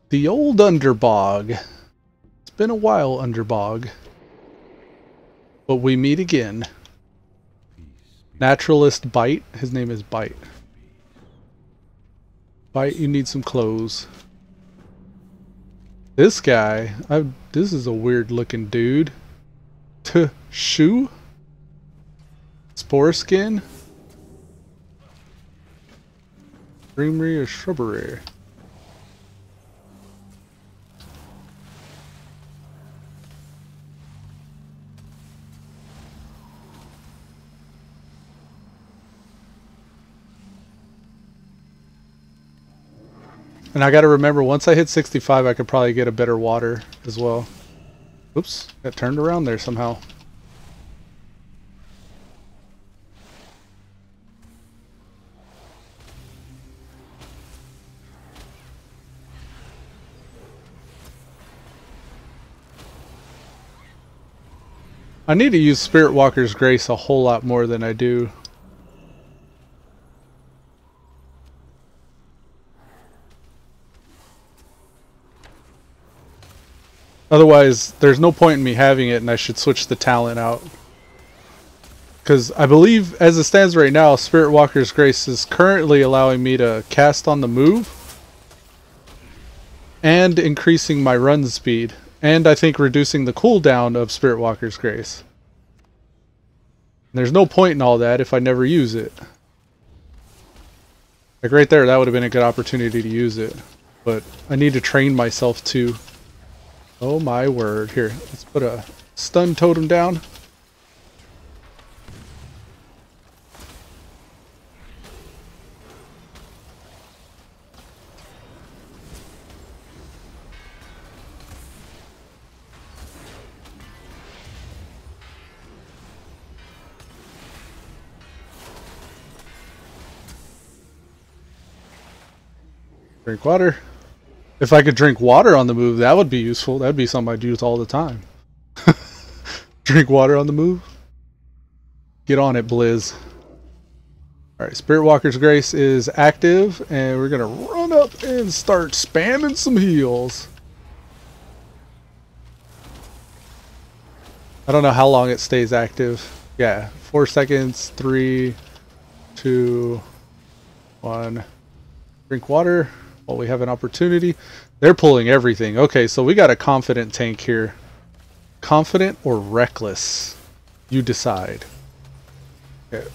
The old Underbog. Been a while, Underbog, but we meet again. Peace be Naturalist Bite. His name is Bite. Bite, you need some clothes. This guy, this is a weird looking dude. Shoe? Spore skin? Creamery or shrubbery? And I gotta remember, once I hit 65, I could probably get a better water as well. Oops, got turned around there somehow. I need to use Spirit Walker's Grace a whole lot more than I do. Otherwise, there's no point in me having it, and I should switch the talent out. Because I believe, as it stands right now, Spirit Walker's Grace is currently allowing me to cast on the move, and increasing my run speed, and I think reducing the cooldown of Spirit Walker's Grace. And there's no point in all that if I never use it. Like right there, that would have been a good opportunity to use it. But I need to train myself to... Oh my word. Here, let's put a stun totem down. Drink water. If I could drink water on the move, that would be useful. That'd be something I'd use all the time. Drink water on the move. Get on it, Blizz. Alright, Spirit Walker's Grace is active, and we're gonna run up and start spamming some heals. I don't know how long it stays active. Yeah, 4 seconds, 3, 2, 1. Drink water while we have an opportunity. They're pulling everything. Okay, so we got a confident tank here. Confident or reckless? You decide. Okay.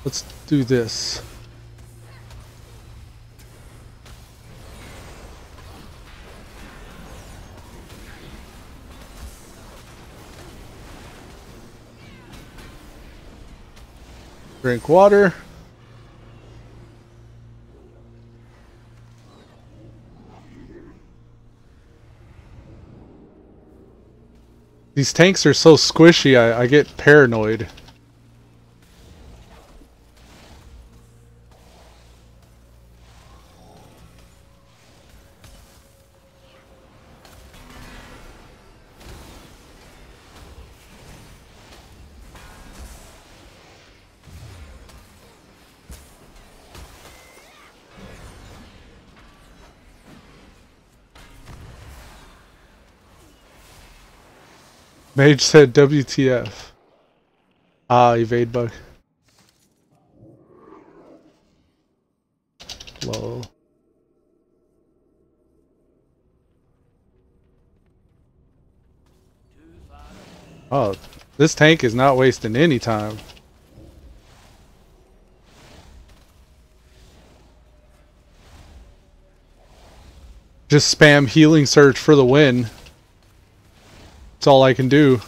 Let's do this. Drink water. These tanks are so squishy, I get paranoid. Mage said WTF. Ah, evade bug. Lol. Oh, this tank is not wasting any time. Just spam healing surge for the win. That's all I can do.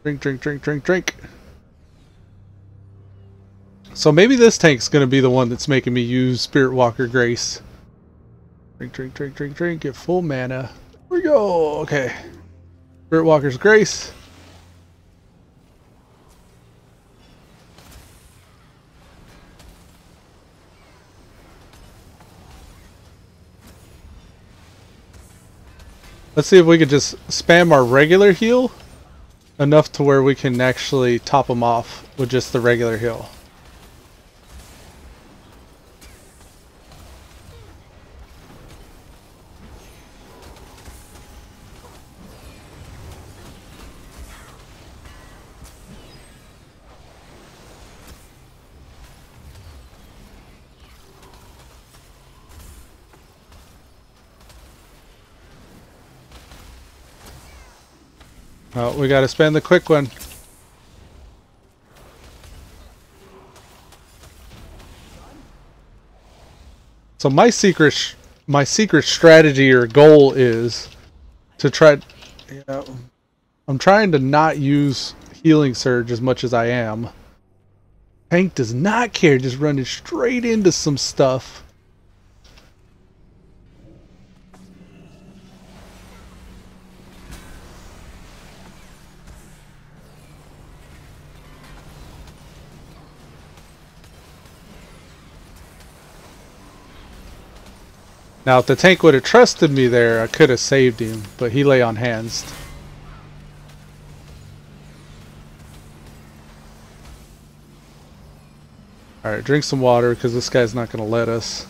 Drink, drink, drink, drink, drink. So maybe this tank's gonna be the one that's making me use Spirit Walker Grace. Drink, drink, drink, drink, drink. Get full mana. Here we go. Okay. Spirit Walker's Grace. Let's see if we could just spam our regular heal enough to where we can actually top them off with just the regular heal. Oh, we gotta spend the quick one. So my secret strategy or goal is to try, you know, I'm trying to not use healing surge as much as I am. Tank does not care, just running straight into some stuff. Now, if the tank would have trusted me there, I could have saved him, but he lay on hands. Alright, drink some water, because this guy's not going to let us.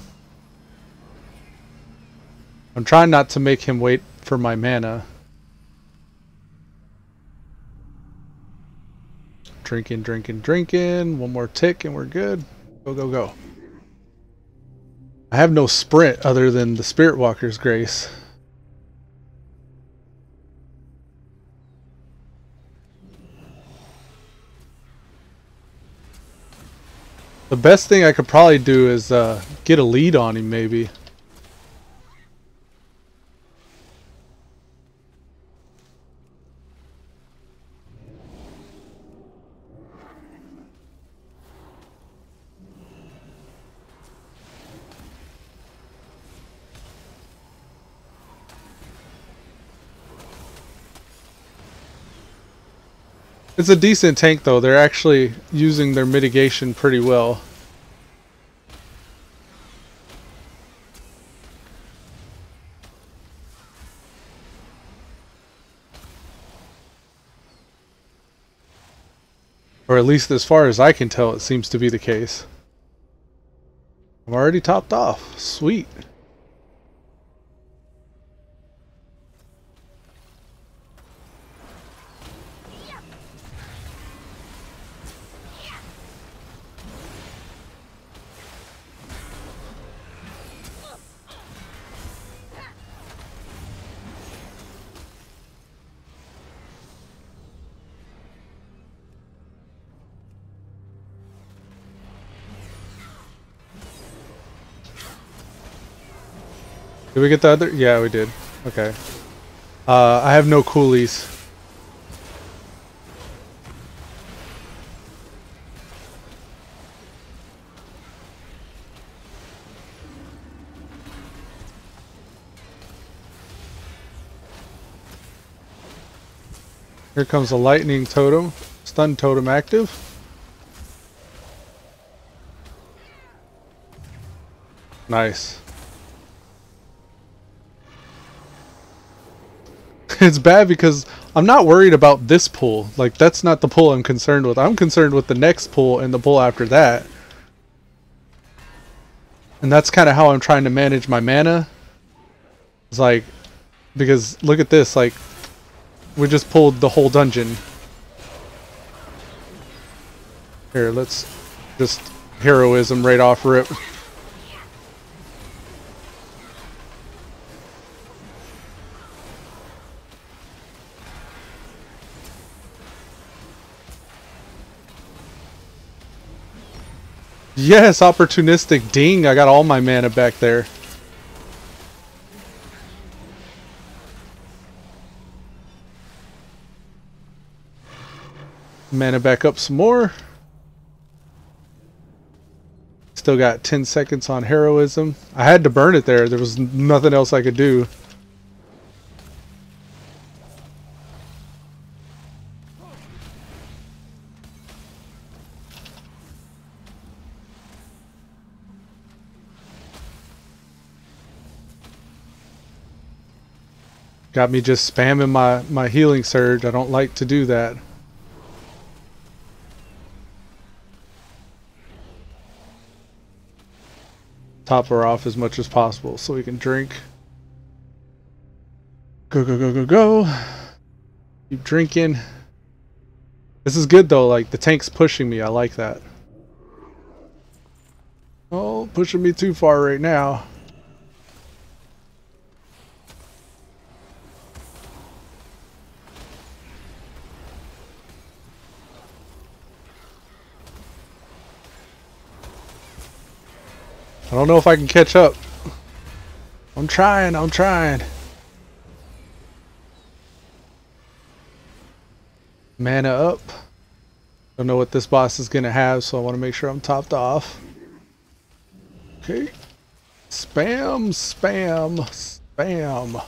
I'm trying not to make him wait for my mana. Drinking, drinking, drinking. One more tick and we're good. Go, go, go. I have no sprint other than the Spirit Walker's Grace. The best thing I could probably do is get a lead on him, maybe. It's a decent tank though, they're actually using their mitigation pretty well. Or at least as far as I can tell, it seems to be the case. I'm already topped off. Sweet. Did we get the other? Yeah, we did. Okay. I have no coolies. Here comes a lightning totem. Stun totem active. Nice. It's bad because I'm not worried about this pull. Like, that's not the pull I'm concerned with. I'm concerned with the next pull and the pull after that. And that's kind of how I'm trying to manage my mana. It's like, because look at this, like, we just pulled the whole dungeon. Here, let's just heroism right off rip. Yes, opportunistic ding. I got all my mana back there. Mana back up some more. Still got 10 seconds on heroism. I had to burn it there. There was nothing else I could do. Got me just spamming my healing surge. I don't like to do that. Top her off as much as possible so we can drink. Go, go, go, go, go. Keep drinking. This is good though, like the tank's pushing me. I like that. Oh, pushing me too far right now. I don't know if I can catch up. I'm trying, I'm trying. Mana up. Don't know what this boss is gonna have, so I want to make sure I'm topped off. Okay. Spam, spam, spam.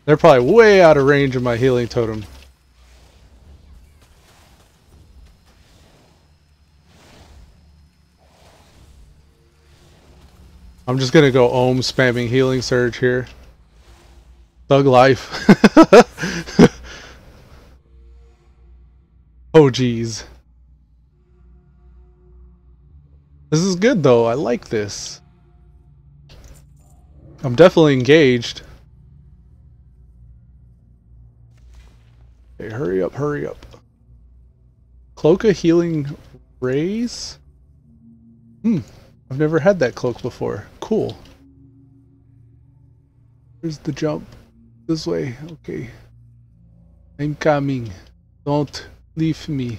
They're probably way out of range of my healing totem. I'm just gonna go ohm spamming healing surge here. Thug life. Oh geez. This is good though, I like this. I'm definitely engaged. Okay, hurry up, hurry up. Cloak a healing raise? I've never had that cloak before. Cool. Where's the jump? This way. Okay. I'm coming. Don't leave me.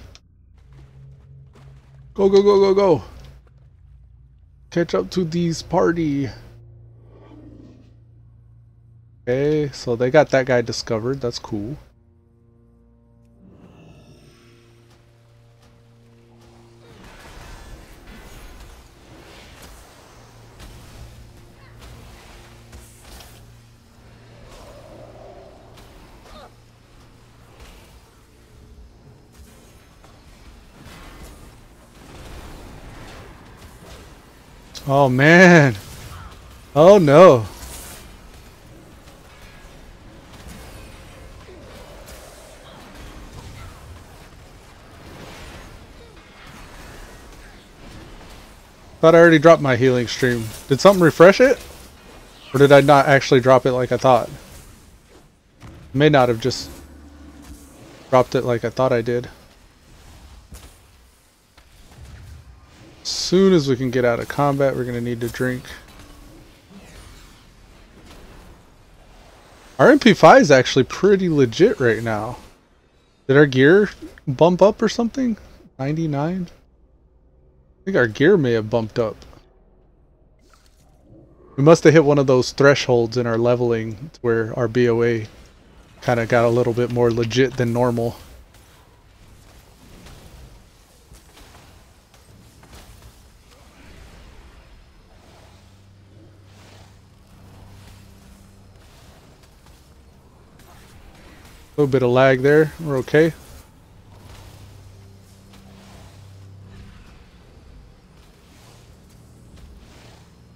Go, go, go, go, go. Catch up to these party. Okay, so they got that guy discovered. That's cool. Oh man. Oh no. Thought I already dropped my healing stream. Did something refresh it? Or did I not actually drop it like I thought? May not have just dropped it like I thought I did. As soon as we can get out of combat, we're going to need to drink. Our MP5 is actually pretty legit right now. Did our gear bump up or something? 99? I think our gear may have bumped up. We must have hit one of those thresholds in our leveling where our BOA kind of got a little bit more legit than normal. A little bit of lag there. We're okay.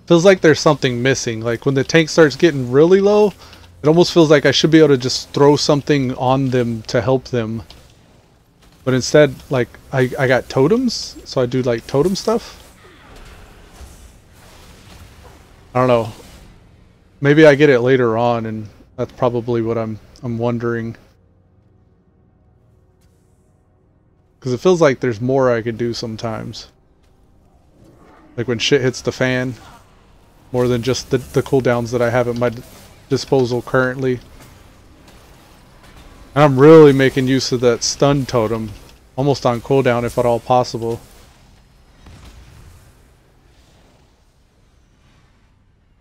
Feels like there's something missing. Like when the tank starts getting really low, it almost feels like I should be able to just throw something on them to help them. But instead, like, I got totems, so I do like totem stuff. I don't know. Maybe I get it later on, and that's probably what I'm wondering. Because it feels like there's more I could do sometimes. Like when shit hits the fan. More than just the cooldowns that I have at my disposal currently. And I'm really making use of that stun totem. Almost on cooldown if at all possible.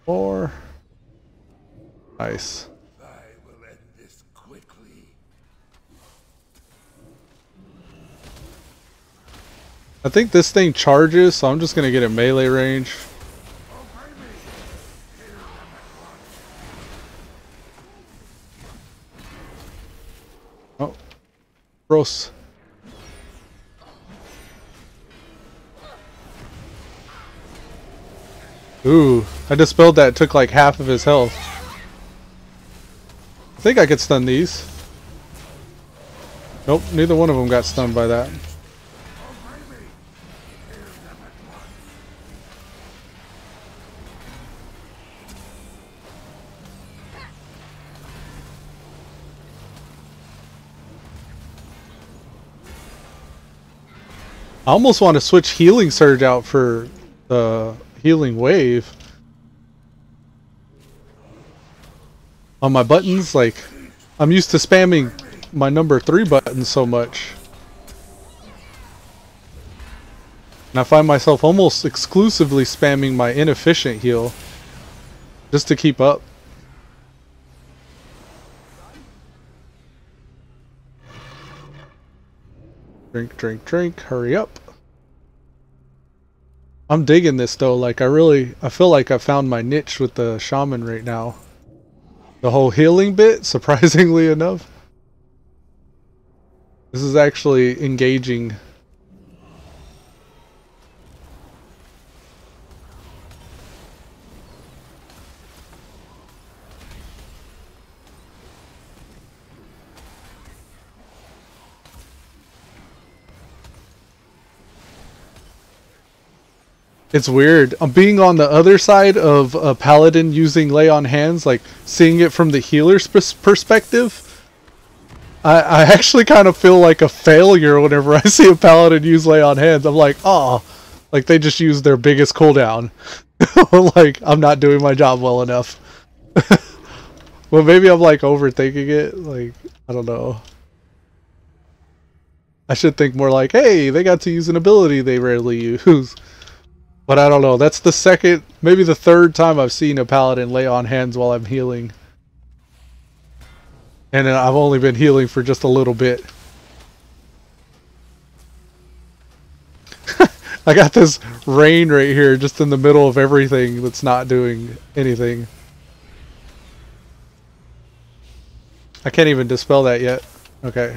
Or... Nice. I will end this quickly. I think this thing charges, so I'm just gonna get a melee range. Oh, gross. Ooh, I dispelled that. It took like half of his health. I think I could stun these. Nope, neither one of them got stunned by that. I almost want to switch healing surge out for the healing wave. On my buttons, like, I'm used to spamming my number 3 button so much. And I find myself almost exclusively spamming my inefficient heal just to keep up. Drink, drink, drink, hurry up. I'm digging this though, like I feel like I found my niche with the Shaman right now. The whole healing bit, surprisingly enough. This is actually engaging. It's weird. I'm being on the other side of a paladin using lay on hands, like seeing it from the healer's perspective. I actually kind of feel like a failure whenever I see a paladin use lay on hands. I'm like, oh, like they just used their biggest cooldown. Like I'm not doing my job well enough. Well, maybe I'm like overthinking it. Like, I don't know. I should think more like, hey, they got to use an ability they rarely use. But I don't know, that's the second, maybe the third time I've seen a paladin lay on hands while I'm healing. And I've only been healing for just a little bit. I got this rain right here just in the middle of everything that's not doing anything. I can't even dispel that yet. Okay.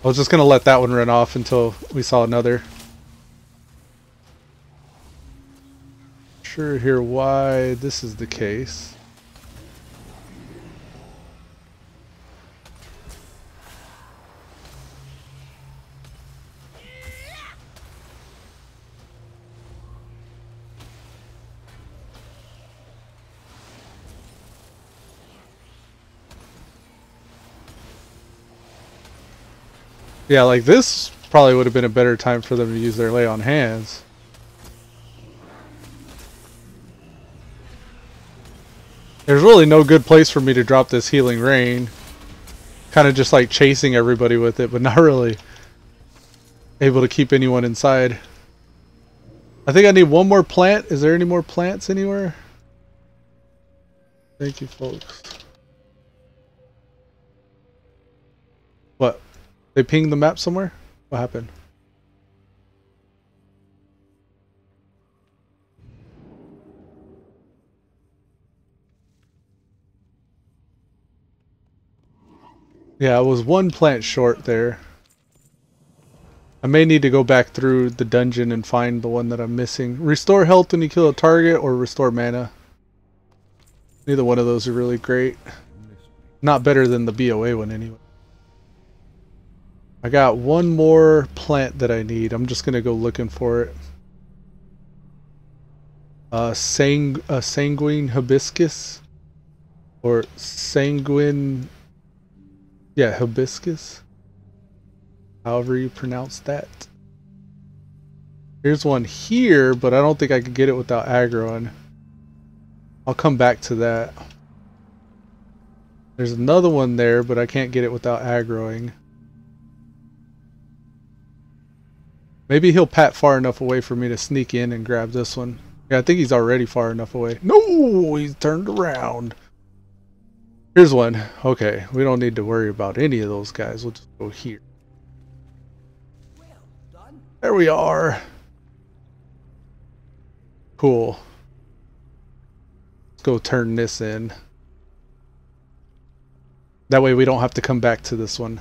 I was just gonna let that one run off until we saw another. Sure here why this is the case. Yeah, like this probably would have been a better time for them to use their lay on hands. There's really no good place for me to drop this healing rain. Kind of just like chasing everybody with it, but not really able to keep anyone inside. I think I need one more plant. Is there any more plants anywhere? Thank you, folks. What? They pinged the map somewhere? What happened? Yeah, I was one plant short there. I may need to go back through the dungeon and find the one that I'm missing. Restore health when you kill a target or restore mana. Neither one of those are really great. Not better than the BOA one anyway. I got one more plant that I need. I'm just going to go looking for it. Sanguine hibiscus? Or sanguine... Yeah, hibiscus. However you pronounce that. Here's one here, but I don't think I could get it without aggroing. I'll come back to that. There's another one there, but I can't get it without aggroing. Maybe he'll pat far enough away for me to sneak in and grab this one. Yeah, I think he's already far enough away. No, he's turned around. Here's one. Okay, we don't need to worry about any of those guys. We'll just go here. Well done. There we are. Cool. Let's go turn this in. That way we don't have to come back to this one.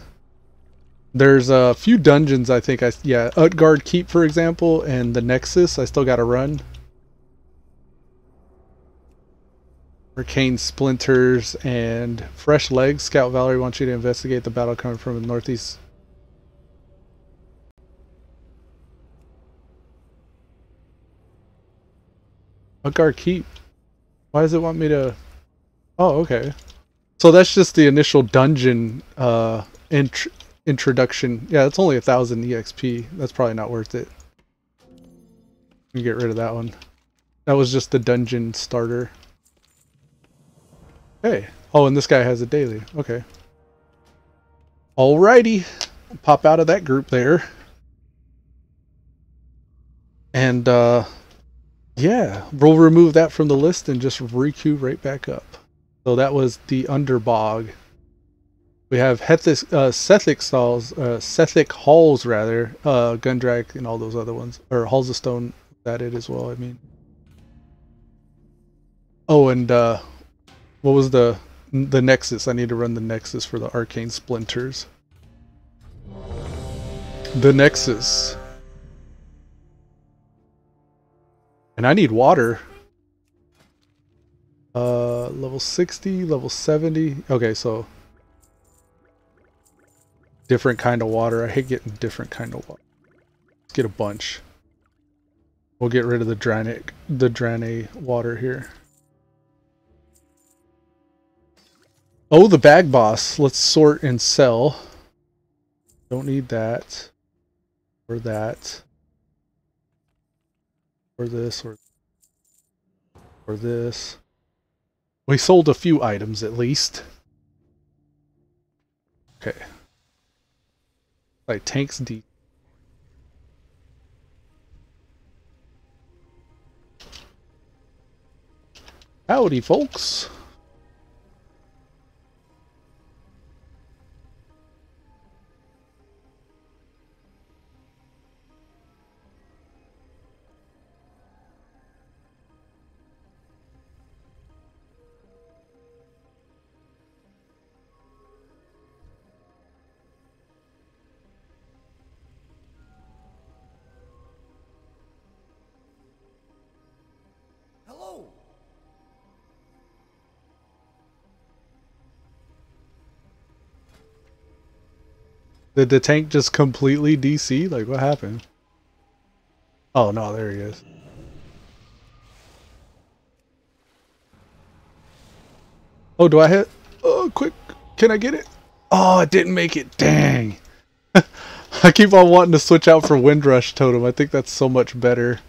There's a few dungeons I think yeah, Utgard Keep for example, and the Nexus I still gotta run. Arcane Splinters and Fresh Legs. Scout Valerie wants you to investigate the battle coming from the northeast. Utgard Keep. Why does it want me to... Oh, okay. So that's just the initial dungeon introduction. Yeah, it's only 1,000 EXP. That's probably not worth it. Let me get rid of that one. That was just the dungeon starter. Hey. Oh, and this guy has a daily. Okay. Alrighty. Pop out of that group there. And, yeah. We'll remove that from the list and just requeue right back up. So that was the Underbog. We have Sethic Stalls, Sethic Halls rather, Gundrake and all those other ones. Or Halls of Stone, that it as well, I mean. Oh, and what was the Nexus? I need to run the Nexus for the Arcane Splinters. The Nexus. And I need water. Level 60, level 70. Okay, so different kind of water. I hate getting different kind of water. Let's get a bunch. We'll get rid of the Drane water here. Oh, the bag boss. Let's sort and sell. Don't need that. Or that. Or this. Or this. We sold a few items at least. Okay. Like tanks deep. Howdy, folks. Hello. Did the tank just completely DC? Like, what happened? Oh, no, there he is. Oh, do I hit? Oh, quick. Can I get it? Oh, I didn't make it. Dang. I keep on wanting to switch out for Windrush Totem. I think that's so much better.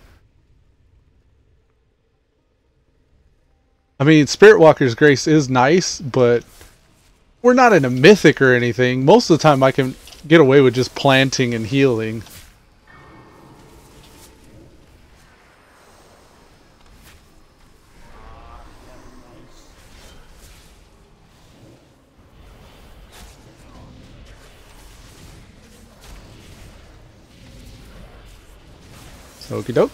I mean, Spirit Walker's Grace is nice, but we're not in a mythic or anything. Most of the time I can get away with just planting and healing. Okie doke.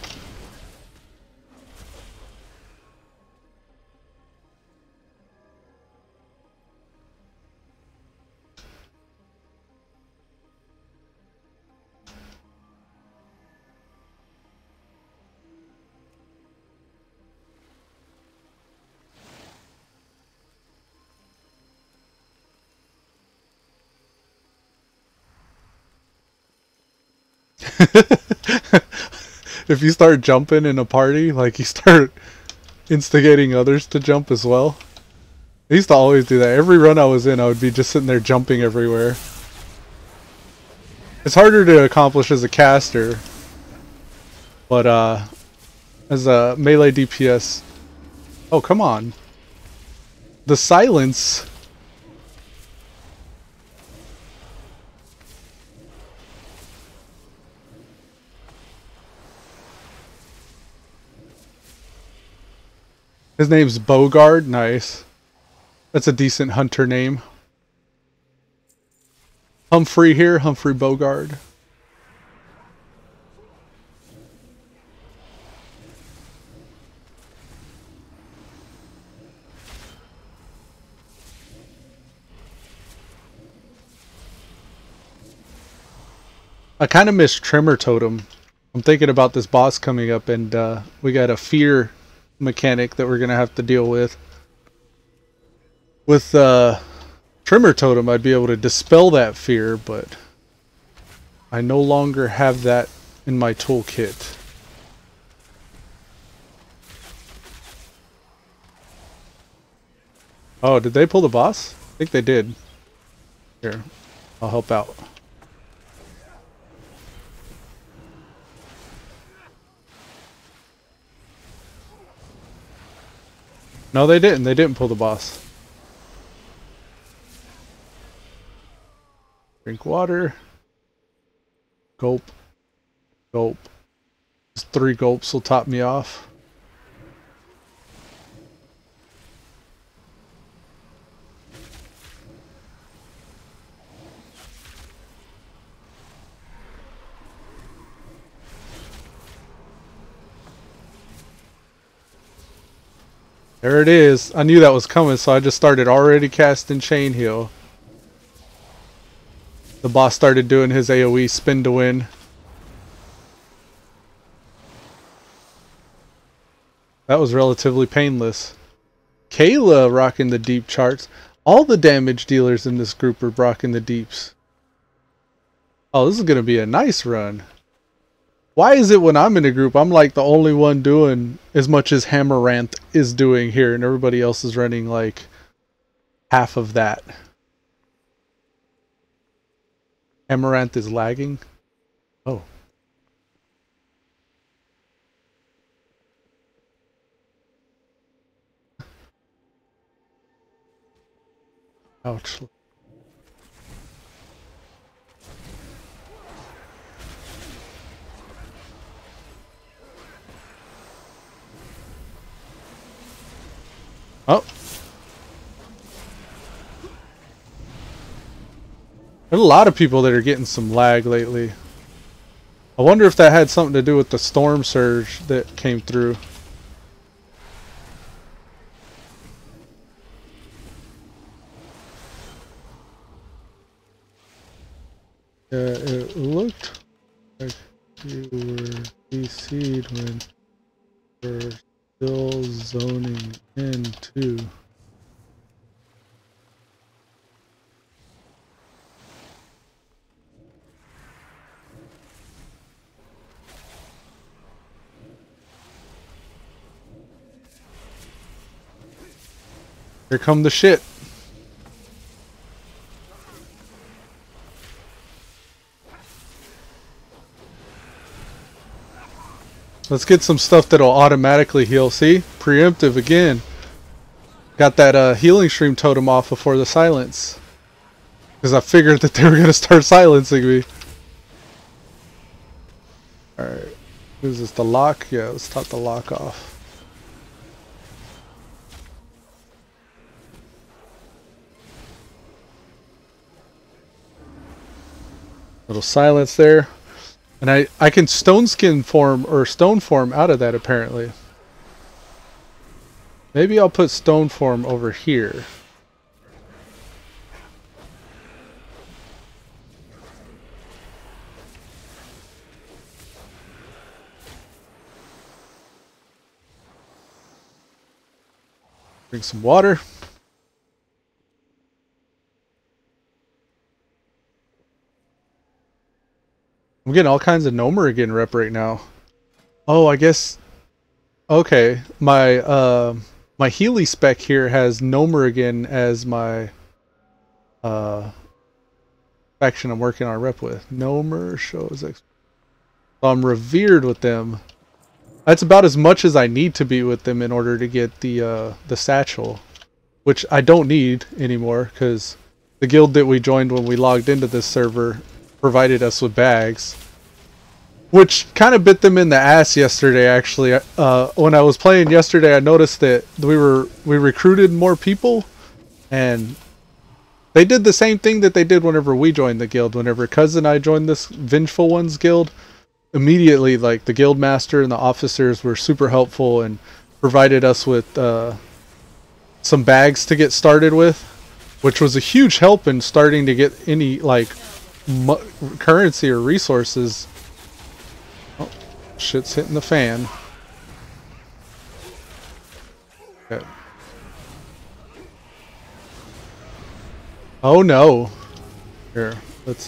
If you start jumping in a party, like you start instigating others to jump as well. I used to always do that. Every run I was in, I would be just sitting there jumping everywhere. It's harder to accomplish as a caster, but as a melee DPS... Oh, come on. The silence... His name's Bogard. Nice. That's a decent hunter name. Humphrey here. Humphrey Bogard. I kind of miss Tremor Totem. I'm thinking about this boss coming up, and we got a fear mechanic that we're gonna have to deal with. With Tremor Totem, I'd be able to dispel that fear, but I no longer have that in my toolkit. Oh, did they pull the boss? I think they did. Here, I'll help out. No, they didn't. They didn't pull the boss. Drink water. Gulp. Gulp. Just 3 gulps will top me off. There it is. I knew that was coming, so I just started already casting Chain Heal. The boss started doing his AoE spin to win. That was relatively painless. Kayla rocking the deep charts. All the damage dealers in this group are rocking the deeps. Oh, this is going to be a nice run. Why is it when I'm in a group, I'm like the only one doing as much as Hammeranth is doing here, and everybody else is running like half of that? Hammeranth is lagging? Oh. Ouch. Oh. There's a lot of people that are getting some lag lately. I wonder if that had something to do with the storm surge that came through. Yeah, it looked like you were DC'd when you were still zoning in too. Here come the shit. Let's get some stuff that'll automatically heal. See? Preemptive again. Got that healing stream totem off before the silence. Because I figured that they were going to start silencing me. Alright. Is this the lock? Yeah, let's top the lock off. Little silence there. And I can stone skin form or stone form out of that apparently. Maybe I'll put stone form over here. Drink some water. I'm getting all kinds of Gnomer rep right now. Oh, I guess. Okay, my my Healy spec here has Gnomer as my faction I'm working on rep with. Gnomer shows. So I'm revered with them. That's about as much as I need to be with them in order to get the satchel, which I don't need anymore because the guild that we joined when we logged into this server provided us with bags, which kind of bit them in the ass yesterday. Actually, when I was playing yesterday, I noticed that we recruited more people, and they did the same thing that they did whenever we joined the guild. Whenever Cousin and I joined this Vengeful Ones guild, immediately like the guild master and the officers were super helpful and provided us with some bags to get started with, which was a huge help in starting to get any like currency or resources. Oh, shit's hitting the fan. Okay. Oh no. Here, let's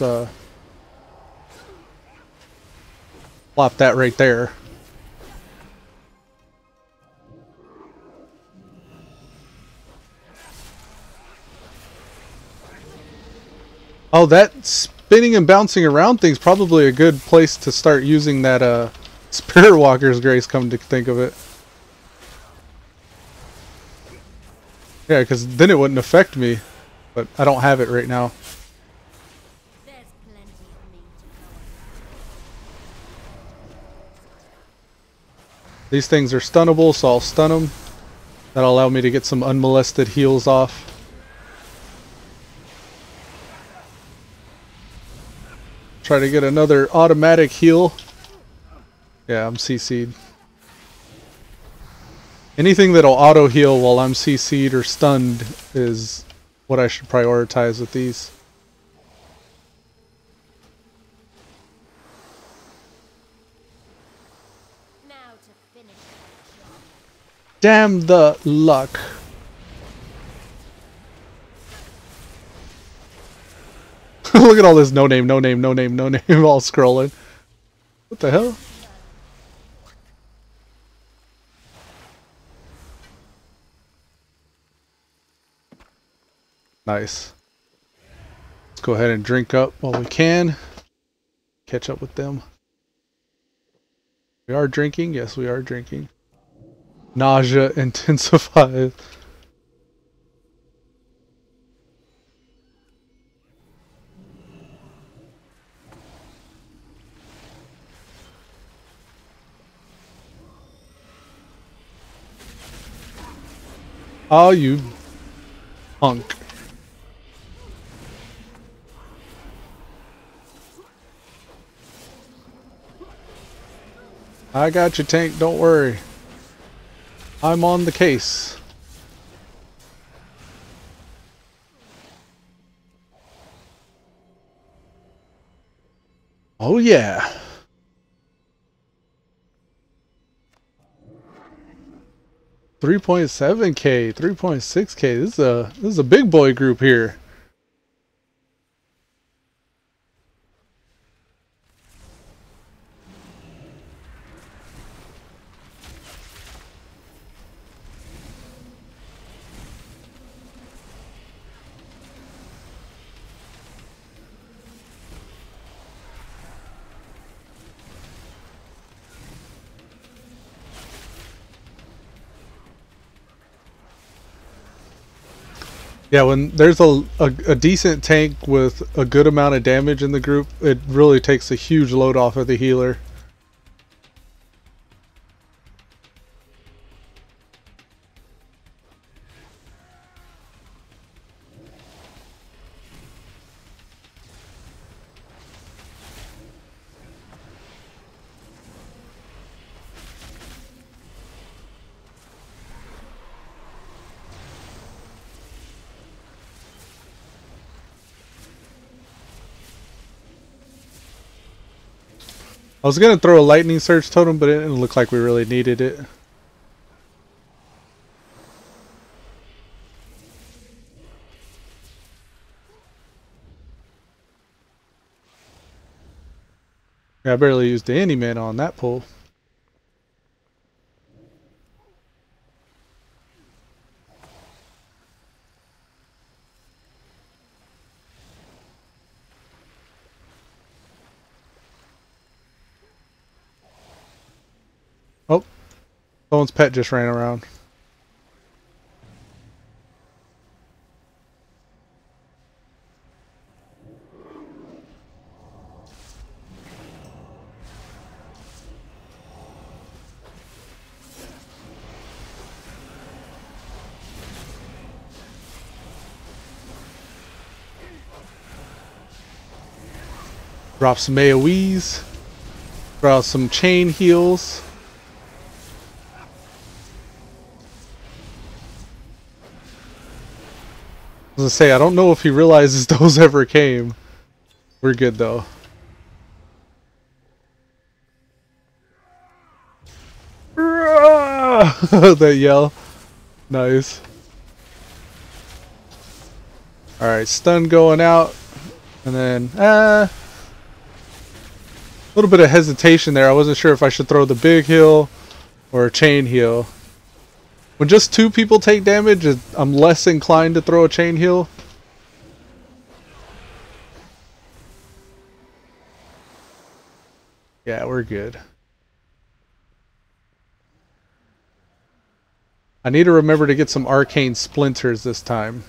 plop that right there. Oh, that spinning and bouncing around thing's probably a good place to start using that Spirit Walker's Grace, come to think of it. Yeah, because then it wouldn't affect me. But I don't have it right now. There's plenty of meat to go around. These things are stunnable, so I'll stun them. That'll allow me to get some unmolested heals off. Try to get another automatic heal. Yeah, I'm CC'd. Anything that'll auto heal while I'm CC'd or stunned is what I should prioritize with these. Now to finish the job. Damn the luck. Look at all this no name, no name, no name, no name all scrolling. What the hell? Nice. Let's go ahead and drink up while we can. Catch up with them. We are drinking. Yes, we are drinking. Nausea intensifies. Oh, you punk. I got you, tank. Don't worry. I'm on the case. Oh yeah. $3.7K, $3.6K. This is a big boy group here. Yeah, when there's a decent tank with a good amount of damage in the group, it really takes a huge load off of the healer. I was gonna throw a lightning surge totem, but it didn't look like we really needed it. Yeah, I barely used any mana on that pull. Oh, someone's pet just ran around. Drop some AoEs. Draw some chain heals. I was gonna say, I don't know if he realizes those ever came. We're good though. That yell. Nice. Alright, stun going out. And then, a little bit of hesitation there. I wasn't sure if I should throw the big heal or a chain heal. When just two people take damage, I'm less inclined to throw a chain heal. Yeah, we're good. I I need to remember to get some arcane splinters this time.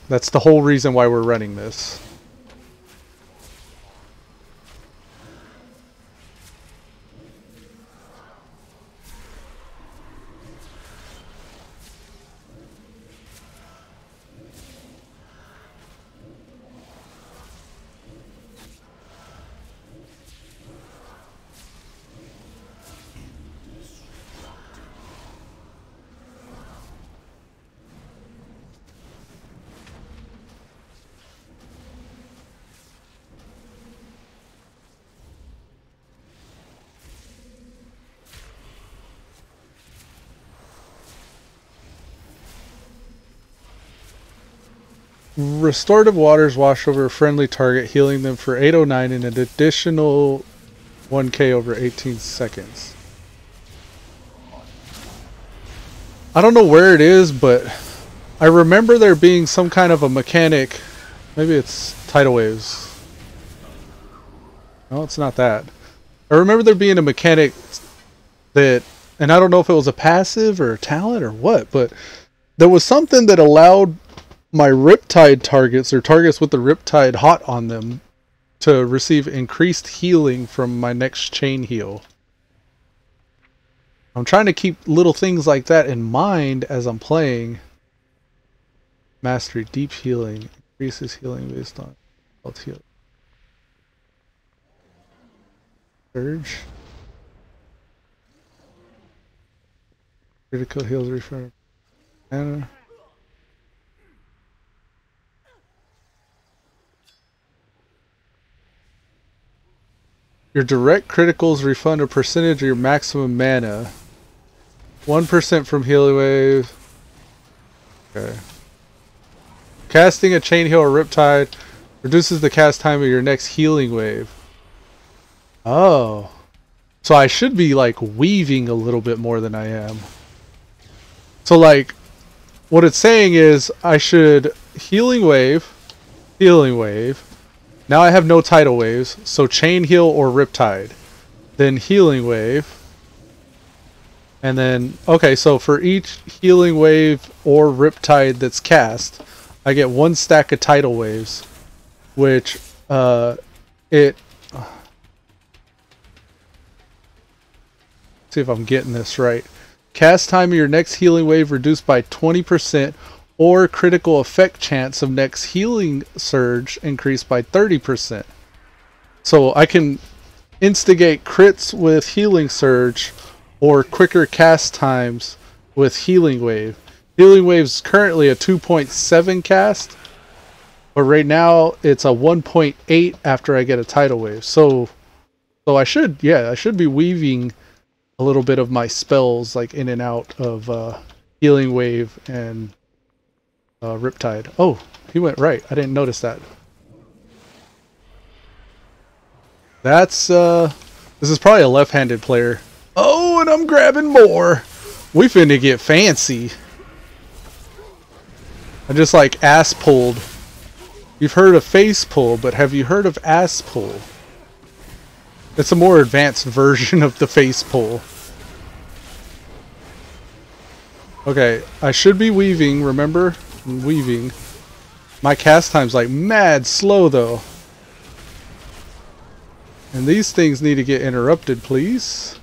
That's the whole reason why we're running this. Restorative waters wash over a friendly target, healing them for 809 and an additional 1k over 18 seconds. I don't know where it is, but I remember there being some kind of a mechanic. Maybe it's tidal waves. No, it's not that. I remember there being a mechanic that, and I don't know if it was a passive or a talent or what, but there was something that allowed my Riptide targets, or targets with the Riptide hot on them, to receive increased healing from my next chain heal. I'm trying to keep little things like that in mind as I'm playing. Mastery, deep healing, increases healing based on health heal. Surge. Critical heals refresh. Mana. Your direct criticals refund a percentage of your maximum mana. 1% from healing wave. Okay. Casting a chain heal or riptide reduces the cast time of your next healing wave. Oh. So I should be like weaving a little bit more than I am. So like what it's saying is I should healing wave. Now I have no tidal waves, so chain heal or riptide. Then healing wave. And then, okay, so for each healing wave or riptide that's cast, I get 1 stack of tidal waves, which see if I'm getting this right. Cast time of your next healing wave reduced by 20%, or critical effect chance of next healing surge increased by 30%. So I can instigate crits with healing surge or quicker cast times with healing wave. Healing wave's currently a 2.7 cast, but right now it's a 1.8 after I get a tidal wave. So I should be weaving a little bit of my spells like in and out of healing wave and Riptide. Oh, he went right. I didn't notice that. That's this is probably a left-handed player. Oh, and I'm grabbing more. We finna get fancy. I just like ass pulled. You've heard of face pull, but have you heard of ass pull? It's a more advanced version of the face pull. Okay, I should be weaving, remember? I'm weaving. My cast time's like mad slow though. And these things need to get interrupted, please.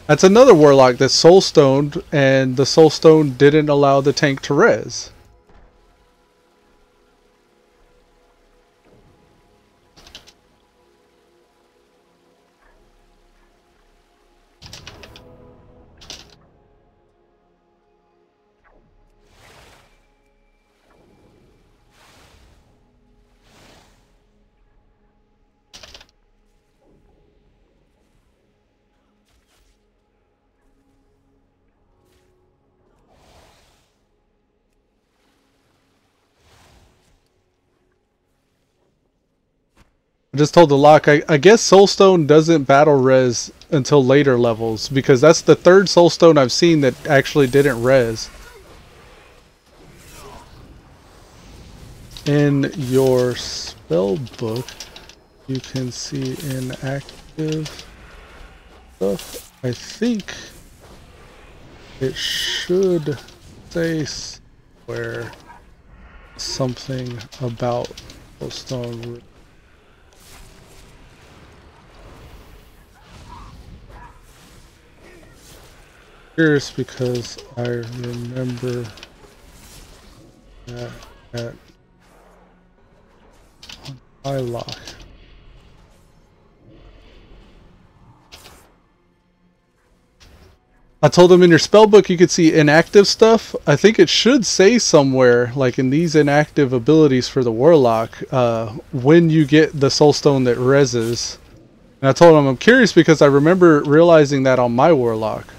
That's another warlock that's soul-stoned, and the soul-stone didn't allow the tank to res. I just told the lock, I guess Soulstone doesn't battle res until later levels, because that's the third Soulstone I've seen that actually didn't res. In your spell book, you can see inactive stuff. I think it should say somewhere something about Soulstone. Curious because I remember that at my lock. I told him in your spellbook you could see inactive stuff. I think it should say somewhere, like in these inactive abilities for the Warlock, when you get the Soulstone that reses. And I told him I'm curious because I remember realizing that on my Warlock.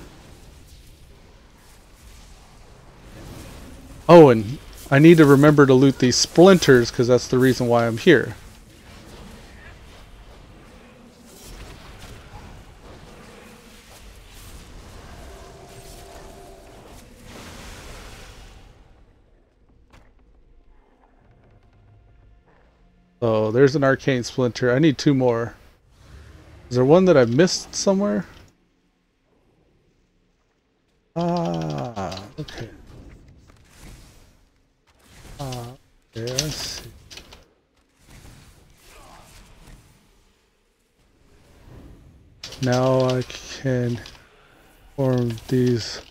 Oh, and I need to remember to loot these splinters because that's the reason why I'm here. Oh, there's an arcane splinter. I need 2 more. Is there one that I missed somewhere? Ah, okay. Yeah, I see. Now I can form these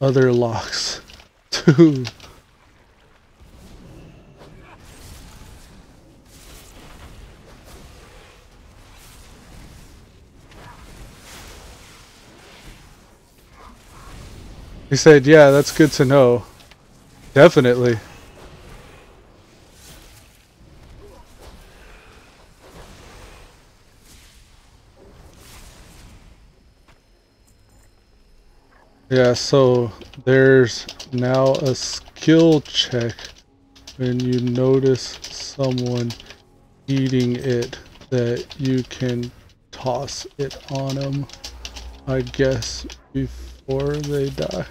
other locks too. He said, yeah, that's good to know. Definitely. Yeah, so there's now a skill check when you notice someone eating it that you can toss it on them, I guess, before they die.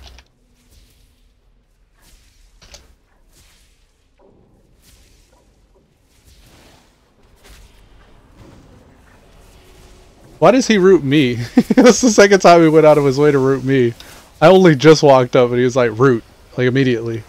Why does he root me? That's the second time he went out of his way to root me. I only just walked up and he was like, root, like immediately.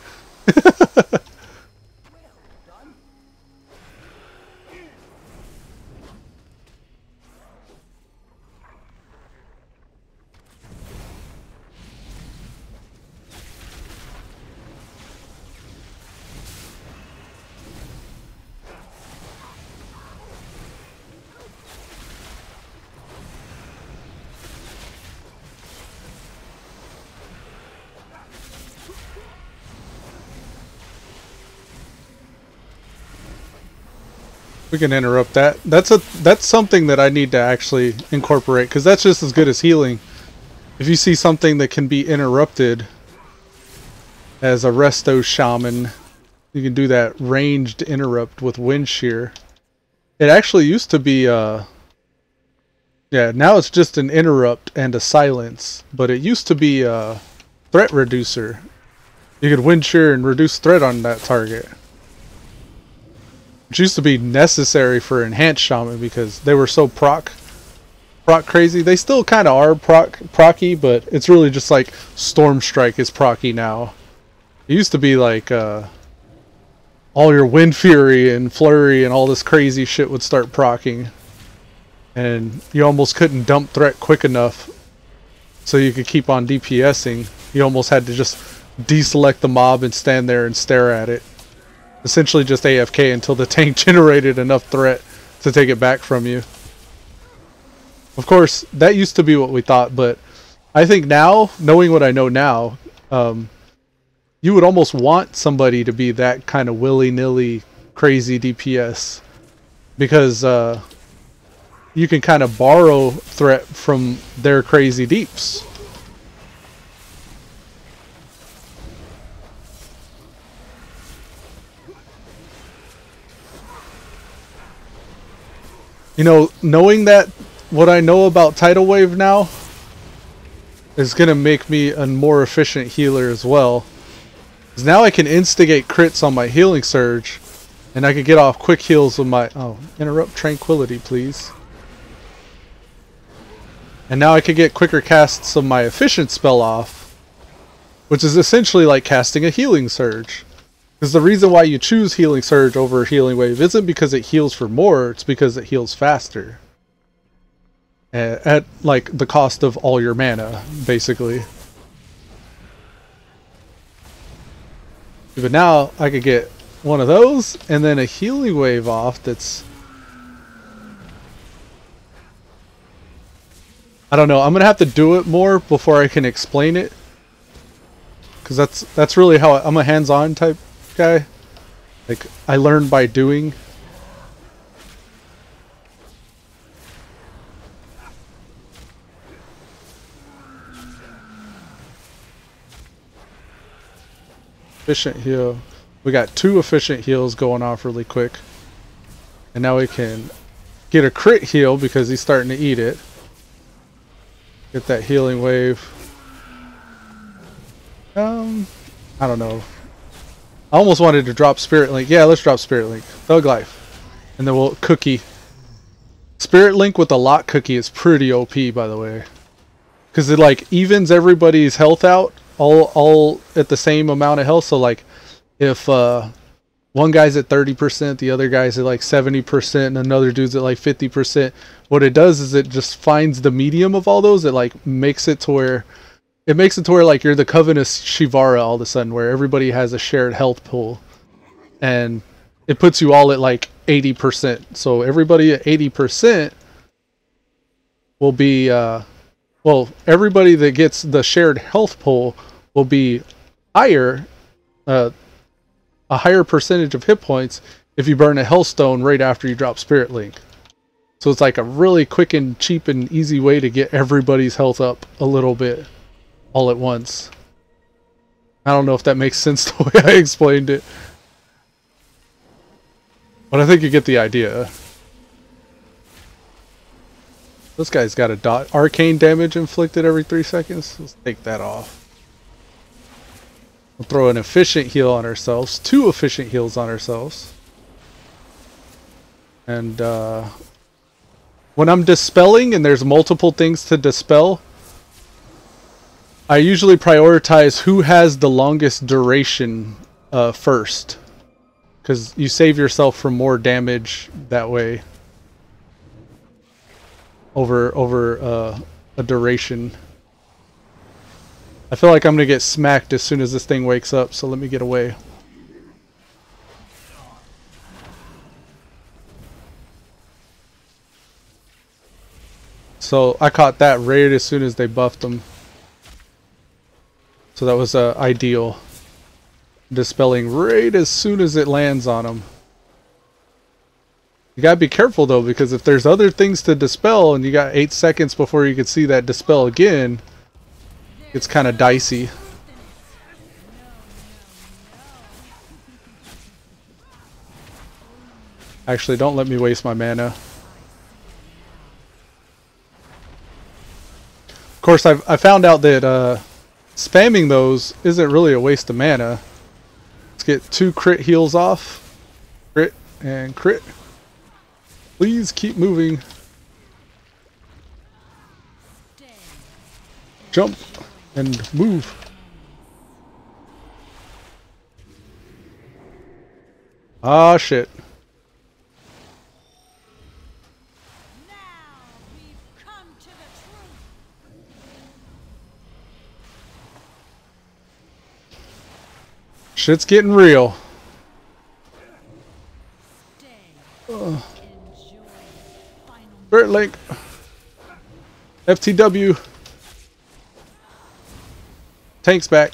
We can interrupt that. That's something that I need to actually incorporate, because that's just as good as healing. If you see something that can be interrupted as a Resto Shaman, you can do that ranged interrupt with Wind Shear. It actually used to be yeah, now it's just an interrupt and a silence, but it used to be a threat reducer. You could Wind Shear and reduce threat on that target. Which used to be necessary for enhanced shaman because they were so proc crazy. They still kind of are procky, but it's really just like Storm Strike is procky now. It used to be like all your Wind Fury and Flurry and all this crazy shit would start procking, and you almost couldn't dump threat quick enough so you could keep on DPSing. You almost had to just deselect the mob and stand there and stare at it. Essentially just AFK until the tank generated enough threat to take it back from you. Of course, that used to be what we thought, but I think now, knowing what I know now, you would almost want somebody to be that kind of willy-nilly crazy DPS. Because you can kind of borrow threat from their crazy deeps. You know, knowing that what I know about Tidal Wave now is gonna make me a more efficient healer as well. 'Cause now I can instigate crits on my healing surge, and I can get off quick heals with my interrupt tranquility, please. And now I can get quicker casts of my efficient spell off, which is essentially like casting a healing surge. Because the reason why you choose healing surge over healing wave isn't because it heals for more, it's because it heals faster. At like the cost of all your mana, basically. But now I could get one of those and then a healing wave off that's... I don't know, I'm gonna have to do it more before I can explain it. Because that's really how I'm a hands-on type guy. Like, I learn by doing. Efficient heal. We got 2 efficient heals going off really quick. And now we can get a crit heal because he's starting to eat it. Get that healing wave. I don't know. I almost wanted to drop Spirit Link. Yeah, let's drop Spirit Link. Thug Life. And then we'll Cookie. Spirit Link with the lock cookie is pretty OP, by the way. Because it like evens everybody's health out all at the same amount of health. So like if one guy's at 30%, the other guy's at like 70%, and another dude's at like 50%, what it does is it just finds the medium of all those. It like makes it to where like you're the Coven of Shivara all of a sudden, where everybody has a shared health pool, and it puts you all at like 80%. So everybody at 80% will be well, everybody that gets the shared health pool will be higher, a higher percentage of hit points if you burn a Hellstone right after you drop Spirit Link. So it's like a really quick and cheap and easy way to get everybody's health up a little bit all at once. I don't know if that makes sense the way I explained it, but I think you get the idea. This guy's got a dot. Arcane damage inflicted every 3 seconds. Let's take that off. We'll throw an efficient heal on ourselves. 2 efficient heals on ourselves. And when I'm dispelling and there's multiple things to dispel, I usually prioritize who has the longest duration first. Because you save yourself from more damage that way. Over a duration. I feel like I'm gonna get smacked as soon as this thing wakes up, so let me get away. So I caught that right as soon as they buffed him. So that was ideal. Dispelling right as soon as it lands on him. You gotta be careful though, because if there's other things to dispel and you got 8 seconds before you can see that dispel again, it's kind of dicey. Actually, don't let me waste my mana. Of course, I found out that spamming those isn't really a waste of mana. Let's get 2 crit heals off. Crit and crit. Please keep moving. Jump and move. Ah, shit. Now we've come to the truth. Shit's getting real. Spirit Link. FTW. Tank's back.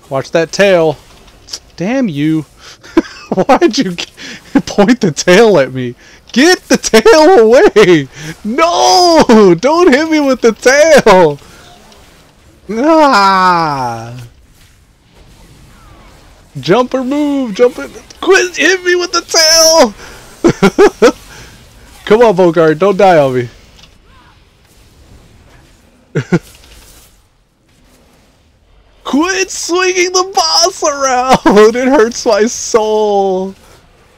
Watch that tail. Damn you. Why'd you point the tail at me? Get the tail away. No! Don't hit me with the tail. Ah! Jump or move. Jump it. Quit! Hit me with the tail. Come on, Bogart, don't die on me. Quit swinging the boss around! It hurts my soul.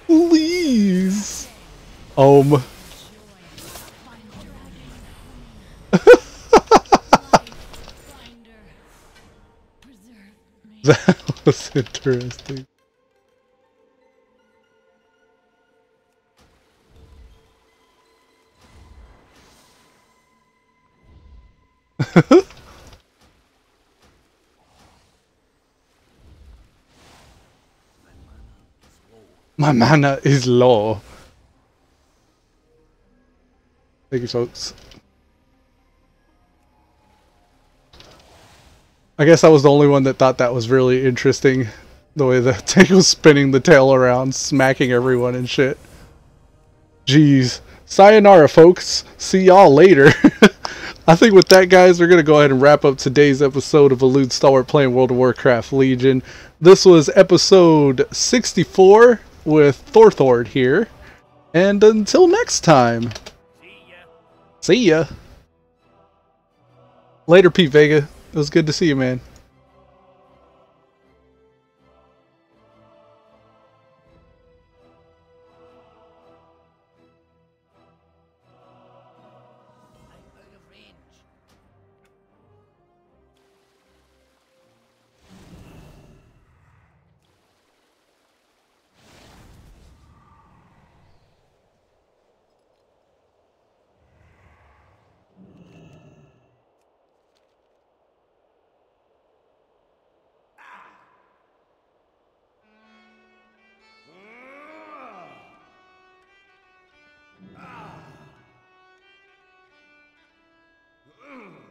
Please. Finder. Preserve me. That was interesting. My mana is low. Thank you, folks. I guess I was the only one that thought that was really interesting. The way the tank was spinning the tail around, smacking everyone and shit. Jeez. Sayonara, folks. See y'all later. I think with that, guys, we're going to go ahead and wrap up today's episode of Elude Stalwart playing World of Warcraft Legion. This was episode 64 with Thorthord here. And until next time. See ya. Later, Pete Vega. It was good to see you, man. Ugh.